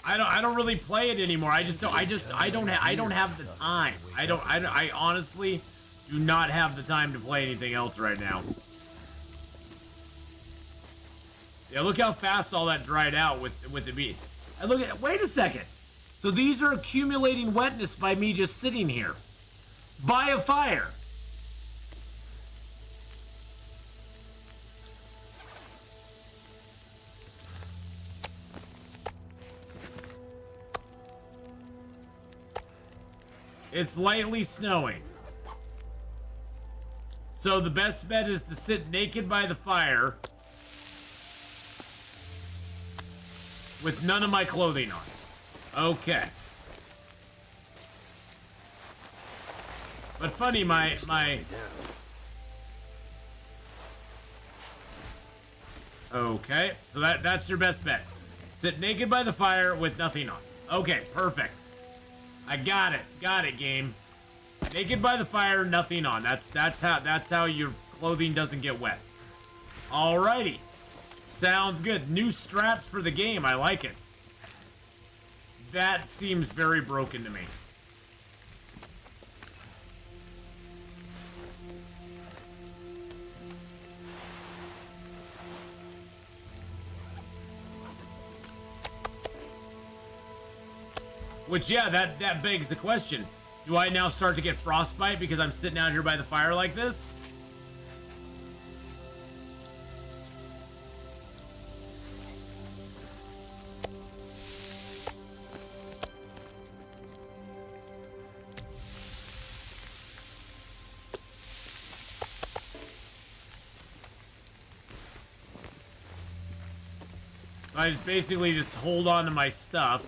I don't really play it anymore. I don't have the time. I honestly do not have the time to play anything else right now. Yeah, look how fast all that dried out with the beach. And look at, wait a second. So these are accumulating wetness by me just sitting here. By a fire. It's lightly snowing. So the best bet is to sit naked by the fire with none of my clothing on. Okay. But funny, my okay, so that's your best bet. Sit naked by the fire with nothing on. Okay, perfect. I got it, game. Naked by the fire, nothing on. That's how your clothing doesn't get wet. Alrighty, sounds good. New straps for the game. I like it. That seems very broken to me. Which, yeah, that begs the question. Do I now start to get frostbite because I'm sitting out here by the fire like this? I just basically just hold on to my stuff.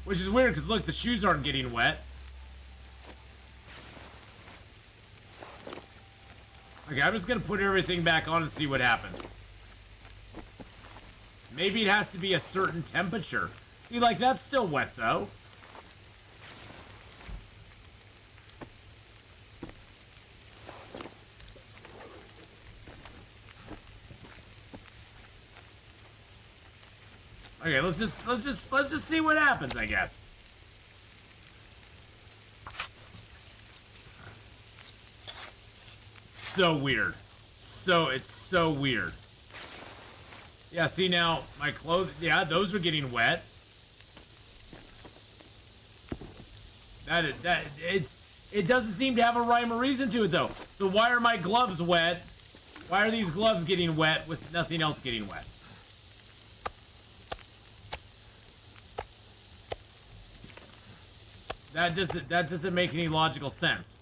Which is weird, because look, the shoes aren't getting wet. Okay, I'm just going to put everything back on and see what happens. Maybe it has to be a certain temperature. See, like, that's still wet, though. Okay, let's just see what happens, I guess. So weird. It's so weird. Yeah, see now, my clothes, yeah, those are getting wet. It doesn't seem to have a rhyme or reason to it, though. So why are my gloves wet? Why are these gloves getting wet with nothing else getting wet? That doesn't make any logical sense.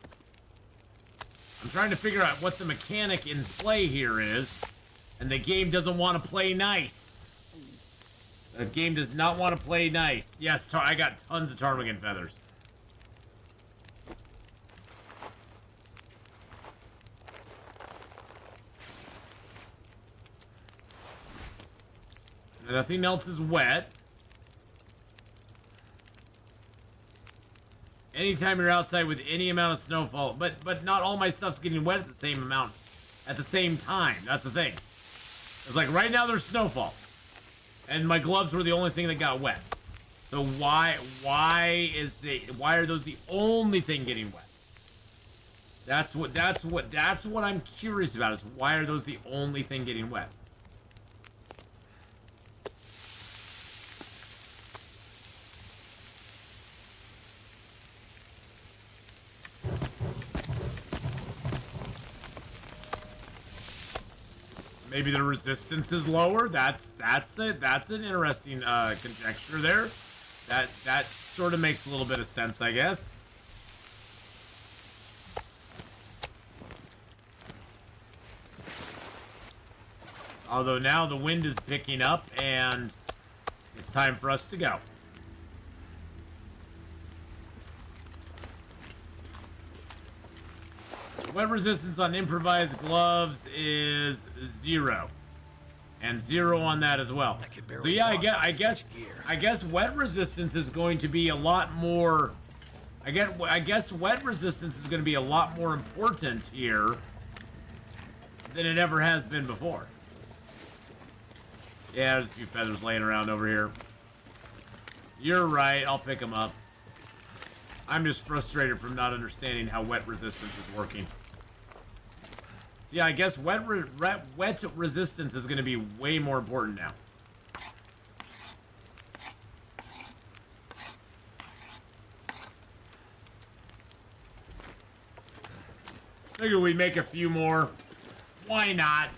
I'm trying to figure out what the mechanic in play here is, and the game doesn't want to play nice. The game does not want to play nice. Yes, I got tons of ptarmigan feathers. Nothing else is wet. Anytime you're outside with any amount of snowfall, but not all my stuff's getting wet at the same amount, at the same time. That's the thing. It's like right now there's snowfall, and my gloves were the only thing that got wet. So why are those the only thing getting wet? That's what I'm curious about, is why are those the only thing getting wet? Maybe the resistance is lower. That's an interesting conjecture there. That sort of makes a little bit of sense, I guess. Although now the wind is picking up and it's time for us to go. Wet resistance on improvised gloves is 0, and 0 on that as well. So yeah, I guess wet resistance is going to be a lot more. I guess wet resistance is going to be a lot more important here than it ever has been before. Yeah, there's a few feathers laying around over here. You're right, I'll pick them up. I'm just frustrated from not understanding how wet resistance is working. So yeah, I guess wet resistance is going to be way more important now. Figure we make a few more. Why not?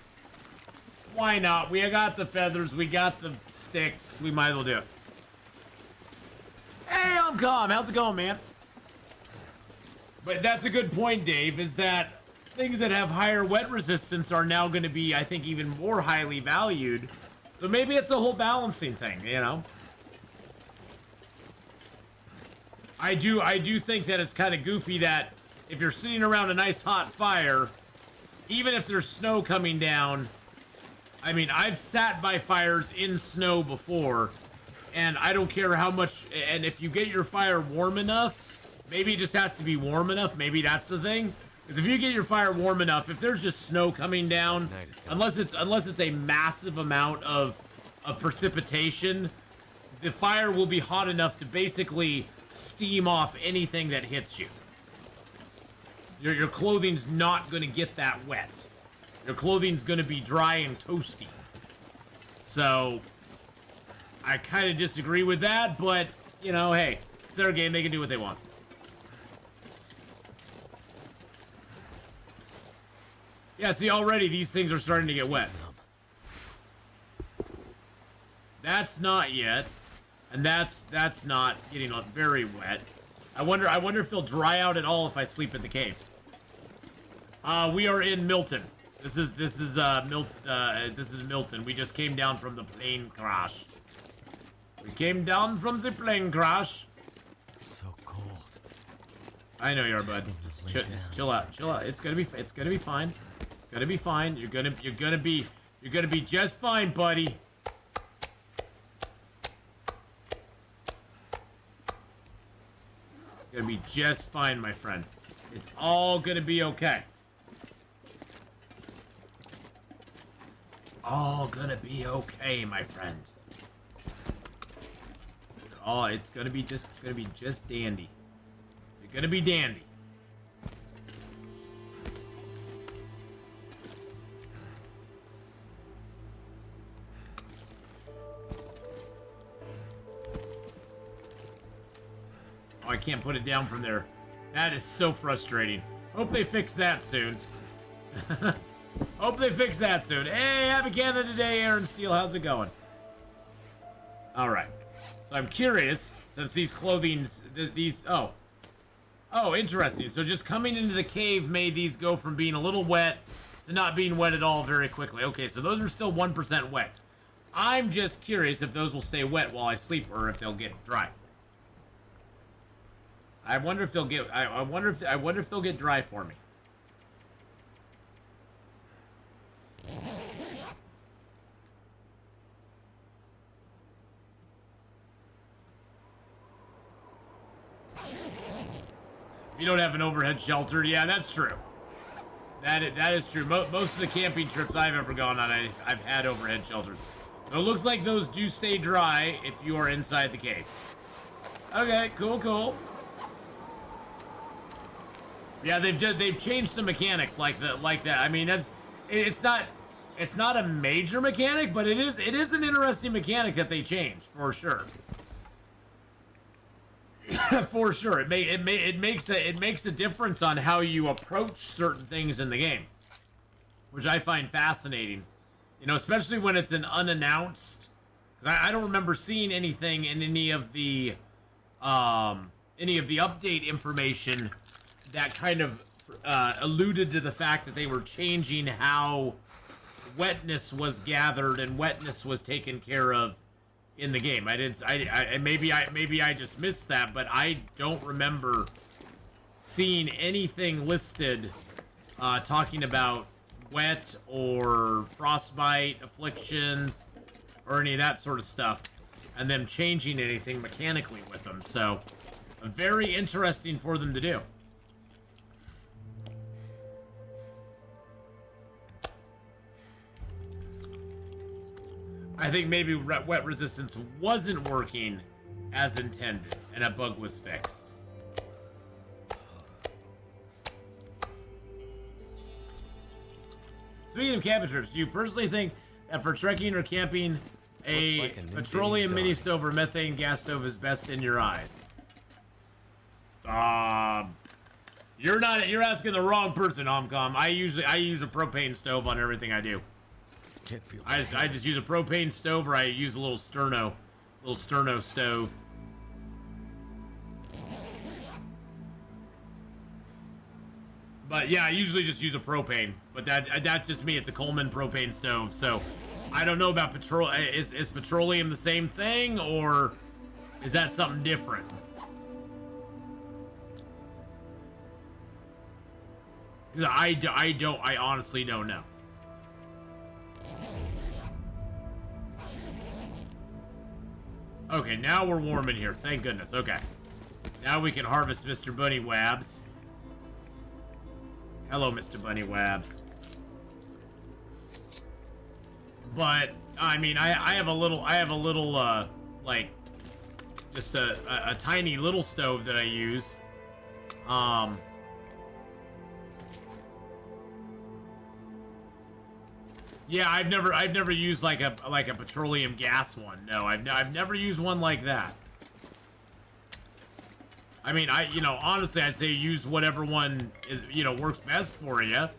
Why not? We got the feathers, we got the sticks, we might as well do it. Hey, I'm calm. How's it going, man? But that's a good point, Dave, is that things that have higher wet resistance are now going to be, I think, even more highly valued. So maybe it's a whole balancing thing, you know? I do think that it's kind of goofy that if you're sitting around a nice hot fire, even if there's snow coming down, I mean, I've sat by fires in snow before, and I don't care how much, and if you get your fire warm enough, maybe it just has to be warm enough, maybe that's the thing. Because if you get your fire warm enough, if there's just snow coming down, unless it's a massive amount of precipitation, the fire will be hot enough to basically steam off anything that hits you. Your clothing's not going to get that wet. Your clothing's going to be dry and toasty. So, I kind of disagree with that, but, you know, hey, it's their game, they can do what they want. Yeah, see, already these things are starting to get wet. That's not yet. And that's not getting very wet. I wonder if they'll dry out at all if I sleep in the cave. We are in Milton. This is Milton. We just came down from the plane crash. We came down from the plane crash. I'm so cold. I know you are, bud. Just chill out. Chill out. It's gonna be fine. It's gonna be fine. You're gonna be just fine, buddy. You're gonna be just fine, my friend. It's all gonna be okay. All gonna be okay, my friend. Oh, it's gonna be just dandy. You're gonna be dandy. Oh, I can't put it down from there. That is so frustrating. Hope they fix that soon. Hope they fix that soon. Hey, happy Canada Day, Aaron Steele. How's it going? All right. So I'm curious, since these clothings, oh, interesting. So just coming into the cave made these go from being a little wet to not being wet at all very quickly. Okay, so those are still 1% wet. I'm just curious if those will stay wet while I sleep or if they'll get dry. I wonder if they'll get. I wonder if they'll get dry for me. You don't have an overhead shelter. Yeah, that's true. That is true. Most of the camping trips I've ever gone on, I've had overhead shelters. So it looks like those do stay dry if you are inside the cave. Okay, cool. Yeah, they've changed some mechanics like that. I mean, it's not a major mechanic, but it is an interesting mechanic that they changed for sure. For sure, it makes a difference on how you approach certain things in the game, which I find fascinating. You know, especially when it's an unannounced. 'Cause I don't remember seeing anything in any of the update information that kind of alluded to the fact that they were changing how wetness was gathered and wetness was taken care of in the game. Maybe I just missed that, but I don't remember seeing anything listed talking about wet or frostbite afflictions or any of that sort of stuff, and them changing anything mechanically with them. So, very interesting for them to do. I think maybe wet resistance wasn't working as intended, and a bug was fixed. Speaking of camping trips, do you personally think that for trekking or camping, a petroleum mini stove or methane gas stove is best in your eyes? You're asking the wrong person, Omcom. I use a propane stove on everything I do. Can't feel I just use a propane stove, or I use a little sterno stove. But yeah, I usually just use a propane. But that's just me. It's a Coleman propane stove. So I don't know about petrol. Is petroleum the same thing, or is that something different? Because I honestly don't know. Okay, now we're warm in here. Thank goodness. Okay. Now we can harvest Mr. Bunny Wabs. Hello, Mr. Bunny Wabs. But, I mean, I have a little, like, just a tiny little stove that I use. Yeah, I've never used like a petroleum gas one. No, I've never used one like that. I mean, honestly, I'd say use whatever one is, works best for you.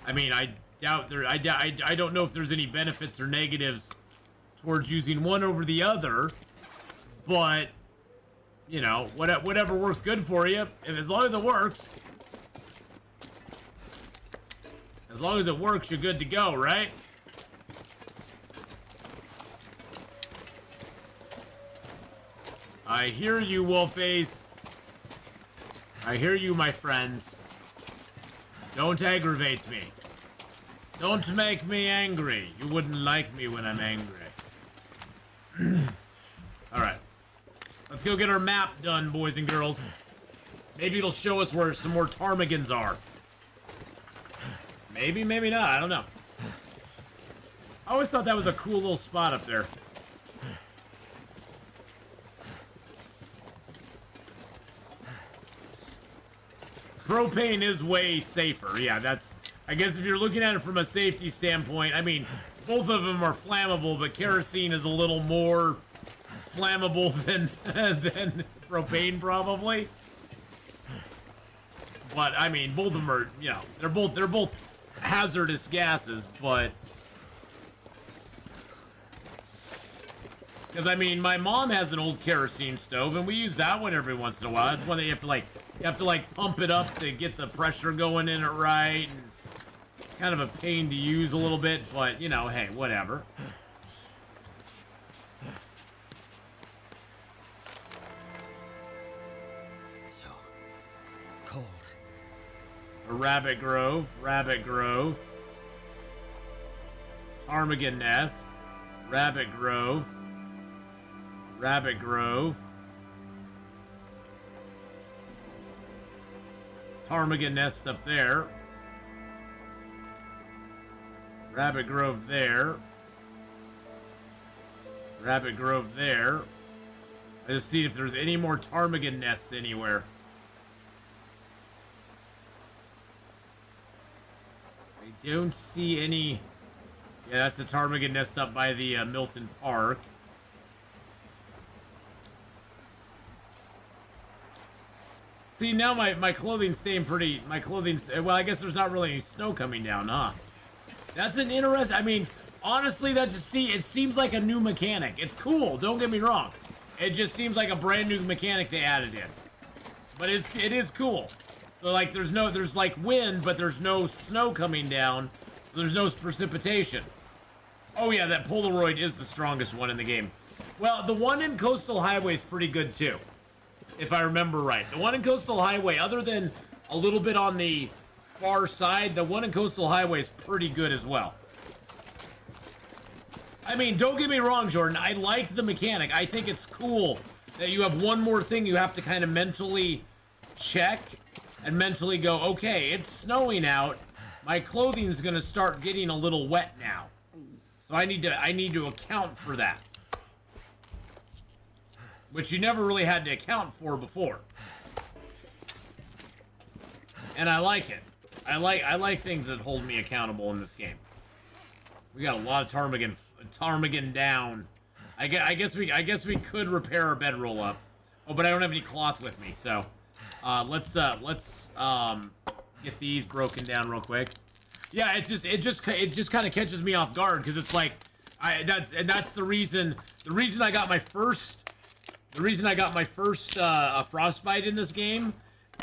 I mean, I don't know if there's any benefits or negatives towards using one over the other, but whatever works good for you, as long as it works. As long as it works, you're good to go, right? I hear you, Wolface. I hear you, my friends. Don't aggravate me. Don't make me angry. You wouldn't like me when I'm angry. Alright. Let's go get our map done, boys and girls. Maybe it'll show us where some more ptarmigans are. Maybe, maybe not. I don't know. I always thought that was a cool little spot up there. Propane is way safer. Yeah, that's... I guess if you're looking at it from a safety standpoint, I mean, both of them are flammable, but kerosene is a little more flammable than propane, probably. But, I mean, both of them are, they're both hazardous gases, but... Because, I mean, my mom has an old kerosene stove, and we use that one every once in a while. That's one that you have to pump it up to get the pressure going in it right, and kind of a pain to use a little bit, but, hey, whatever. So cold. Rabbit Grove, Ptarmigan Nest, Rabbit Grove, Ptarmigan Nest up there, Rabbit Grove there, Rabbit Grove there. I just see if there's any more ptarmigan nests anywhere. I don't see any. Yeah, that's the ptarmigan nest up by the Milton Park. See, now my clothing's staying pretty... Well, I guess there's not really any snow coming down, huh? That's an interesting... I mean, honestly, it seems like a new mechanic. It's cool, don't get me wrong. It just seems like a brand new mechanic they added in. But it is cool. So, there's wind, but there's no snow coming down. So there's no precipitation. Oh yeah, that Polaroid is the strongest one in the game. Well, the one in Coastal Highway is pretty good too. If I remember right. The one in Coastal Highway, other than a little bit on the far side, the one in Coastal Highway is pretty good as well. I mean, don't get me wrong, Jordan. I like the mechanic. I think it's cool that you have one more thing you have to kind of mentally check and mentally go, okay, it's snowing out. My clothing's going to start getting a little wet now. So I need to account for that. Which you never really had to account for before. And I like it. I like things that hold me accountable in this game. We got a lot of Ptarmigan down. I guess we could repair our bedroll up. Oh, but I don't have any cloth with me, so let's get these broken down real quick. Yeah, it just kind of catches me off guard because it's like that's the reason I got my first frostbite in this game.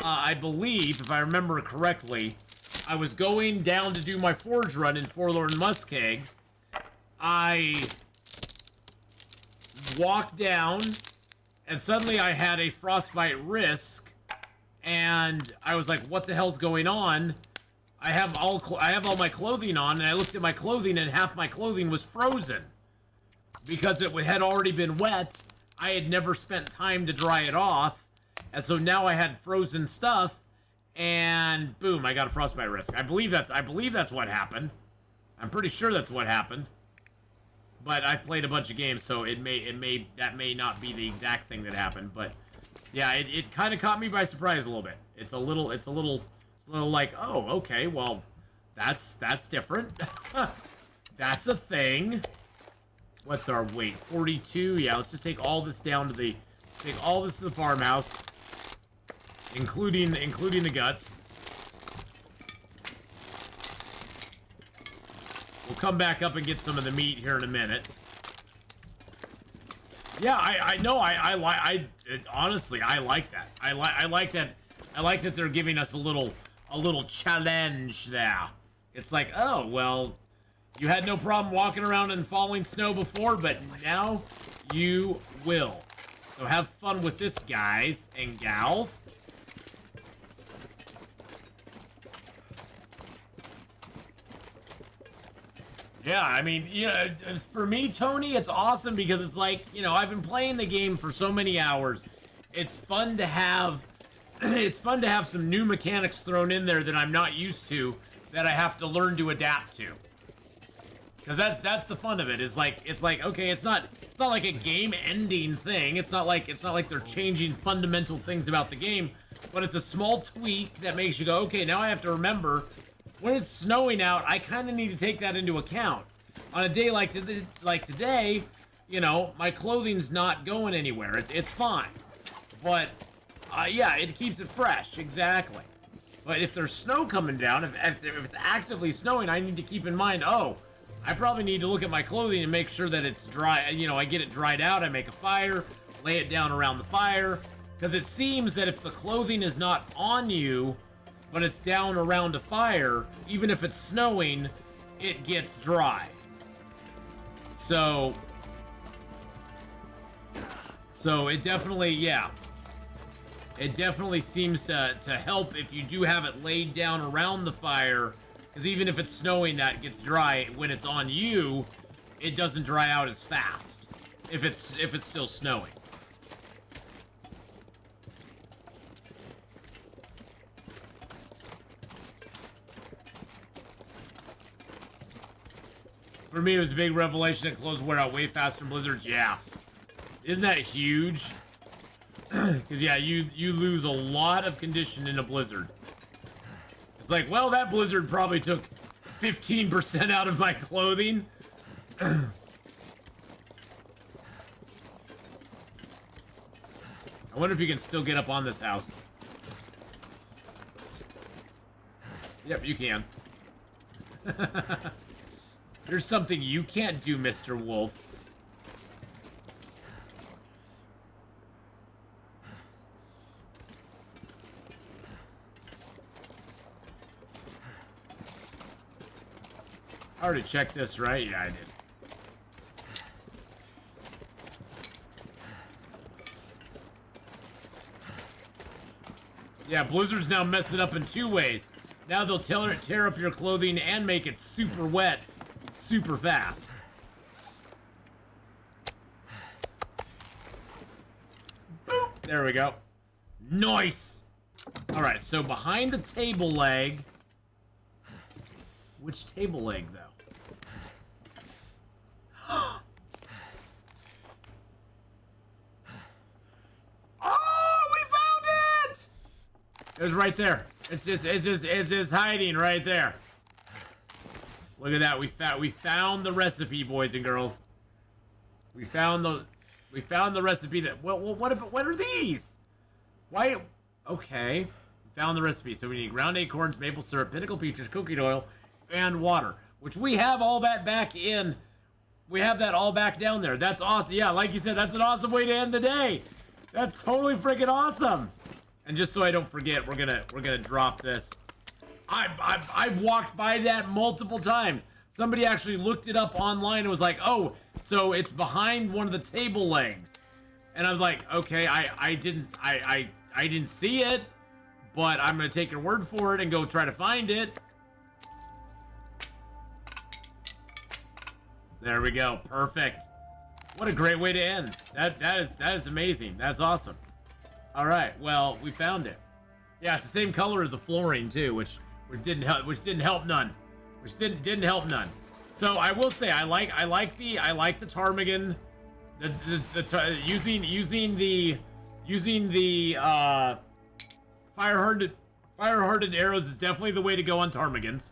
I believe, if I remember correctly, I was going down to do my forge run in Forlorn Muskeg. I walked down, and suddenly I had a frostbite risk, and I was like, "What the hell's going on?" I have all my clothing on, and I looked at my clothing, and half my clothing was frozen because it had already been wet. I had never spent time to dry it off, and so now I had frozen stuff, and boom, I got a frostbite risk. I believe that's what happened. I'm pretty sure that's what happened. But I've played a bunch of games, so that may not be the exact thing that happened. But yeah, it kind of caught me by surprise a little bit. It's a little like, oh, okay, well, that's different. That's a thing. What's our weight? 42. Yeah, let's just take all this down to the farmhouse, including the guts. We'll come back up and get some of the meat here in a minute. Yeah, I know. Honestly, I like that. I like that. I like that they're giving us a little challenge there. It's like, oh well, you had no problem walking around in falling snow before, but now you will. So have fun with this, guys and gals. Yeah, I mean, for me, Tony, it's awesome because it's like, I've been playing the game for so many hours. It's fun to have, some new mechanics thrown in there that I'm not used to, that I have to learn to adapt to. Because that's the fun of it. It's like, okay, it's not like a game-ending thing. It's not like they're changing fundamental things about the game, but it's a small tweak that makes you go, okay, now I have to remember. When it's snowing out, I kind of need to take that into account. On a day like today, my clothing's not going anywhere. It's fine. But, yeah, it keeps it fresh. Exactly. But if there's snow coming down, if it's actively snowing, I need to keep in mind, oh, I probably need to look at my clothing and make sure that it's dry. I get it dried out. I make a fire, lay it down around the fire. Because it seems that if the clothing is not on you, but it's down around a fire, even if it's snowing, it gets dry. So it definitely, yeah. It definitely seems to help if you do have it laid down around the fire, because even if it's snowing, that gets dry. When it's on you, it doesn't dry out as fast if it's still snowing. For me, it was a big revelation that clothes wear out way faster than blizzards. Yeah. Isn't that huge? Because, yeah, you lose a lot of condition in a blizzard. It's like, well, that blizzard probably took 15% out of my clothing. I wonder if you can still get up on this house. Yep, you can. There's something you can't do, Mr. Wolf. I already checked this, right? Yeah, I did. Yeah, Blizzard's now messing up in 2 ways. Now they'll tear up your clothing and make it super wet super fast. Boop. There we go. Nice. All right, so behind the table leg. Which table leg, though? It was right there. It's just hiding right there. Look at that. We found the recipe, boys and girls. We found the recipe. What are these? Why? Okay. We found the recipe. So we need ground acorns, maple syrup, pinnacle peaches, coconut oil, and water, which we have all that back in. We have that all back down there. That's awesome. Yeah, like you said, that's an awesome way to end the day. That's totally freaking awesome. And just so I don't forget, we're gonna drop this. I've walked by that multiple times. Somebody actually looked it up online and was like, oh, so it's behind one of the table legs. And I was like, okay, I didn't see it, but I'm gonna take your word for it and go try to find it. There we go. Perfect. What a great way to end. That is amazing. That's awesome. All right. Well, we found it. Yeah, it's the same color as the flooring too, which didn't help none. So I will say I like the Ptarmigan. Using the fire hardened arrows is definitely the way to go on Ptarmigans.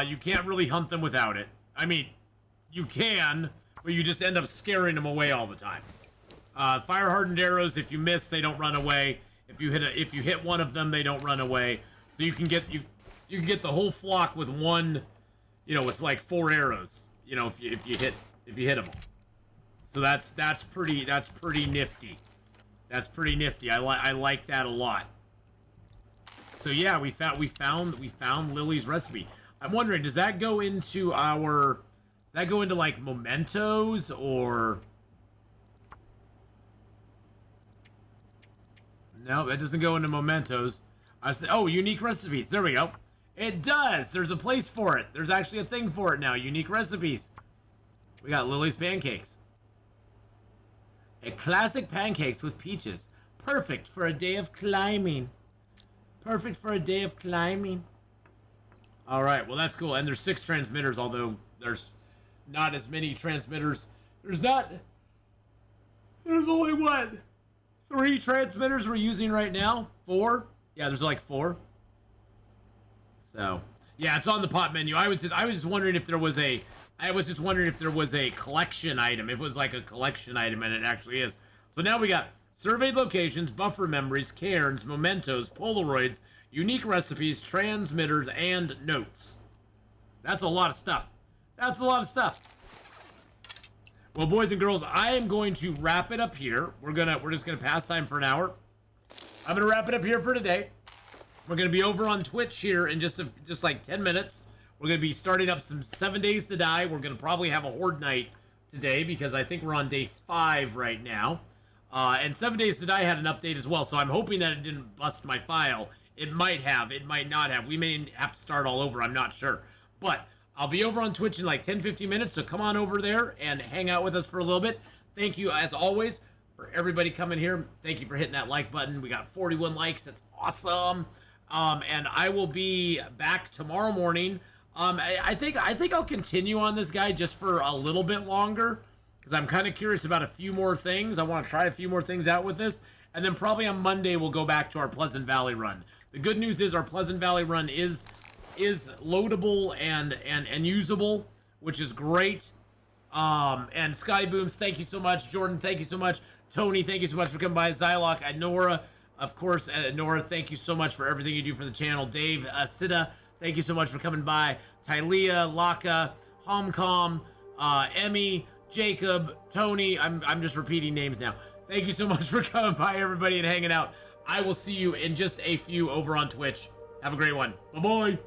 You can't really hunt them without it. I mean, you can, but you just end up scaring them away all the time. Fire hardened arrows, if you miss, they don't run away. If you hit one of them, they don't run away. So you can get the whole flock with one, with like 4 arrows. If you hit them all. So that's pretty nifty. That's pretty nifty. I like that a lot. So yeah, we found Lily's recipe. I'm wondering, does that go into like mementos or? No, that doesn't go into mementos. Oh, unique recipes. There we go. It does. There's a place for it. There's actually a thing for it now. Unique recipes. We got Lily's pancakes. A classic pancakes with peaches. Perfect for a day of climbing. Perfect for a day of climbing. All right. Well, that's cool. And there's 6 transmitters, although there's not as many transmitters. There's only what? 3 transmitters we're using right now? 4? Yeah, there's like 4. So, yeah, it's on the pop menu. I was just wondering if there was a collection item. If it was like a collection item, and it actually is. So now we got surveyed locations, buffer memories, cairns, mementos, Polaroids, unique recipes, transmitters, and notes. That's a lot of stuff. Well, boys and girls, I am going to wrap it up here. We're just gonna pass time for an hour. I'm gonna wrap it up here for today. We're gonna be over on Twitch here in just like 10 minutes. We're gonna be starting up some 7 Days to Die. We're gonna probably have a Horde night today because I think we're on day 5 right now. And 7 Days to Die had an update as well, so I'm hoping that it didn't bust my file. It might have, it might not have. We may have to start all over, I'm not sure. But I'll be over on Twitch in like 10-15 minutes, so come on over there and hang out with us for a little bit. Thank you, as always, for everybody coming here. Thank you for hitting that like button. We got 41 likes. That's awesome. And I will be back tomorrow morning. I think I'll continue on this guy just for a little bit longer because I'm kind of curious about a few more things. I want to try a few more things out with this. And then probably on Monday, we'll go back to our Pleasant Valley run. The good news is our Pleasant Valley run is loadable and usable, which is great. And Skybooms, thank you so much. Jordan, thank you so much. Tony, thank you so much for coming by. Zylock, and Nora, of course. Nora, thank you so much for everything you do for the channel. Dave, Sida, thank you so much for coming by. Tylea, Laka, Homcom, Emmy, Jacob, Tony. I'm just repeating names now. Thank you so much for coming by, everybody, and hanging out. I will see you in just a few over on Twitch. Have a great one. Bye-bye.